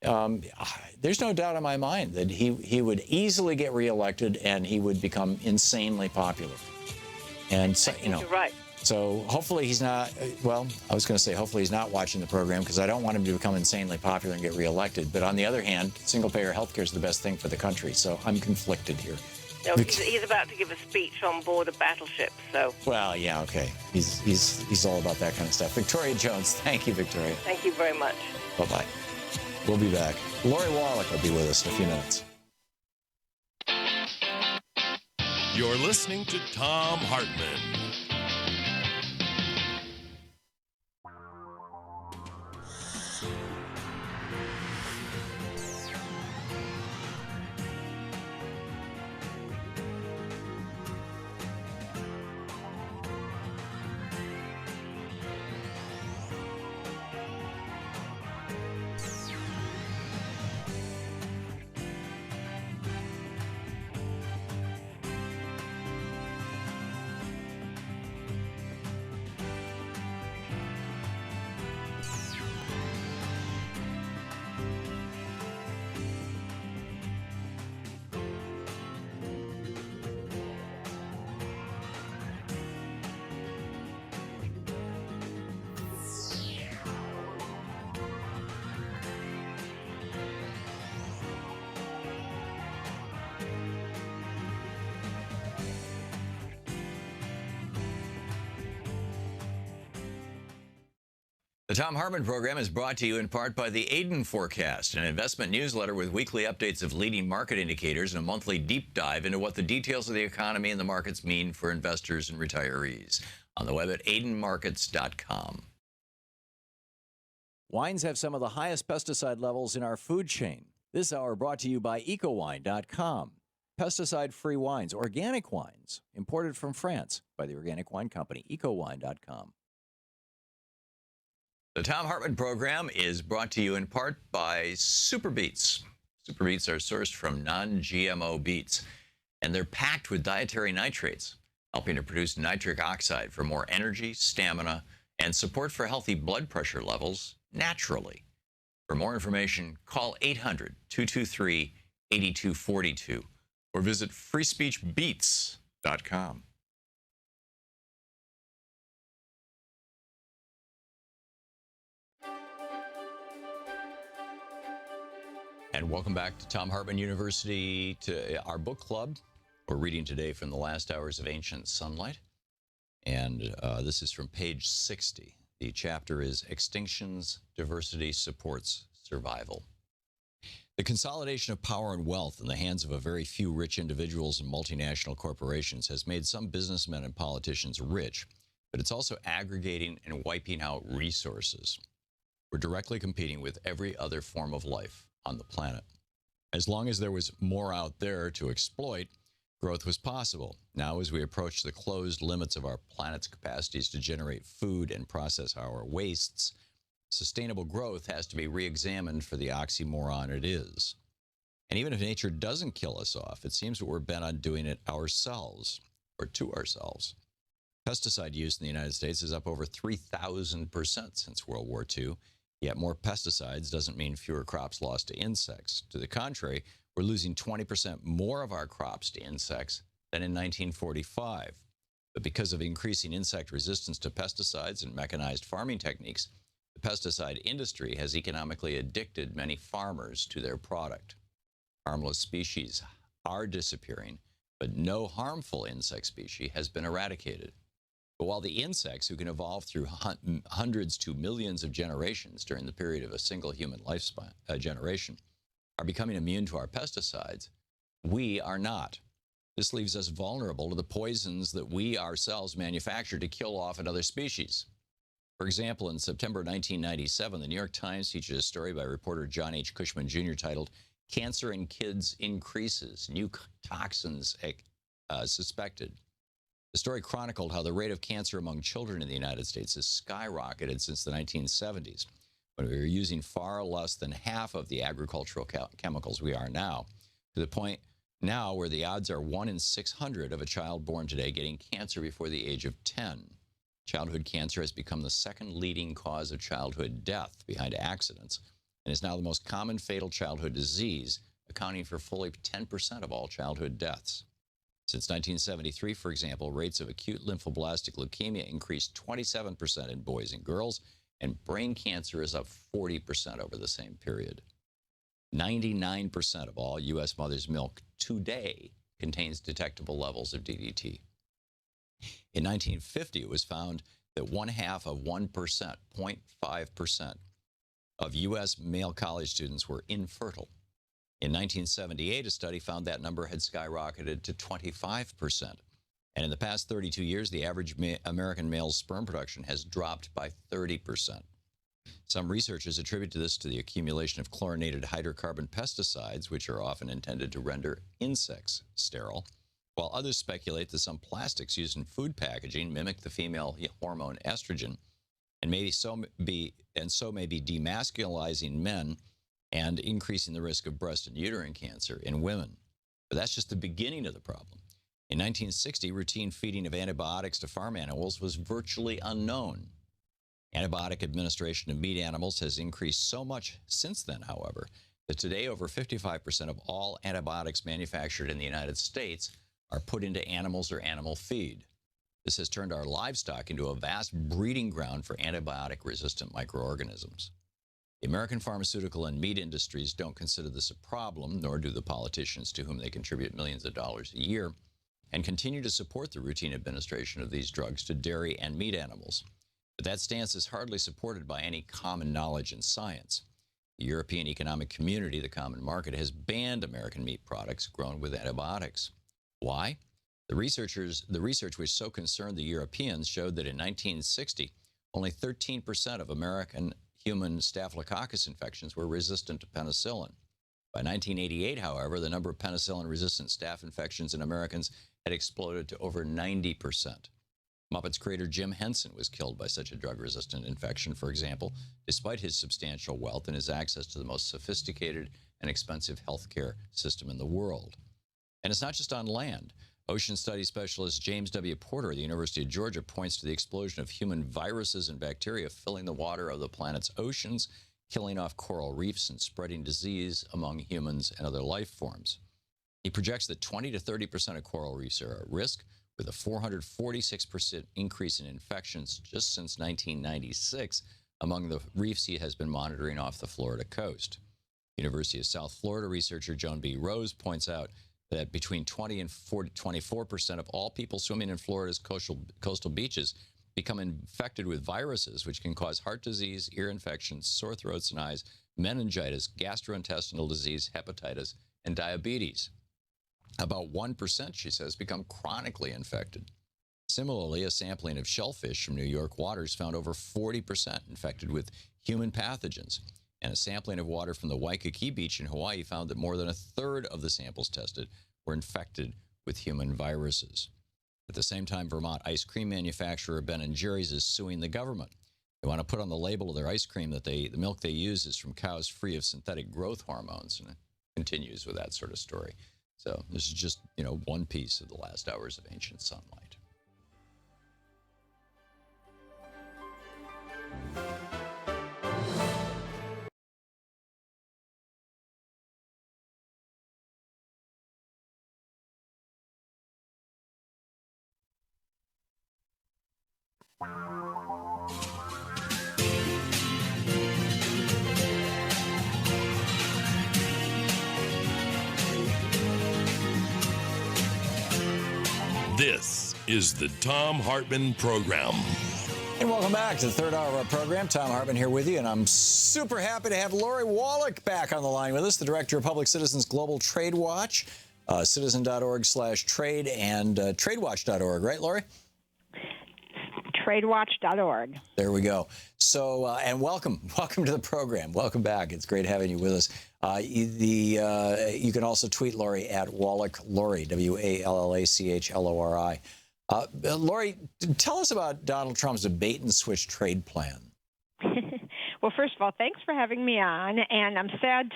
there's no doubt in my mind that he would easily get reelected and he would become insanely popular. And so, you're right. So hopefully he's not, hopefully he's not watching the program, because I don't want him to become insanely popular and get reelected. But on the other hand, single-payer health care is the best thing for the country. So I'm conflicted here. No, he's about to give a speech on board a battleship, so. Well, yeah, okay. He's all about that kind of stuff. Victoria Jones, thank you, Victoria. Thank you very much. Bye-bye. We'll be back. Lori Wallach will be with us in a few minutes. You're listening to Thom Hartmann. The Thom Hartmann Program is brought to you in part by the Aiden Forecast, an investment newsletter with weekly updates of leading market indicators and a monthly deep dive into what the details of the economy and the markets mean for investors and retirees. On the web at aidenmarkets.com. Wines have some of the highest pesticide levels in our food chain. This hour brought to you by ecowine.com. Pesticide-free wines, organic wines, imported from France by the organic wine company, ecowine.com. The Thom Hartmann Program is brought to you in part by Super Beets. Super Beets are sourced from non-GMO beets, and they're packed with dietary nitrates, helping to produce nitric oxide for more energy, stamina, and support for healthy blood pressure levels naturally. For more information, call 800-223-8242 or visit freespeechbeets.com. And welcome back to Thom Hartmann University, to our book club. We're reading today from the last hours of Ancient Sunlight. And this is from page 60. The chapter is Extinctions, Diversity Supports Survival. The consolidation of power and wealth in the hands of a very few rich individuals and multinational corporations has made some businessmen and politicians rich, but it's also aggregating and wiping out resources. We're directly competing with every other form of life on the planet. As long as there was more out there to exploit, growth was possible. Now, as we approach the closed limits of our planet's capacities to generate food and process our wastes, sustainable growth has to be re-examined for the oxymoron it is. And even if nature doesn't kill us off, it seems that we're bent on doing it ourselves, or to ourselves. Pesticide use in the United States is up over 3,000% since World War II. Yet more pesticides doesn't mean fewer crops lost to insects. To the contrary, we're losing 20% more of our crops to insects than in 1945. But because of increasing insect resistance to pesticides and mechanized farming techniques, the pesticide industry has economically addicted many farmers to their product. Harmless species are disappearing, but no harmful insect species has been eradicated. But while the insects, who can evolve through hundreds to millions of generations during the period of a single human lifespan generation, are becoming immune to our pesticides, we are not. This leaves us vulnerable to the poisons that we ourselves manufacture to kill off another species. For example, in September 1997, the New York Times featured a story by reporter John H. Cushman Jr. titled, "Cancer in Kids Increases, New Toxins Suspected." The story chronicled how the rate of cancer among children in the United States has skyrocketed since the 1970s, when we were using far less than half of the agricultural chemicals we are now, to the point now where the odds are 1 in 600 of a child born today getting cancer before the age of 10. Childhood cancer has become the second leading cause of childhood death behind accidents, and is now the most common fatal childhood disease, accounting for fully 10% of all childhood deaths. Since 1973, for example, rates of acute lymphoblastic leukemia increased 27% in boys and girls, and brain cancer is up 40% over the same period. 99% of all U.S. mothers' milk today contains detectable levels of DDT. In 1950, it was found that 0.5%, 0.5% of U.S. male college students were infertile. In 1978, a study found that number had skyrocketed to 25%. And in the past 32 years, the average American male's sperm production has dropped by 30%. Some researchers attribute this to the accumulation of chlorinated hydrocarbon pesticides, which are often intended to render insects sterile, while others speculate that some plastics used in food packaging mimic the female hormone estrogen, and may be demasculizing men and increasing the risk of breast and uterine cancer in women. But that's just the beginning of the problem. In 1960, routine feeding of antibiotics to farm animals was virtually unknown. Antibiotic administration to meat animals has increased so much since then, however, that today over 55% of all antibiotics manufactured in the United States are put into animals or animal feed. This has turned our livestock into a vast breeding ground for antibiotic-resistant microorganisms. The American pharmaceutical and meat industries don't consider this a problem, nor do the politicians to whom they contribute millions of dollars a year, and continue to support the routine administration of these drugs to dairy and meat animals. But that stance is hardly supported by any common knowledge in science. The European Economic Community, the Common Market, has banned American meat products grown with antibiotics. Why? The research which so concerned the Europeans showed that in 1960, only 13% of American human Staphylococcus infections were resistant to penicillin. By 1988, however, the number of penicillin-resistant staph infections in Americans had exploded to over 90%. Muppets creator Jim Henson was killed by such a drug-resistant infection, for example, despite his substantial wealth and his access to the most sophisticated and expensive healthcare system in the world. And it's not just on land. Ocean studies specialist James W. Porter of the University of Georgia points to the explosion of human viruses and bacteria filling the water of the planet's oceans, killing off coral reefs and spreading disease among humans and other life forms. He projects that 20 to 30% of coral reefs are at risk, with a 446% increase in infections just since 1996 among the reefs he has been monitoring off the Florida coast. University of South Florida researcher Joan B. Rose points out that between 20 and 24% of all people swimming in Florida's coastal beaches become infected with viruses, which can cause heart disease, ear infections, sore throats and eyes, meningitis, gastrointestinal disease, hepatitis, and diabetes. About 1%, she says, become chronically infected. Similarly, a sampling of shellfish from New York waters found over 40% infected with human pathogens. And a sampling of water from the Waikiki Beach in Hawaii found that more than a third of the samples tested were infected with human viruses. At the same time, Vermont ice cream manufacturer Ben & Jerry's is suing the government. They want to put on the label of their ice cream that the milk they use is from cows free of synthetic growth hormones. And it continues with that sort of story. So this is just, one piece of the last hours of ancient sunlight. This is the Thom Hartmann Program. And welcome back to the third hour of our program. Thom Hartmann here with you, and I'm super happy to have Lori Wallach back on the line with us, the Director of Public Citizens Global Trade Watch, citizen.org/trade and tradewatch.org, right, Lori? Tradewatch.org. There we go. So, and welcome to the program. Welcome back. It's great having you with us. You can also tweet Lori at Wallach Lori, WALLACHLORI. Lori, tell us about Donald Trump's bait and switch trade plan. Well, first of all, thanks for having me on. And I'm sad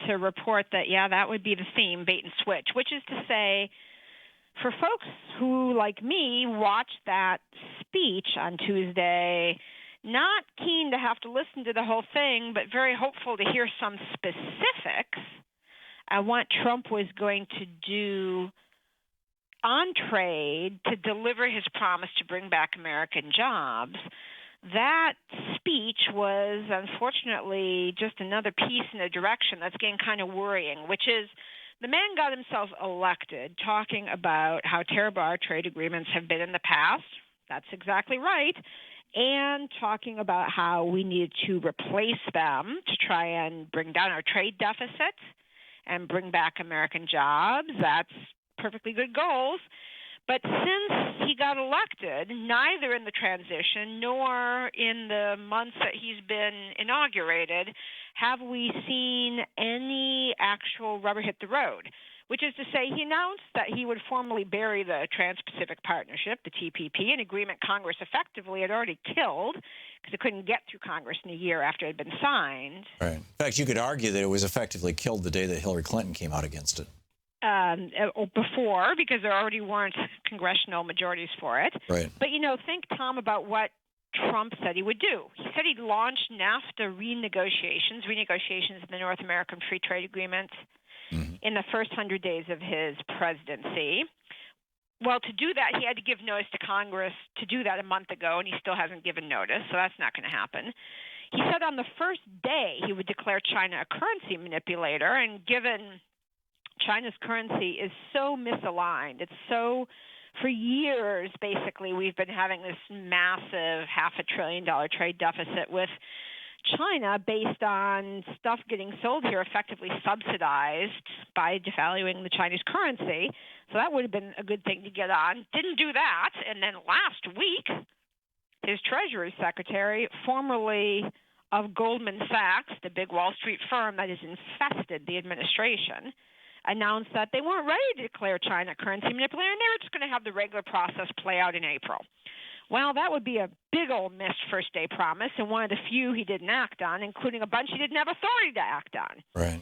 to report that, that would be the theme, bait and switch, which is to say, for folks who, like me, watched that speech on Tuesday, not keen to have to listen to the whole thing, but very hopeful to hear some specifics on what Trump was going to do on trade to deliver his promise to bring back American jobs. That speech was, unfortunately, just another piece in a direction that's getting kind of worrying, which is the man got himself elected talking about how terrible our trade agreements have been in the past. That's exactly right. And talking about how we need to replace them to try and bring down our trade deficit and bring back American jobs. That's perfectly good goals. But since he got elected, neither in the transition nor in the months that he's been inaugurated have we seen any actual rubber hit the road, which is to say he announced that he would formally bury the Trans-Pacific Partnership, the TPP, an agreement Congress effectively had already killed because it couldn't get through Congress in a year after it had been signed. Right. In fact, you could argue that it was effectively killed the day that Hillary Clinton came out against it. Before, because there already weren't congressional majorities for it. Right. But, think, Tom, about what Trump said he would do. He said he'd launch NAFTA renegotiations of the North American Free Trade Agreement in the first 100 days of his presidency. Well, to do that, he had to give notice to Congress to do that a month ago, and he still hasn't given notice, so that's not going to happen. He said on the first day he would declare China a currency manipulator, and given China's currency is so misaligned, it's so For years, basically, we've been having this massive $500 billion trade deficit with China based on stuff getting sold here effectively subsidized by devaluing the Chinese currency. So that would have been a good thing to get on. Didn't do that. And then last week, his Treasury Secretary, formerly of Goldman Sachs, the big Wall Street firm that has infested the administration, announced that they weren't ready to declare China currency manipulator, and they were just going to have the regular process play out in April. Well, that would be a big old missed first-day promise, and one of the few he didn't act on, including a bunch he didn't have authority to act on. Right.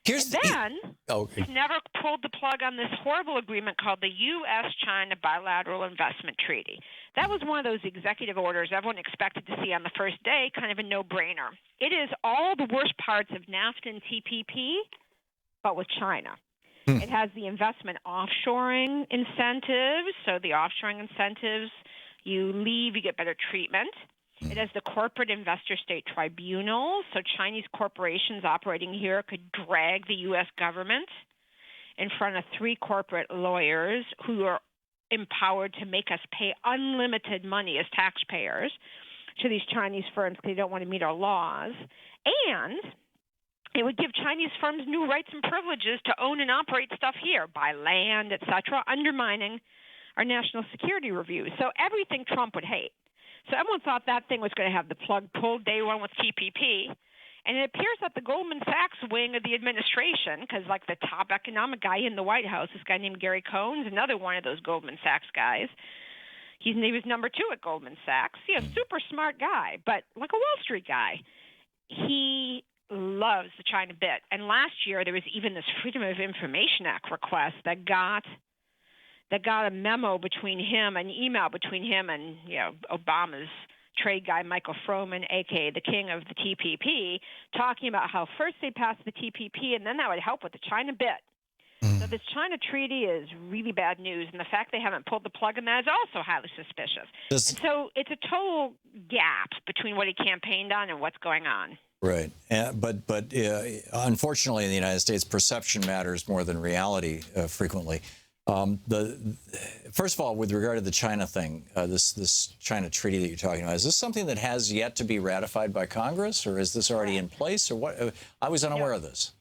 He's never pulled the plug on this horrible agreement called the U.S.-China Bilateral Investment Treaty. That was one of those executive orders everyone expected to see on the first day, kind of a no-brainer. It is all the worst parts of NAFTA and TPP, but with China. It has the investment offshoring incentives, so the offshoring incentives, you leave, you get better treatment. It has the corporate investor state tribunal, so Chinese corporations operating here could drag the U.S. government in front of 3 corporate lawyers who are empowered to make us pay unlimited money as taxpayers to these Chinese firms because they don't want to meet our laws. And it would give Chinese firms new rights and privileges to own and operate stuff here, buy land, et cetera, undermining our national security reviews. So everything Trump would hate. So everyone thought that thing was going to have the plug pulled day one with TPP. And it appears that the Goldman Sachs wing of the administration, because like the top economic guy in the White House, this guy named Gary Cohn, is another one of those Goldman Sachs guys. He was number 2 at Goldman Sachs. Super smart guy, but like a Wall Street guy. He loves the China bit. And last year there was even this Freedom of Information Act request that got a memo between him, an email between him and Obama's trade guy Michael Froman, aka the king of the TPP, talking about how first they passed the TPP and then that would help with the China bit. So this China treaty is really bad news, and the fact they haven't pulled the plug on that is also highly suspicious. And so it's a total gap between what he campaigned on and what's going on. Right. But unfortunately in the United States, perception matters more than reality frequently. First of all, with regard to the China thing, this China treaty that you're talking about, is this something that has yet to be ratified by Congress, or is this already in place, or what? I was unaware of this.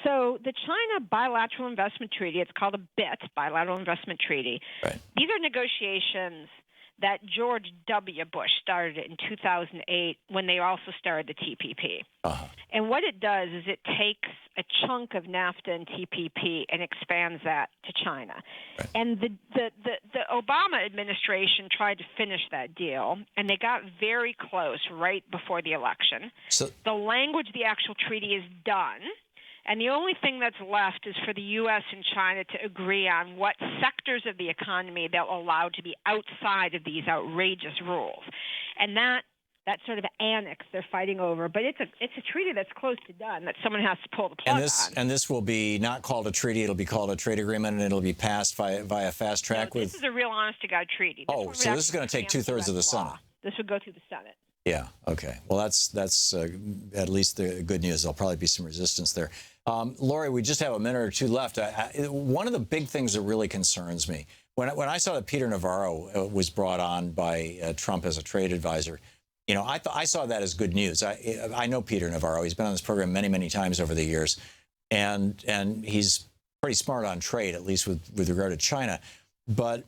So the China Bilateral Investment Treaty, it's called a BIT, Bilateral Investment Treaty. Right. These are negotiations that George W. Bush started in 2008 when they also started the TPP. And what it does is it takes a chunk of NAFTA and TPP and expands that to China. Right. And the Obama administration tried to finish that deal, and they got very close right before the election. So the language of the actual treaty is done. And the only thing that's left is for the U.S. and China to agree on what sectors of the economy they'll allow to be outside of these outrageous rules. And that sort of annex they're fighting over. But it's a treaty that's close to done that someone has to pull the plug on. And this will be not called a treaty. It'll be called a trade agreement, and it'll be passed via fast track. This is a real honest-to-God treaty. So this is going to take 2/3 of the Senate. This would go through the Senate. Yeah, okay. Well, that's at least the good news. There'll probably be some resistance there. Lori, we just have a minute or two left. One of the big things that really concerns me, when I saw that Peter Navarro was brought on by Trump as a trade advisor, I saw that as good news. I know Peter Navarro. He's been on this program many, many times over the years, and he's pretty smart on trade, at least with regard to China. But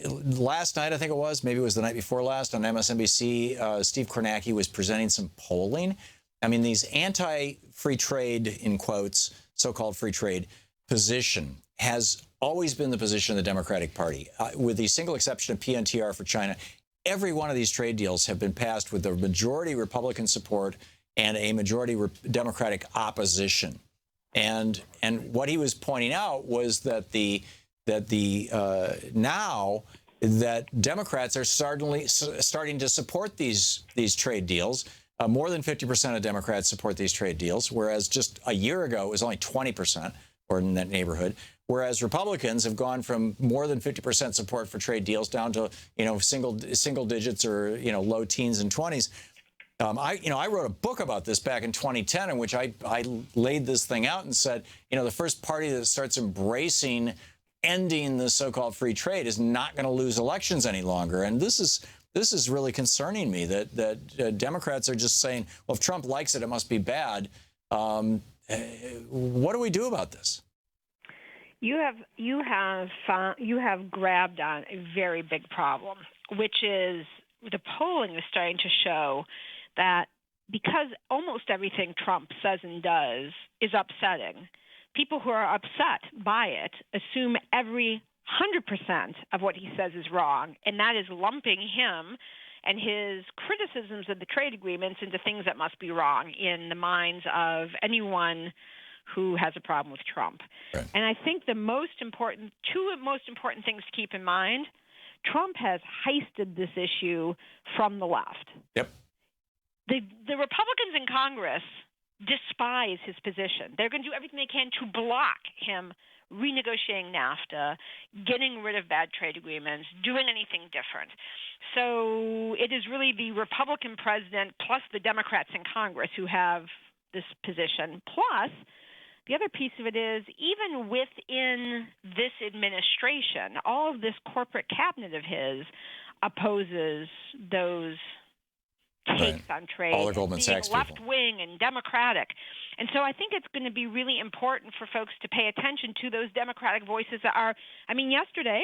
last night, I think it was, maybe it was the night before last, on MSNBC, Steve Kornacki was presenting some polling. I mean, these anti-free trade, in quotes, so-called free trade position has always been the position of the Democratic Party. With the single exception of PNTR for China, every one of these trade deals have been passed with a majority Republican support and a majority Democratic opposition. And what he was pointing out was that now that Democrats are starting to support these trade deals. More than 50% of Democrats support these trade deals, whereas just a year ago it was only 20% or in that neighborhood. Whereas Republicans have gone from more than 50% support for trade deals down to single digits or low teens and 20s. I wrote a book about this back in 2010 in which I laid this thing out and said, the first party that starts embracing ending the so-called free trade is not going to lose elections any longer. And this is really concerning me that Democrats are just saying, well, if Trump likes it, it must be bad. What do we do about this? You have grabbed on a very big problem, which is the polling is starting to show that because almost everything Trump says and does is upsetting, people who are upset by it assume every 100% of what he says is wrong, and that is lumping him and his criticisms of the trade agreements into things that must be wrong in the minds of anyone who has a problem with Trump. Right. And I think the two most important things to keep in mind, Trump has heisted this issue from the left. Yep. The Republicans in Congress despise his position. They're going to do everything they can to block him renegotiating NAFTA, getting rid of bad trade agreements, doing anything different. So it is really the Republican president plus the Democrats in Congress who have this position. Plus, the other piece of it is even within this administration, all of this corporate cabinet of his opposes those takes on trade, all the Goldman Sachs people, left wing and Democratic. And so I think it's going to be really important for folks to pay attention to those Democratic voices that are, yesterday,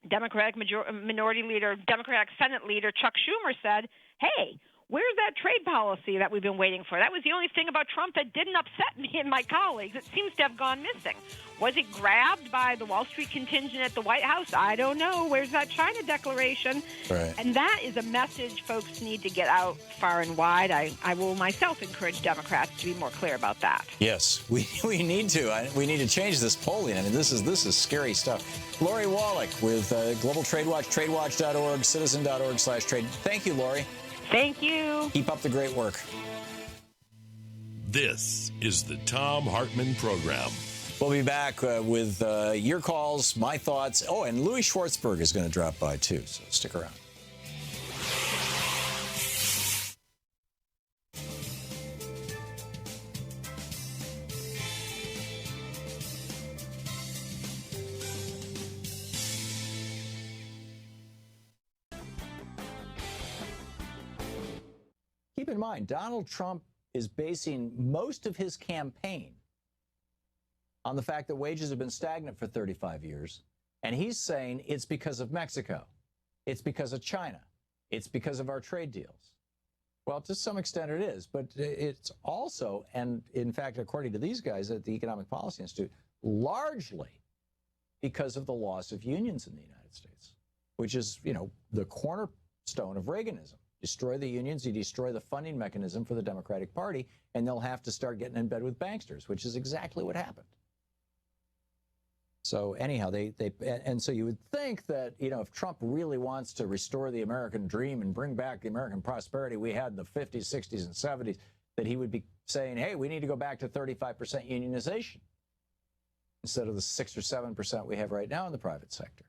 Democratic Minority Leader, Democratic Senate Leader Chuck Schumer said, hey, where's that trade policy that we've been waiting for? That was the only thing about Trump that didn't upset me and my colleagues. It seems to have gone missing. Was it grabbed by the Wall Street contingent at the White House? I don't know. Where's that China declaration? Right. And that is a message folks need to get out far and wide. I will myself encourage Democrats to be more clear about that. Yes, we need to. We need to change this polling. This is scary stuff. Lori Wallach with Global Trade Watch, tradewatch.org, citizen.org/trade. Thank you, Lori. Thank you. Keep up the great work. This is the Thom Hartmann Program. We'll be back with your calls, my thoughts. Oh, and Louis Schwartzberg is going to drop by, too, so stick around. Keep in mind, Donald Trump is basing most of his campaign on the fact that wages have been stagnant for 35 years. And he's saying it's because of Mexico. It's because of China. It's because of our trade deals. Well, to some extent it is, but it's also, and in fact, according to these guys at the Economic Policy Institute, largely because of the loss of unions in the United States, which is, the cornerstone of Reaganism. Destroy the unions, you destroy the funding mechanism for the Democratic Party, and they'll have to start getting in bed with banksters, which is exactly what happened. So anyhow, and so you would think that, if Trump really wants to restore the American dream and bring back the American prosperity we had in the 50s, 60s, and 70s, that he would be saying, hey, we need to go back to 35% unionization instead of the 6 or 7% we have right now in the private sector.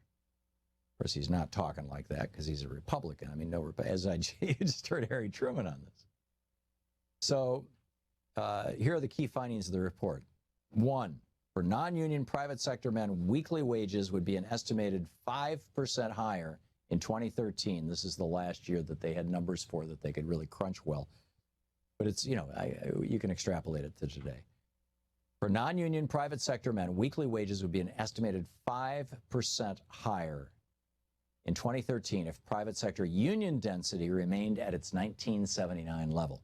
Of course, he's not talking like that because he's a Republican. You just heard Harry Truman on this. So here are the key findings of the report. 1, for non-union private sector men, weekly wages would be an estimated 5% higher in 2013. This is the last year that they had numbers for that they could really crunch well. But it's, you can extrapolate it to today. For non-union private sector men, weekly wages would be an estimated 5% higher in 2013 if private sector union density remained at its 1979 level.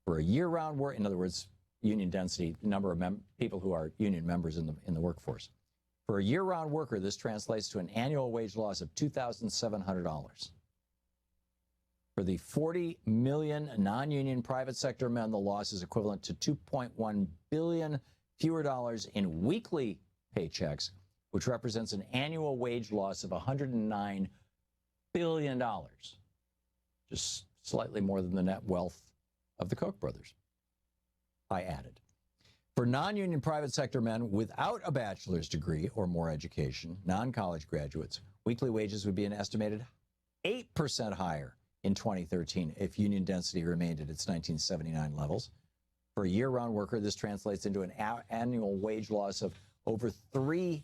For a year-round work, in other words, union density, number of people who are union members in the workforce. For a year-round worker, this translates to an annual wage loss of $2,700. For the 40 million non-union private sector men, the loss is equivalent to $2.1 billion fewer dollars in weekly paychecks, which represents an annual wage loss of $109 billion, just slightly more than the net wealth of the Koch brothers. I added. For non-union private sector men without a bachelor's degree or more education, non-college graduates, weekly wages would be an estimated 8% higher in 2013 if union density remained at its 1979 levels. For a year-round worker, this translates into an annual wage loss of over $3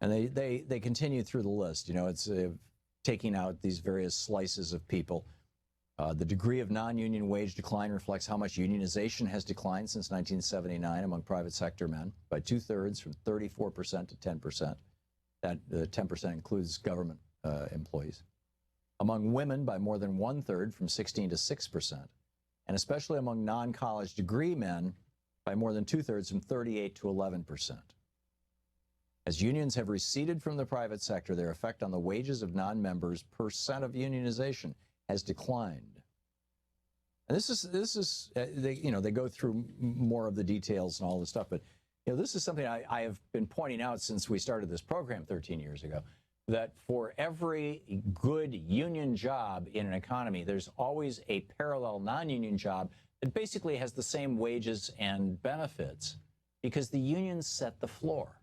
And they continue through the list. You know, it's taking out these various slices of people. The degree of non-union wage decline reflects how much unionization has declined since 1979 among private sector men by 2/3, from 34% to 10%. That 10% includes government employees. Among women by more than 1/3, from 16 to 6%. And especially among non-college degree men by more than 2/3, from 38 to 11%. As unions have receded from the private sector, their effect on the wages of non-members percent of unionization has declined. And this is they go through more of the details and all this stuff, but this is something I have been pointing out since we started this program 13 years ago, that for every good union job in an economy, there's always a parallel non-union job that basically has the same wages and benefits because the unions set the floor.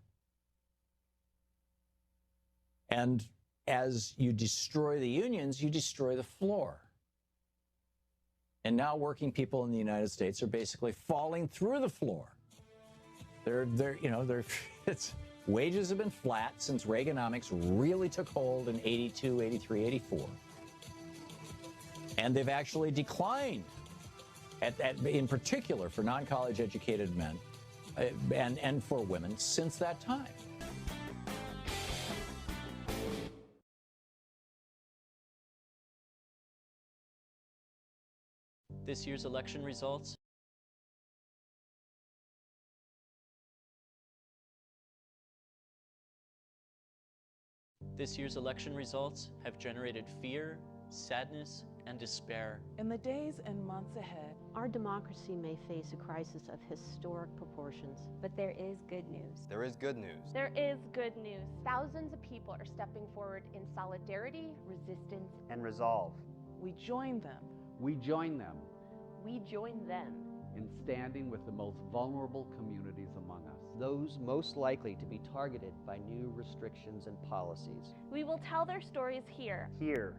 And as you destroy the unions, you destroy the floor. And now working people in the United States are basically falling through the floor. Wages have been flat since Reaganomics really took hold in 82, 83, 84. And they've actually declined, in particular for non-college educated men and for women since that time. This year's election results have generated fear, sadness, and despair. In the days and months ahead, our democracy may face a crisis of historic proportions. But there is good news. There is good news. There is good news. Thousands of people are stepping forward in solidarity, resistance, and resolve. We join them. We join them. We join them in standing with the most vulnerable communities among us. Those most likely to be targeted by new restrictions and policies. We will tell their stories here. Here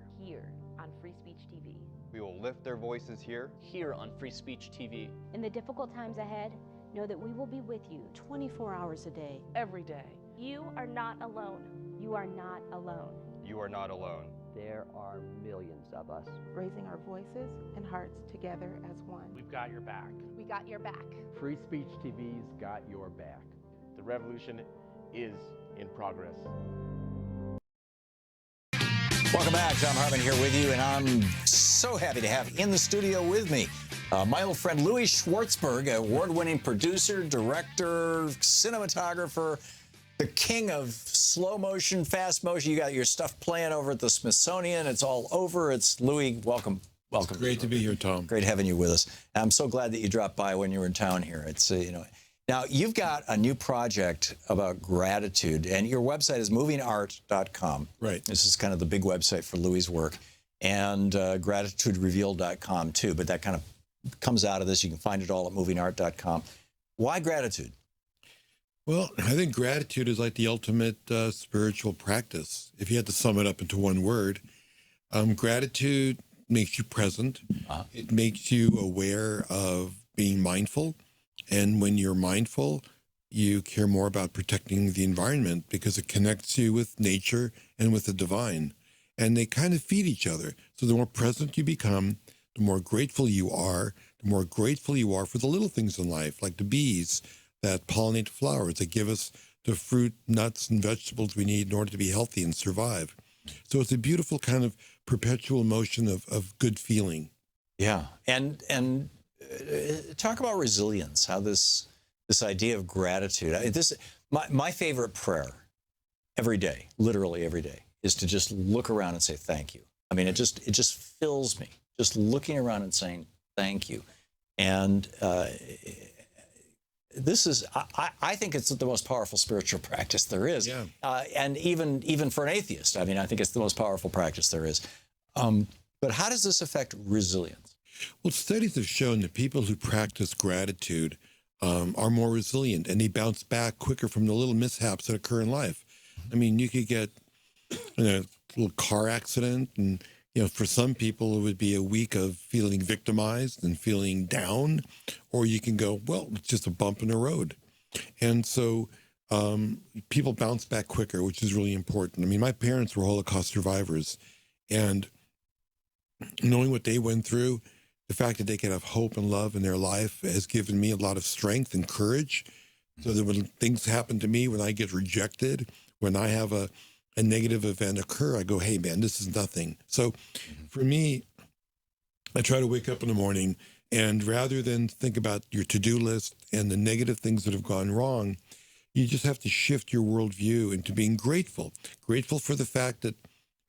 on Free Speech TV. We will lift their voices here on Free Speech TV. In the difficult times ahead, know that we will be with you 24 hours a day, every day. You are not alone. You are not alone. You are not alone. There are millions of us raising our voices and hearts together as one. We've got your back. We got your back. Free Speech TV's got your back. The revolution is in progress. Welcome back. Thom Hartmann here with you, and I'm so happy to have in the studio with me my old friend Louis Schwartzberg, award-winning producer, director, cinematographer, the king of slow motion, fast motion. You got your stuff playing over at the Smithsonian. It's all over. It's Louis. Welcome. It's great to be here, Tom. Great having you with us. And I'm so glad that you dropped by when you were in town here. It's Now you've got a new project about gratitude, and your website is movingart.com. Right. This is kind of the big website for Louis' work, and gratituderevealed.com too. But that kind of comes out of this. You can find it all at movingart.com. Why gratitude? Well, I think gratitude is like the ultimate spiritual practice. If you had to sum it up into one word, gratitude makes you present. It makes you aware of being mindful. And when you're mindful, you care more about protecting the environment because it connects you with nature and with the divine. And they kind of feed each other. So the more present you become, the more grateful you are, the more grateful you are for the little things in life, like the bees that pollinate flowers, that give us the fruit, nuts, and vegetables we need in order to be healthy and survive. So it's a beautiful kind of perpetual motion of good feeling. Yeah. And talk about resilience, how this idea of gratitude. My favorite prayer every day, literally every day, is to just look around and say thank you. I mean, it just fills me, just looking around and saying thank you. And I think it's the most powerful spiritual practice there is. Yeah. And even for an atheist, I mean, I think it's the most powerful practice there is. But how does this affect resilience? Well, studies have shown that people who practice gratitude are more resilient, and they bounce back quicker from the little mishaps that occur in life. I mean, you could get in a little car accident, and for some people it would be a week of feeling victimized and feeling down, or you can go, well, it's just a bump in the road. And so people bounce back quicker, which is really important. I mean, my parents were Holocaust survivors, and knowing what they went through, the fact that they could have hope and love in their life has given me a lot of strength and courage. So that when things happen to me, when I get rejected, when I have a negative event occur, I go, hey, man, this is nothing. So for me, I try to wake up in the morning, and rather than think about your to-do list and the negative things that have gone wrong, you just have to shift your worldview into being grateful. Grateful for the fact that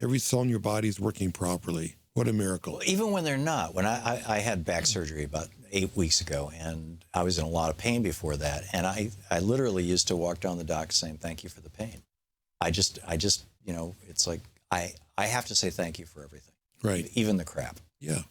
every cell in your body is working properly. What a miracle. Well, even when they're not. When I had back surgery about 8 weeks ago, and I was in a lot of pain before that. And I literally used to walk down the dock saying, thank you for the pain. I just, you know, it's like, I have to say thank you for everything. Right. Even the crap. Yeah.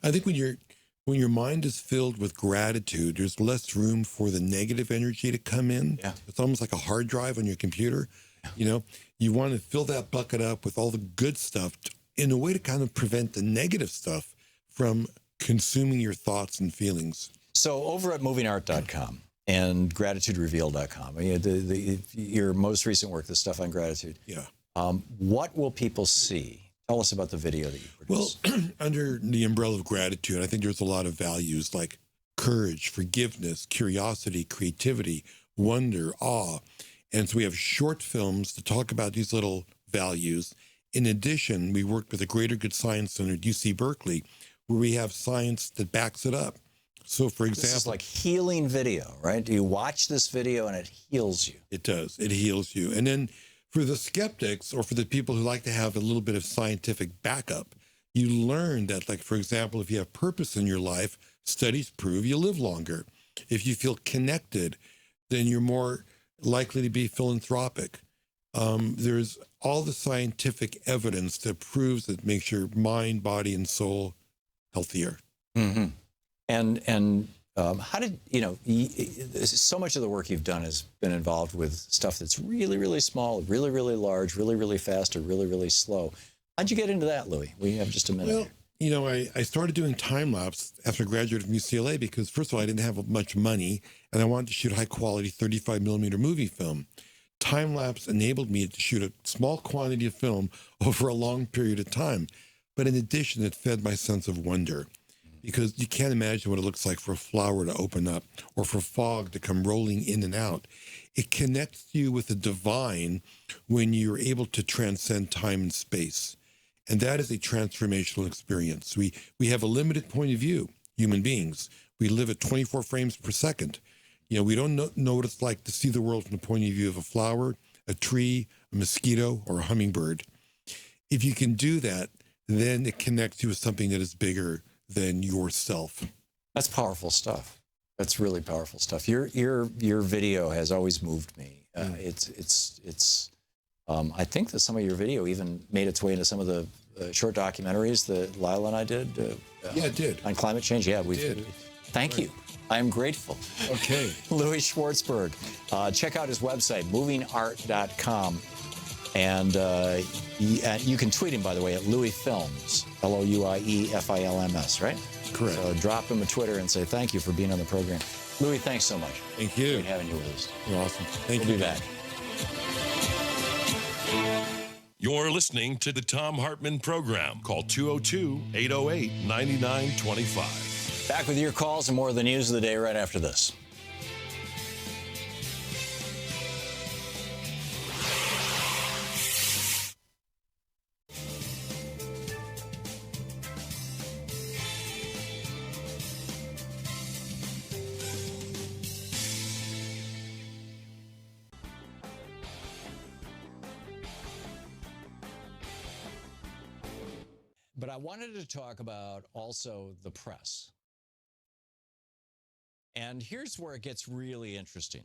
I think when your mind is filled with gratitude, there's less room for the negative energy to come in. Yeah. It's almost like a hard drive on your computer. Yeah. You know, you want to fill that bucket up with all the good stuff in a way to kind of prevent the negative stuff from consuming your thoughts and feelings. So over at movingart.com and gratitudereveal.com, I mean, your most recent work, the stuff on gratitude. Yeah. What will people see? Tell us about the video that you produced. Well, under the umbrella of gratitude, I think there's a lot of values like courage, forgiveness, curiosity, creativity, wonder, awe. And so we have short films to talk about these little values. In addition, we worked with a Greater Good Science Center at UC Berkeley, where we have science that backs it up. So, for example, this is like healing video, right? You watch this video and it heals you. It does. It heals you. And then for the skeptics, or for the people who like to have a little bit of scientific backup, you learn that, like, for example, if you have purpose in your life, studies prove you live longer. If you feel connected, then you're more likely to be philanthropic. There's all the scientific evidence that proves that makes your mind, body, and soul healthier. Mm-hmm. And how did, you know, so much of the work you've done has been involved with stuff that's really, really small, really, really large, really, really fast, or really, really slow. How'd you get into that, Louis? We have just a minute. Well, you know, I started doing time lapse after I graduated from UCLA because, first of all, I didn't have much money, and I wanted to shoot high quality 35 millimeter movie film. Time lapse enabled me to shoot a small quantity of film over a long period of time. But in addition, it fed my sense of wonder, because you can't imagine what it looks like for a flower to open up or for fog to come rolling in and out. It connects you with the divine when you're able to transcend time and space. And that is a transformational experience. We have a limited point of view, human beings. We live at 24 frames per second. You know, we don't know what it's like to see the world from the point of view of a flower, a tree, a mosquito, or a hummingbird. If you can do that, then it connects you with something that is bigger than yourself. That's powerful stuff. That's really powerful stuff. Your video has always moved me. It's I think that some of your video even made its way into some of the short documentaries that Lila and I did. Yeah, it did. On climate change. Yeah, we did. Thank you. I am grateful. Okay. Louis Schwartzberg. Check out his website, movingart.com. And you can tweet him, by the way, at Louis Films, LOUIEFILMS, right? Correct. So drop him a Twitter and say thank you for being on the program. Louis, thanks so much. Thank you. Great having you with us. You're awesome. Thank We'll you. be back. You're listening to the Thom Hartmann Program. Call 202-808-9925. Back with your calls and more of the news of the day right after this. But I wanted to talk about also the press. And here's where it gets really interesting.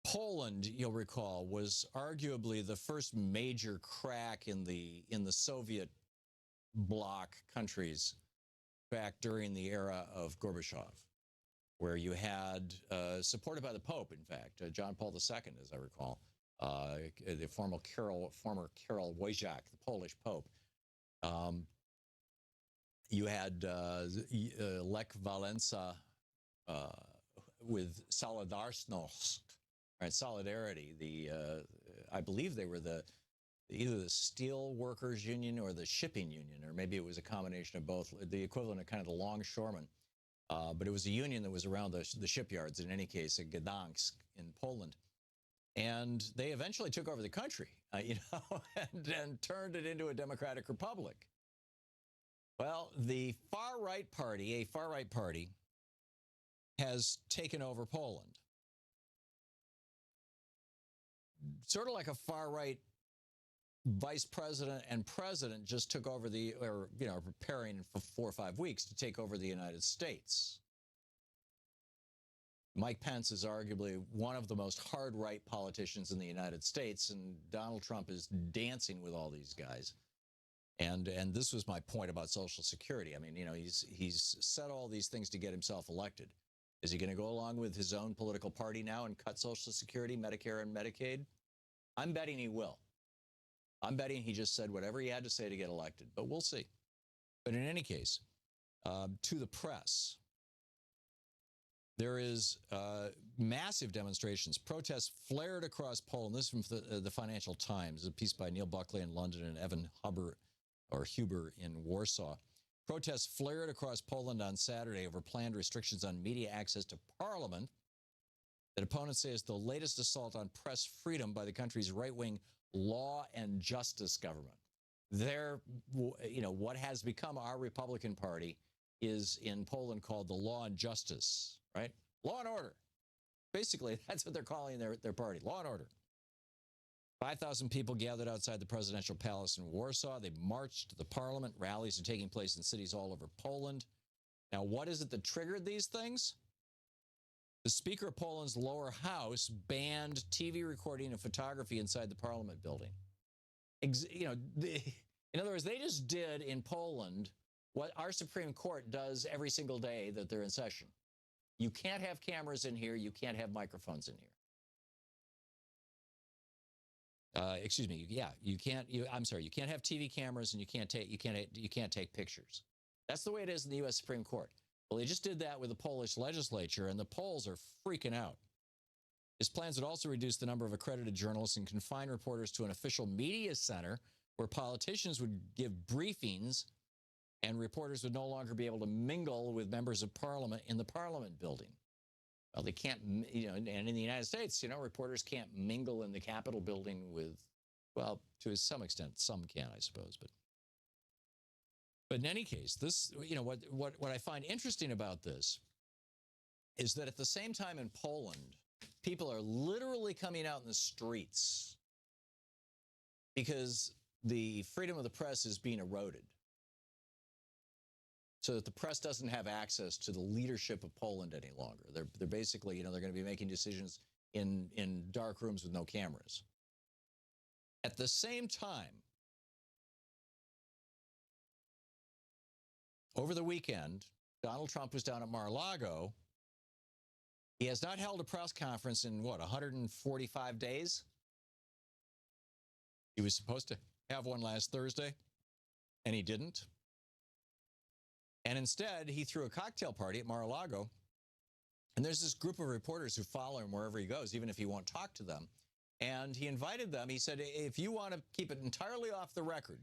Poland, you'll recall, was arguably the first major crack in the Soviet bloc countries back during the era of Gorbachev, where you had, supported by the Pope, in fact, John Paul II, as I recall, the former Karol Wojak, the Polish Pope. You had Lech Walesa, with Solidarność, right? Solidarity. I believe they were either the steel workers union or the shipping union, or maybe it was a combination of both, the equivalent of kind of the longshoremen. But it was a union that was around the shipyards, in any case, at Gdansk in Poland. And they eventually took over the country, and turned it into a democratic republic. Well, a far-right party, has taken over Poland. Sort of like a far-right vice president and president just took over preparing for 4 or 5 weeks to take over the United States. Mike Pence is arguably one of the most hard-right politicians in the United States, and Donald Trump is dancing with all these guys. And this was my point about Social Security. I mean, he's said all these things to get himself elected. Is he going to go along with his own political party now and cut Social Security, Medicare, and Medicaid? I'm betting he will. I'm betting he just said whatever he had to say to get elected, but we'll see. But in any case, to the press, there is massive demonstrations. Protests flared across Poland. This is from the Financial Times, a piece by Neil Buckley in London and Evan Huber in Warsaw. Protests flared across Poland on Saturday over planned restrictions on media access to parliament that opponents say is the latest assault on press freedom by the country's right-wing law and justice government. What has become our Republican Party is in Poland called the Law and Justice, right? Law and order. Basically, that's what they're calling their party, law and order. 5,000 people gathered outside the presidential palace in Warsaw. They marched to the parliament. Rallies are taking place in cities all over Poland. Now, what is it that triggered these things? The Speaker of Poland's lower house banned TV recording and photography inside the parliament building. In other words, they just did in Poland what our Supreme Court does every single day that they're in session. You can't have cameras in here. You can't have microphones in here. Excuse me. Yeah, you can't. I'm sorry. You can't have TV cameras, and you can't take pictures. That's the way it is in the U.S. Supreme Court. Well, they just did that with the Polish legislature, and the Poles are freaking out. His plans would also reduce the number of accredited journalists and confine reporters to an official media center where politicians would give briefings, and reporters would no longer be able to mingle with members of parliament in the parliament building. Well, they can't, and in the United States, reporters can't mingle in the Capitol building with, well, to some extent, some can, I suppose, but in any case, this, what I find interesting about this is that at the same time in Poland, people are literally coming out in the streets because the freedom of the press is being eroded, so that the press doesn't have access to the leadership of Poland any longer. They're basically, they're going to be making decisions in dark rooms with no cameras. At the same time, over the weekend, Donald Trump was down at Mar-a-Lago. He has not held a press conference in, 145 days? He was supposed to have one last Thursday, and he didn't. And instead, he threw a cocktail party at Mar-a-Lago. And there's this group of reporters who follow him wherever he goes, even if he won't talk to them. And he invited them. He said, if you want to keep it entirely off the record,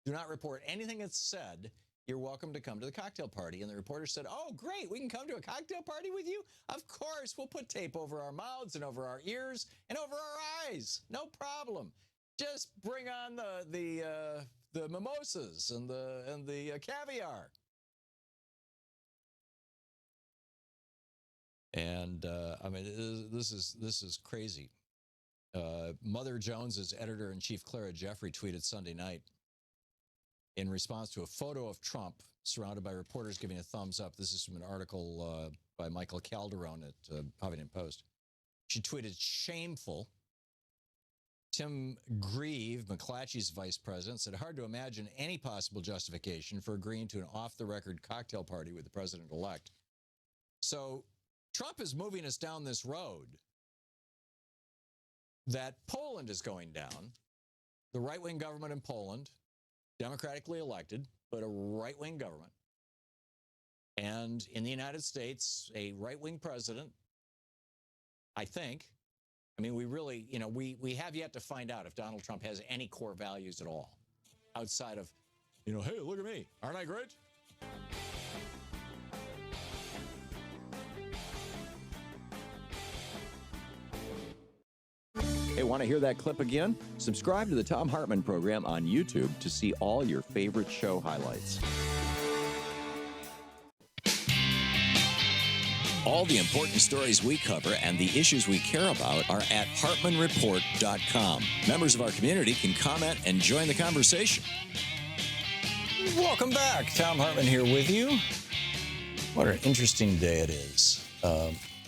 do not report anything that's said, you're welcome to come to the cocktail party. And the reporter said, oh, great, we can come to a cocktail party with you? Of course, we'll put tape over our mouths and over our ears and over our eyes. No problem. Just bring on the mimosas and the caviar. And this is crazy. Mother Jones's editor-in-chief Clara Jeffrey tweeted Sunday night in response to a photo of Trump surrounded by reporters giving a thumbs up. This is from an article by Michael Calderon at Huffington Post. She tweeted, shameful. Tim Grieve, McClatchy's vice president, said, hard to imagine any possible justification for agreeing to an off-the-record cocktail party with the president-elect. So Trump is moving us down this road that Poland is going down. The right-wing government in Poland, democratically elected, but a right-wing government. And in the United States, a right-wing president, I think, I mean, we really, you know, we have yet to find out if Donald Trump has any core values at all outside of, you know, hey, look at me. Aren't I great? Hey, want to hear that clip again? Subscribe to the Thom Hartmann Program on YouTube to see all your favorite show highlights. All the important stories we cover and the issues we care about are at HartmannReport.com. Members of our community can comment and join the conversation. Welcome back. Thom Hartmann here with you. What an interesting day it is.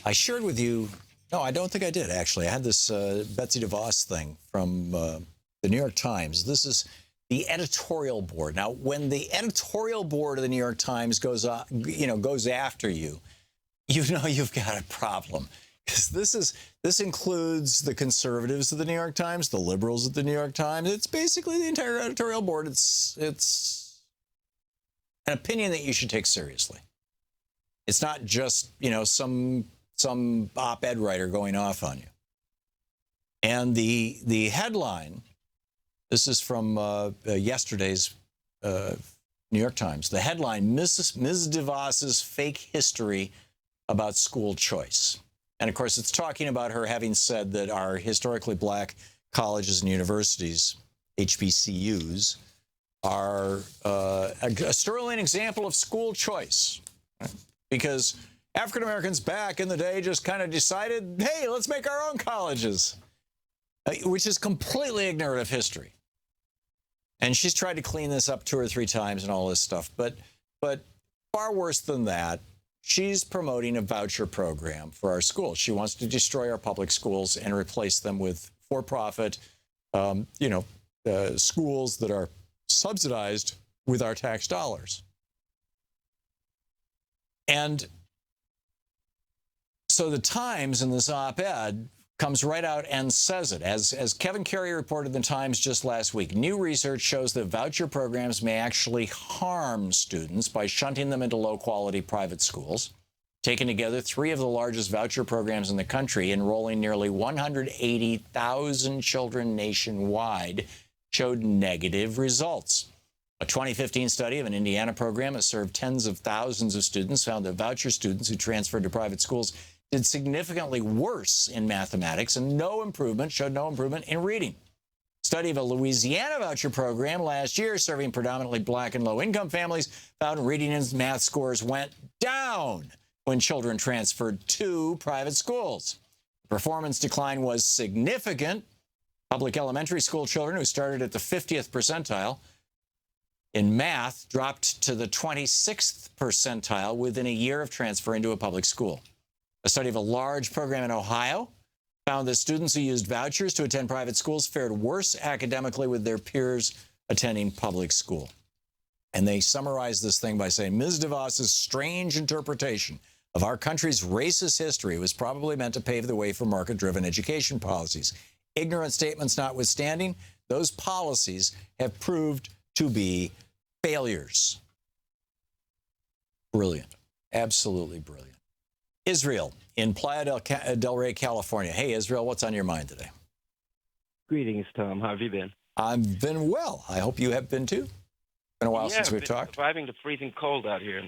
I shared with you, no, I don't think I did, actually. I had this Betsy DeVos thing from the New York Times. This is the editorial board. Now, when the editorial board of the New York Times goes after you, you know you've got a problem. Because this includes the conservatives of the New York Times, the liberals of the New York Times. It's basically the entire editorial board. It's an opinion that you should take seriously. It's not just, you know, some op-ed writer going off on you. And the headline, this is from yesterday's New York Times. The headline, Ms. DeVos's fake history about school choice. And of course, it's talking about her having said that our historically black colleges and universities, HBCUs, are a sterling example of school choice. Right? Because African Americans back in the day just kind of decided, hey, let's make our own colleges, which is completely ignorant of history. And she's tried to clean this up 2 or 3 times and all this stuff. But far worse than that, she's promoting a voucher program for our schools. She wants to destroy our public schools and replace them with for-profit, schools that are subsidized with our tax dollars. And so the Times in this op-ed comes right out and says it. As Kevin Carey reported in the Times just last week, new research shows that voucher programs may actually harm students by shunting them into low-quality private schools. Taken together, 3 of the largest voucher programs in the country, enrolling nearly 180,000 children nationwide, showed negative results. A 2015 study of an Indiana program that served tens of thousands of students found that voucher students who transferred to private schools did significantly worse in mathematics and showed no improvement in reading. Study of a Louisiana voucher program last year serving predominantly black and low-income families found reading and math scores went down when children transferred to private schools. The performance decline was significant. Public elementary school children who started at the 50th percentile in math dropped to the 26th percentile within a year of transfer into a public school. A study of a large program in Ohio found that students who used vouchers to attend private schools fared worse academically with their peers attending public school. And they summarized this thing by saying, Ms. DeVos's strange interpretation of our country's racist history was probably meant to pave the way for market-driven education policies. Ignorant statements notwithstanding, those policies have proved to be failures. Brilliant. Absolutely brilliant. Israel in Playa del Rey, California. Hey, Israel, what's on your mind today? Greetings, Tom. How have you been? I've been well. I hope you have been too. Been a while since we've talked. Surviving the freezing cold out here.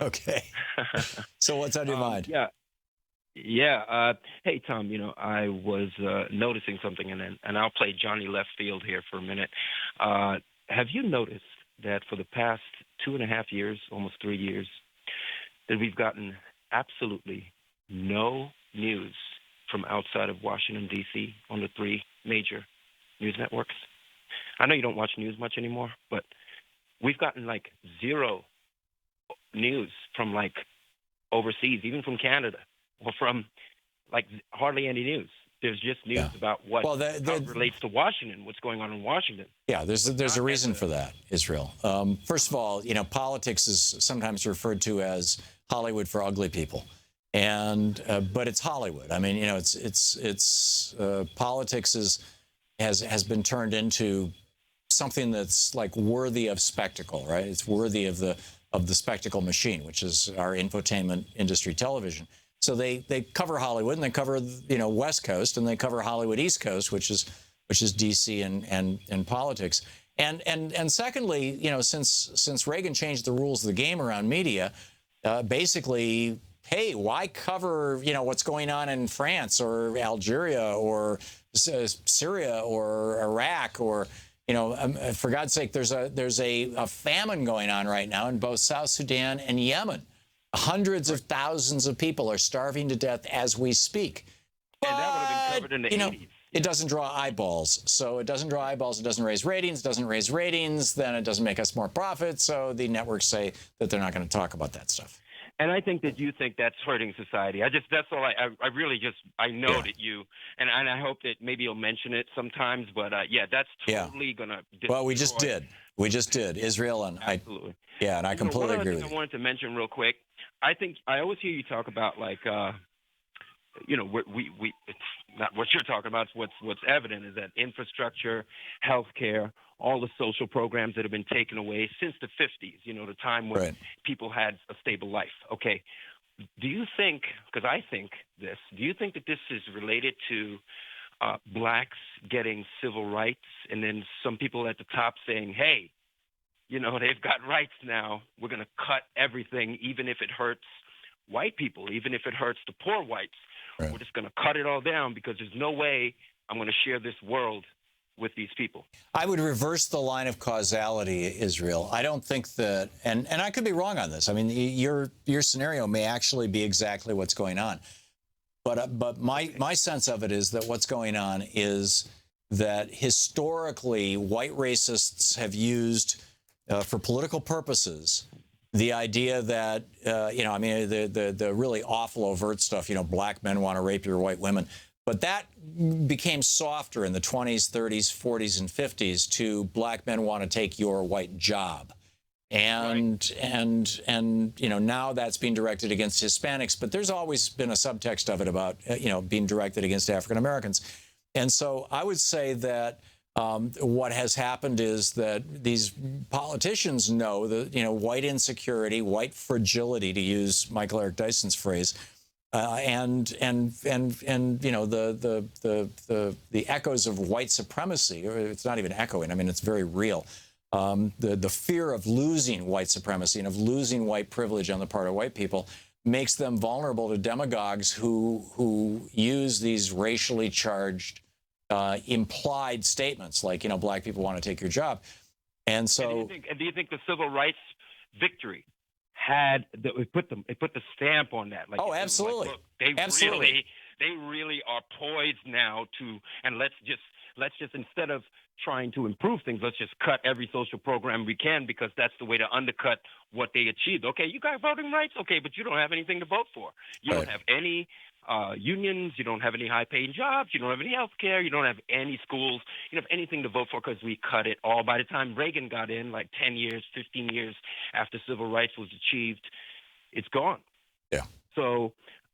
Okay. So what's on your mind? Hey, Tom. You know, I was noticing something, and I'll play Johnny Left Field here for a minute. Have you noticed that for the past 2.5 years, almost 3 years, that we've gotten absolutely no news from outside of Washington, D.C. on the 3 major news networks? I know you don't watch news much anymore, but we've gotten like 0 news from like overseas, even from Canada, or from like hardly any news. There's just news about how it relates to Washington, what's going on in Washington. Yeah, there's a reason for that, Israel. First of all, you know, politics is sometimes referred to as Hollywood for ugly people, and but it's Hollywood. I mean, you know, politics has been turned into something that's like worthy of spectacle, right? It's worthy of the spectacle machine, which is our infotainment industry television. So they cover Hollywood, and they cover West Coast, and they cover Hollywood East Coast, which is DC and politics. And secondly, since Reagan changed the rules of the game around media, basically, hey, why cover what's going on in France or Algeria or Syria or Iraq or for God's sake, there's a famine going on right now in both South Sudan and Yemen. Hundreds of thousands of people are starving to death as we speak. And that would have been covered in the 80s. It doesn't draw eyeballs. So it doesn't draw eyeballs. It doesn't raise ratings. It doesn't raise ratings. Then it doesn't make us more profit. So the networks say that they're not going to talk about that stuff. And I think that you think that's hurting society. That's all I really I know that you, and I hope that maybe you'll mention it sometimes, but that's totally going to destroy. Well, we just did. Israel and Absolutely. And I completely agree with you. you. I wanted to mention real quick. I think I always hear you talk about like, it's not what you're talking about. It's what's evident is that infrastructure, healthcare, all the social programs that have been taken away since the 50s, the time when people had a stable life. Okay. Do you think, because I think this, do you think that this is related to blacks getting civil rights and then some people at the top saying, hey, they've got rights now. We're going to cut everything, even if it hurts white people, even if it hurts the poor whites. Right. We're just going to cut it all down because there's no way I'm going to share this world with these people. I would reverse the line of causality, Israel. I don't think that, and I could be wrong on this. I mean, your scenario may actually be exactly what's going on. But my sense of it is that what's going on is that historically white racists have used for political purposes the idea that, the really awful overt stuff, black men want to rape your white women. But that became softer in the 20s, 30s, 40s, and 50s to black men want to take your white job. And now that's being directed against Hispanics. But there's always been a subtext of it about, being directed against African Americans. And so I would say that what has happened is that these politicians know that, white insecurity, white fragility, to use Michael Eric Dyson's phrase, and the echoes of white supremacy. It's not even echoing. I mean, it's very real. The fear of losing white supremacy and of losing white privilege on the part of white people makes them vulnerable to demagogues who use these racially charged implied statements like, black people want to take your job. And so, do you think the civil rights victory it put the stamp on that? Like, absolutely. Like, look, they really are poised now and let's just instead of trying to improve things, let's just cut every social program we can because that's the way to undercut what they achieved. Okay, you got voting rights, okay, but you don't have anything to vote for. You don't have any unions, you don't have any high-paying jobs, you don't have any health care, you don't have any schools, you don't have anything to vote for because we cut it all. By the time Reagan got in, like 10 years, 15 years after civil rights was achieved, it's gone. Yeah. So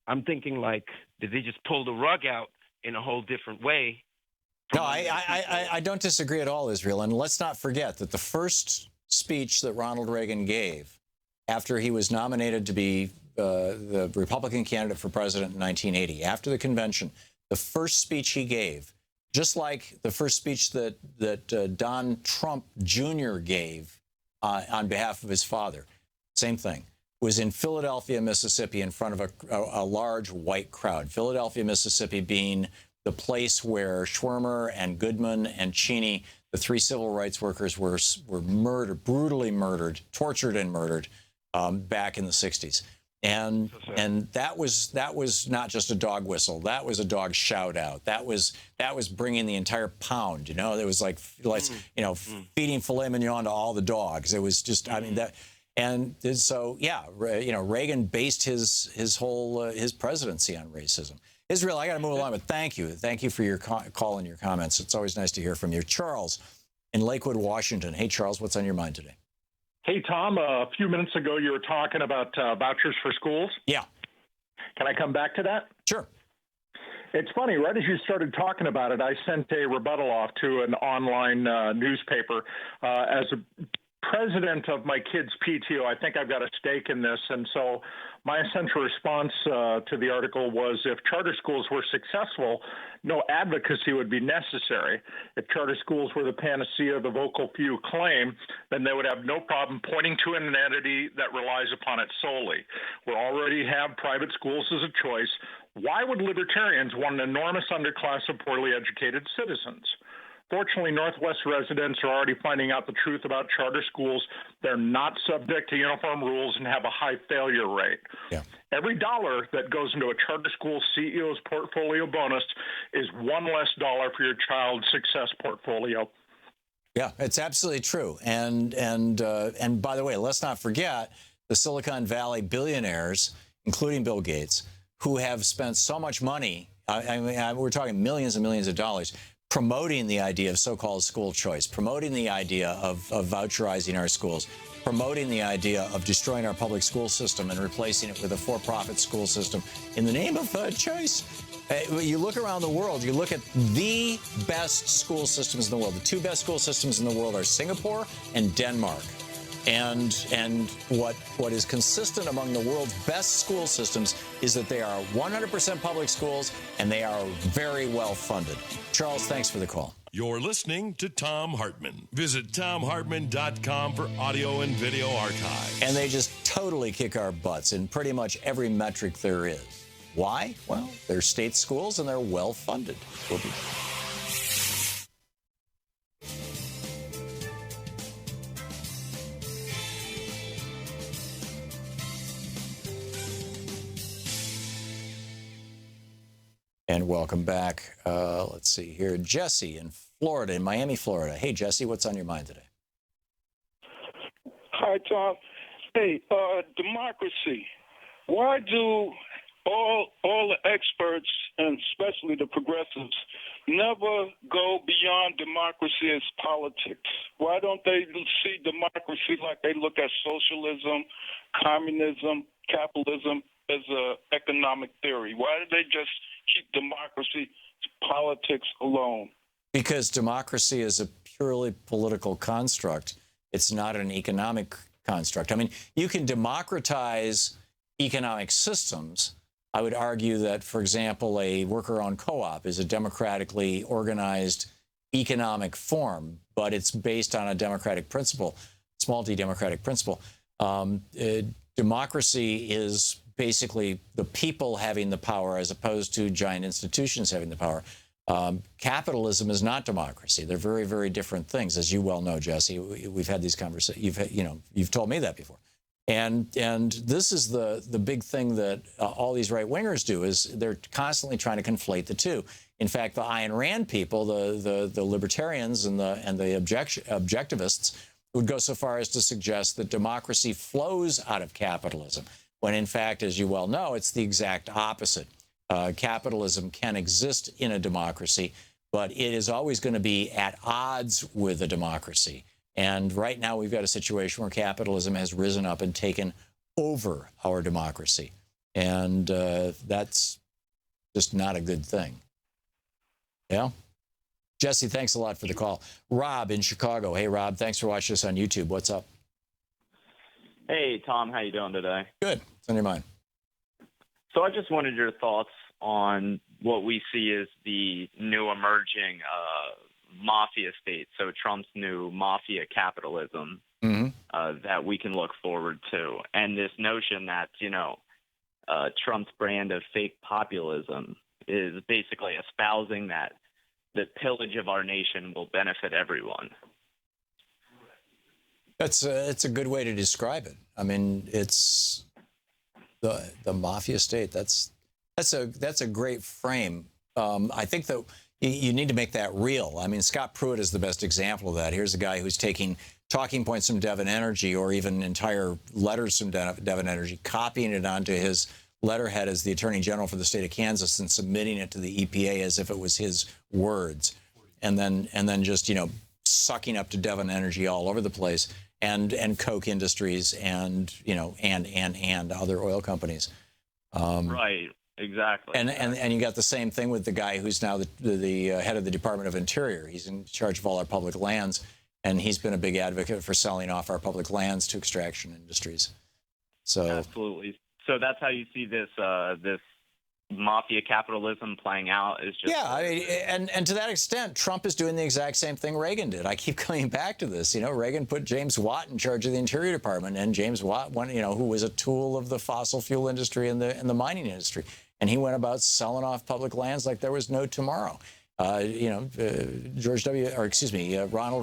I'm thinking, like, did they just pull the rug out in a whole different way? No, I don't disagree at all, Israel. And let's not forget that the first speech that Ronald Reagan gave after he was nominated to be the Republican candidate for president in 1980, after the convention, the first speech he gave, just like the first speech that Don Trump Jr. gave on behalf of his father, same thing, was in Philadelphia, Mississippi, in front of a large white crowd. Philadelphia, Mississippi being the place where Schwimmer and Goodman and Cheney, the three civil rights workers, were murdered, brutally murdered, tortured and murdered back in the 60s. And that was not just a dog whistle. That was a dog shout out. That was bringing the entire pound. It was like feeding filet mignon to all the dogs. It was just, I mean, that. And so, Reagan based his whole his presidency on racism. Israel, I got to move along, but thank you for your call and your comments. It's always nice to hear from you. Charles in Lakewood, Washington. Hey, Charles, what's on your mind today? Hey, Tom, a few minutes ago you were talking about vouchers for schools. Yeah. Can I come back to that? Sure. It's funny, right as you started talking about it, I sent a rebuttal off to an online newspaper as president of my kids' PTO, I think I've got a stake in this. And so my essential response to the article was if charter schools were successful, no advocacy would be necessary. If charter schools were the panacea the vocal few claim, then they would have no problem pointing to an entity that relies upon it solely. We already have private schools as a choice. Why would libertarians want an enormous underclass of poorly educated citizens? Fortunately, Northwest residents are already finding out the truth about charter schools. They're not subject to uniform rules and have a high failure rate. Yeah. Every dollar that goes into a charter school CEO's portfolio bonus is one less dollar for your child's success portfolio. Yeah, it's absolutely true. And by the way, let's not forget the Silicon Valley billionaires, including Bill Gates, who have spent so much money. We're talking millions and millions of dollars promoting the idea of so-called school choice, promoting the idea of voucherizing our schools, promoting the idea of destroying our public school system and replacing it with a for-profit school system in the name of choice. You look around the world, you look at the best school systems in the world. The two best school systems in the world are Singapore and Denmark. And what is consistent among the world's best school systems is that they are 100% public schools and they are very well funded. Charles, thanks for the call. You're listening to Thom Hartmann. Visit thomhartmann.com for audio and video archives. And they just totally kick our butts in pretty much every metric there is. Why? Well, they're state schools and they're well funded. We'll be And welcome back. Let's see here. Jesse in Florida, in Miami, Florida. Hey, Jesse, what's on your mind today? Hi, Tom. Hey, democracy. Why do all the experts, and especially the progressives, never go beyond democracy as politics? Why don't they see democracy like they look at socialism, communism, capitalism as an economic theory? Why do they just keep democracy to politics alone? Because democracy is a purely political construct. It's not an economic construct. I mean, you can democratize economic systems. I would argue that, for example, a worker-owned co-op is a democratically organized economic form, but it's based on a democratic principle. It's multi-democratic principle. Democracy is basically the people having the power as opposed to giant institutions having the power. Capitalism is not democracy. They're very, very different things, as you well know, Jesse. We've had these conversations. You've told me that before. And this is the big thing that all these right-wingers do, is they're constantly trying to conflate the two. In fact, the Ayn Rand people, the libertarians and the objectivists would go so far as to suggest that democracy flows out of capitalism, when in fact, as you well know, it's the exact opposite. Capitalism can exist in a democracy, but it is always going to be at odds with a democracy. And right now we've got a situation where capitalism has risen up and taken over our democracy. And that's just not a good thing. Yeah? Jesse, thanks a lot for the call. Rob in Chicago. Hey, Rob, thanks for watching us on YouTube. What's up? Hey, Tom, how you doing today? Good. What's on your mind? So I just wanted your thoughts on what we see as the new emerging mafia state, so Trump's new mafia capitalism that we can look forward to. And this notion that, Trump's brand of fake populism is basically espousing that the pillage of our nation will benefit everyone. It's a good way to describe it. I mean, it's the mafia state. That's a great frame. I think that you need to make that real. I mean, Scott Pruitt is the best example of that. Here's a guy who's taking talking points from Devon Energy or even entire letters from Devon Energy, copying it onto his letterhead as the Attorney General for the state of Kansas and submitting it to the EPA as if it was his words, and then just sucking up to Devon Energy all over the place, and Koch Industries and other oil companies. Right. Exactly. And you got the same thing with the guy who's now the head of the Department of Interior. He's in charge of all our public lands. And he's been a big advocate for selling off our public lands to extraction industries. So absolutely. So that's how you see this this mafia capitalism playing out, is just I mean, and to that extent, Trump is doing the exact same thing Reagan did. I keep coming back to this. Reagan put James Watt in charge of the Interior Department, and James Watt, who was a tool of the fossil fuel industry and the mining industry, and he went about selling off public lands like there was no tomorrow. Ronald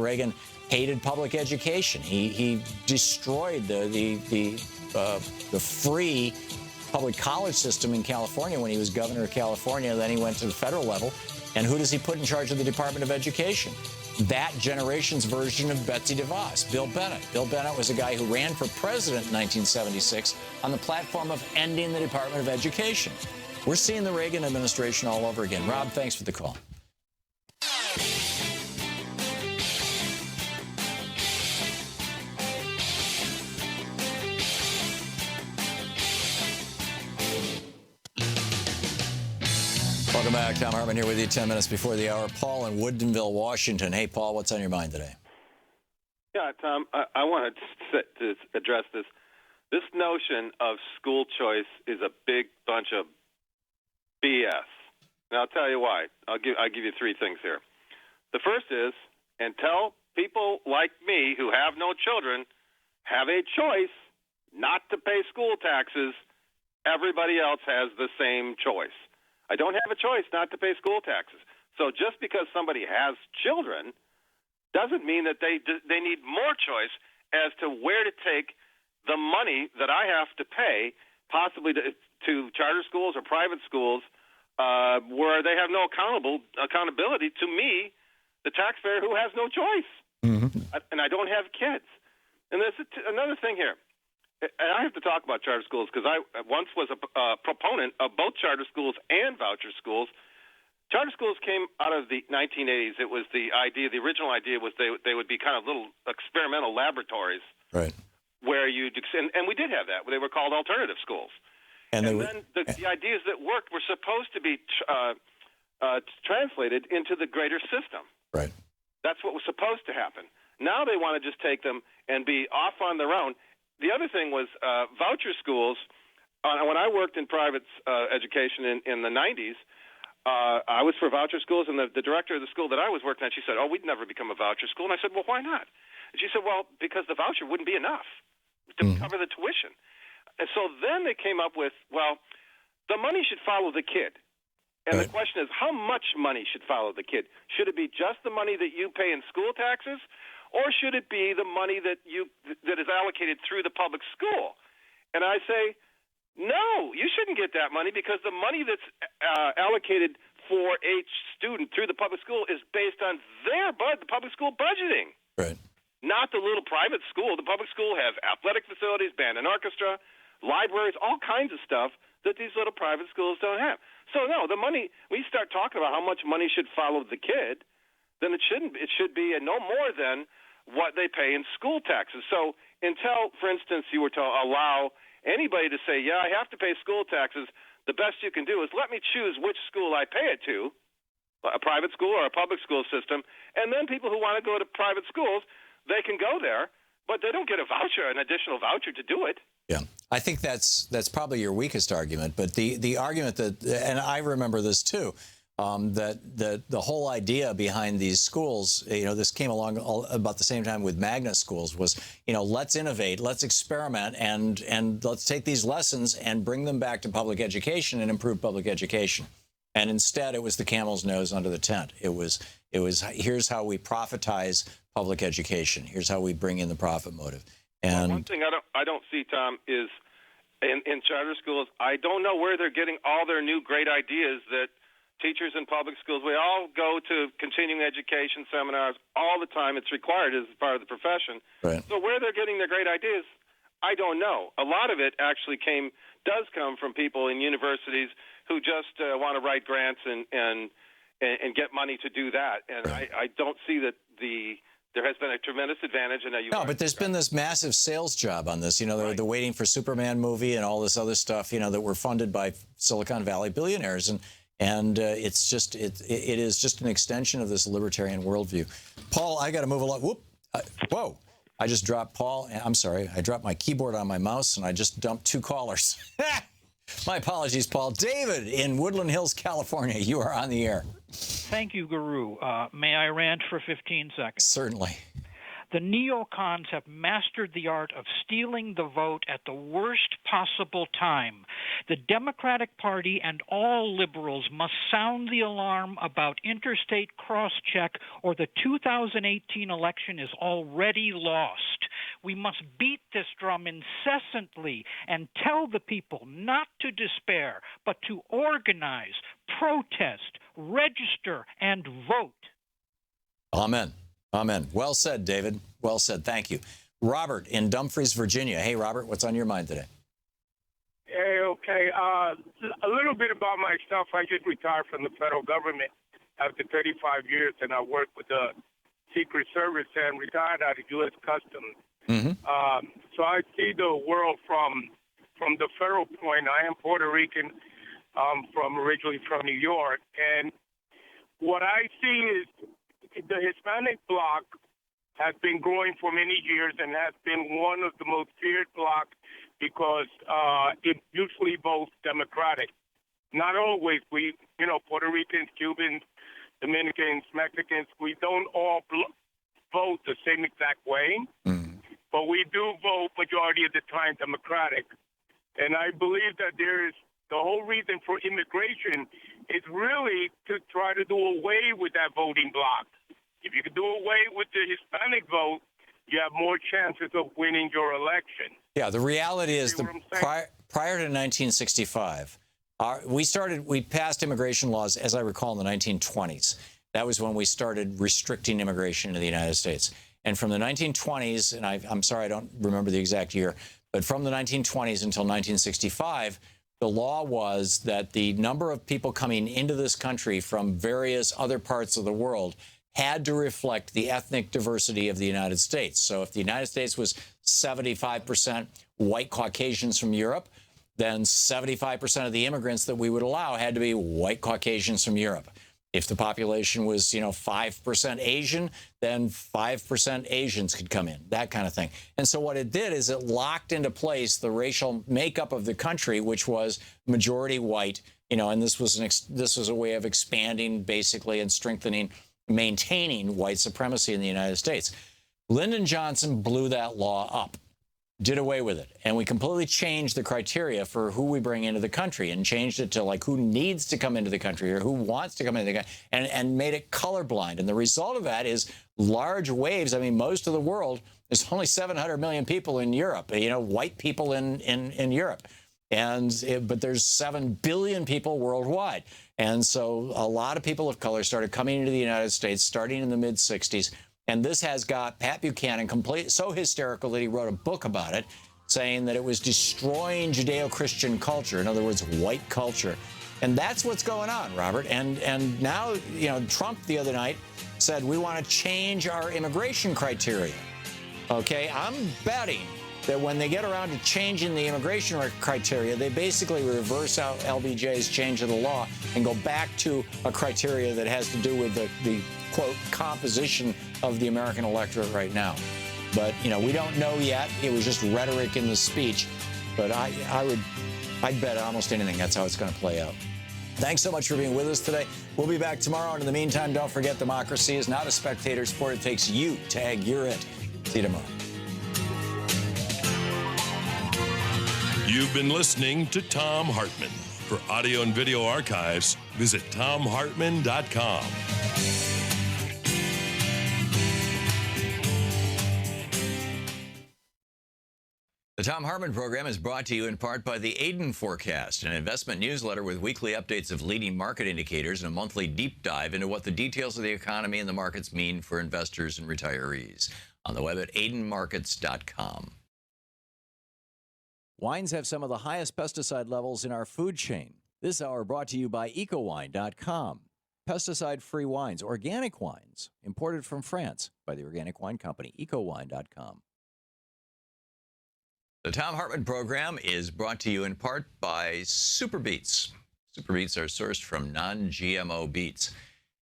Reagan hated public education. He destroyed the free public college system in California when he was governor of California. Then he went to the federal level. And who does he put in charge of the Department of Education? That generation's version of Betsy DeVos, Bill Bennett. Bill Bennett was a guy who ran for president in 1976 on the platform of ending the Department of Education. We're seeing the Reagan administration all over again. Rob, thanks for the call. Welcome back. Thom Hartmann here with you 10 minutes before the hour. Paul in Woodinville, Washington. Hey, Paul, what's on your mind today? Yeah, Tom, I want to address this. This notion of school choice is a big bunch of BS. And I'll tell you why. I'll give you three things here. The first is, until people like me who have no children have a choice not to pay school taxes, everybody else has the same choice. I don't have a choice not to pay school taxes. So just because somebody has children doesn't mean that they need more choice as to where to take the money that I have to pay, possibly to charter schools or private schools, where they have no accountability to me, the taxpayer who has no choice. Mm-hmm. And I don't have kids. And there's another thing here. And I have to talk about charter schools because I once was a proponent of both charter schools and voucher schools. Charter schools came out of the 1980s. It was the original idea was they would be kind of little experimental laboratories. Right. Where and we did have that. They were called alternative schools. And then the ideas that worked were supposed to be translated into the greater system. Right. That's what was supposed to happen. Now they want to just take them and be off on their own. The other thing was voucher schools. When I worked in private education in the 90s, I was for voucher schools, and the director of the school that I was working at, she said, "Oh, we'd never become a voucher school." And I said, "Well, why not?" And she said, "Well, because the voucher wouldn't be enough to cover the tuition." And so then they came up with, well, the money should follow the kid. And the question is, how much money should follow the kid? Should it be just the money that you pay in school taxes? Or should it be the money that is allocated through the public school? And I say, no, you shouldn't get that money because the money that's allocated for a student through the public school is based on the public school budgeting. Right. Not the little private school. The public school has athletic facilities, band and orchestra, libraries, all kinds of stuff that these little private schools don't have. So, no, the money, we start talking about how much money should follow the kid, then it shouldn't. It should be no more than what they pay in school taxes. So until, for instance, you were to allow anybody to say, yeah, I have to pay school taxes, the best you can do is let me choose which school I pay it to, a private school or a public school system, and then people who want to go to private schools, they can go there, but they don't get an additional voucher to do it. Yeah, I think that's probably your weakest argument. But the argument that, and I remember this too, that the whole idea behind these schools, this came along about the same time with magnet schools, was, let's innovate, let's experiment, and let's take these lessons and bring them back to public education and improve public education. And instead, it was the camel's nose under the tent. It was here's how we profitize public education. Here's how we bring in the profit motive. And one thing I don't see, Tom, is in charter schools, I don't know where they're getting all their new great ideas that teachers in public schools, we all go to continuing education seminars all the time. It's required as part of the profession. Right. So where they're getting their great ideas, I don't know. A lot of it actually does come from people in universities who just want to write grants and get money to do that. And I don't see that there has been a tremendous advantage. No, but there's been this massive sales job on this. They're waiting for Superman movie and all this other stuff, that were funded by Silicon Valley billionaires. And it is just an extension of this libertarian worldview. Paul, I got to move along. Whoa. I just dropped Paul. I'm sorry. I dropped my keyboard on my mouse, and I just dumped 2 callers. My apologies, Paul. David in Woodland Hills, California. You are on the air. Thank you, Guru. May I rant for 15 seconds? Certainly. The neocons have mastered the art of stealing the vote at the worst possible time. The Democratic Party and all liberals must sound the alarm about interstate cross-check, or the 2018 election is already lost. We must beat this drum incessantly and tell the people not to despair, but to organize, protest, register, and vote. Amen. Amen. Well said, David. Well said. Thank you. Robert in Dumfries, Virginia. Hey, Robert, what's on your mind today? Hey, okay. A little bit about myself. I just retired from the federal government after 35 years, and I worked with the Secret Service and retired out of U.S. Customs. So I see the world from the federal point. I am Puerto Rican, originally from New York, and what I see is the Hispanic bloc has been growing for many years and has been one of the most feared blocs because it usually votes Democratic. Not always. Puerto Ricans, Cubans, Dominicans, Mexicans, we don't all vote the same exact way, but we do vote majority of the time Democratic. And I believe that the whole reason for immigration is really to try to do away with that voting bloc. If you could do away with the Hispanic vote, you have more chances of winning your election. Yeah, the reality is prior to 1965, we passed immigration laws, as I recall, in the 1920s. That was when we started restricting immigration into the United States. And from the 1920s, and I'm sorry, I don't remember the exact year, but from the 1920s until 1965, the law was that the number of people coming into this country from various other parts of the world had to reflect the ethnic diversity of the United States. So if the United States was 75% white Caucasians from Europe, then 75% of the immigrants that we would allow had to be white Caucasians from Europe. If the population was, 5% Asian, then 5% Asians could come in, that kind of thing. And so what it did is it locked into place the racial makeup of the country, which was majority white, and this was a way of expanding basically and strengthening, maintaining white supremacy in the United States. Lyndon Johnson blew that law up, did away with it. And we completely changed the criteria for who we bring into the country and changed it to like who needs to come into the country or who wants to come into the country and made it colorblind. And the result of that is large waves. I mean, most of the world, there's only 700 million people in Europe, white people in Europe. But there's 7 billion people worldwide. And so a lot of people of color started coming into the United States starting in the mid-'60s. And this has got Pat Buchanan so hysterical that he wrote a book about it, saying that it was destroying Judeo-Christian culture, in other words, white culture. And that's what's going on, Robert. And now, Trump the other night said, we want to change our immigration criteria. Okay, I'm betting that when they get around to changing the immigration criteria, they basically reverse out LBJ's change of the law and go back to a criteria that has to do with the quote, composition of the American electorate right now. But, we don't know yet. It was just rhetoric in the speech. But I'd bet almost anything that's how it's going to play out. Thanks so much for being with us today. We'll be back tomorrow. And in the meantime, don't forget democracy is not a spectator sport. It takes you to egg your it. See you tomorrow. You've been listening to Thom Hartmann. For audio and video archives, visit thomhartmann.com. The Thom Hartmann Program is brought to you in part by the Aiden Forecast, an investment newsletter with weekly updates of leading market indicators and a monthly deep dive into what the details of the economy and the markets mean for investors and retirees. On the web at aidenmarkets.com. Wines have some of the highest pesticide levels in our food chain. This hour brought to you by ecowine.com. Pesticide-free wines, organic wines, imported from France by the Organic Wine Company, ecowine.com. The Thom Hartmann Program is brought to you in part by Super Beets. Super Beets are sourced from non-GMO beets,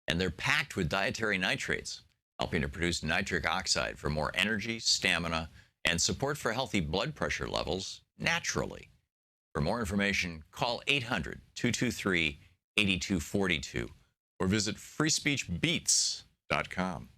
and they're packed with dietary nitrates. helping to produce nitric oxide for more energy, stamina, and support for healthy blood pressure levels naturally. For more information, call 800-223-8242 or visit freespeechbeats.com.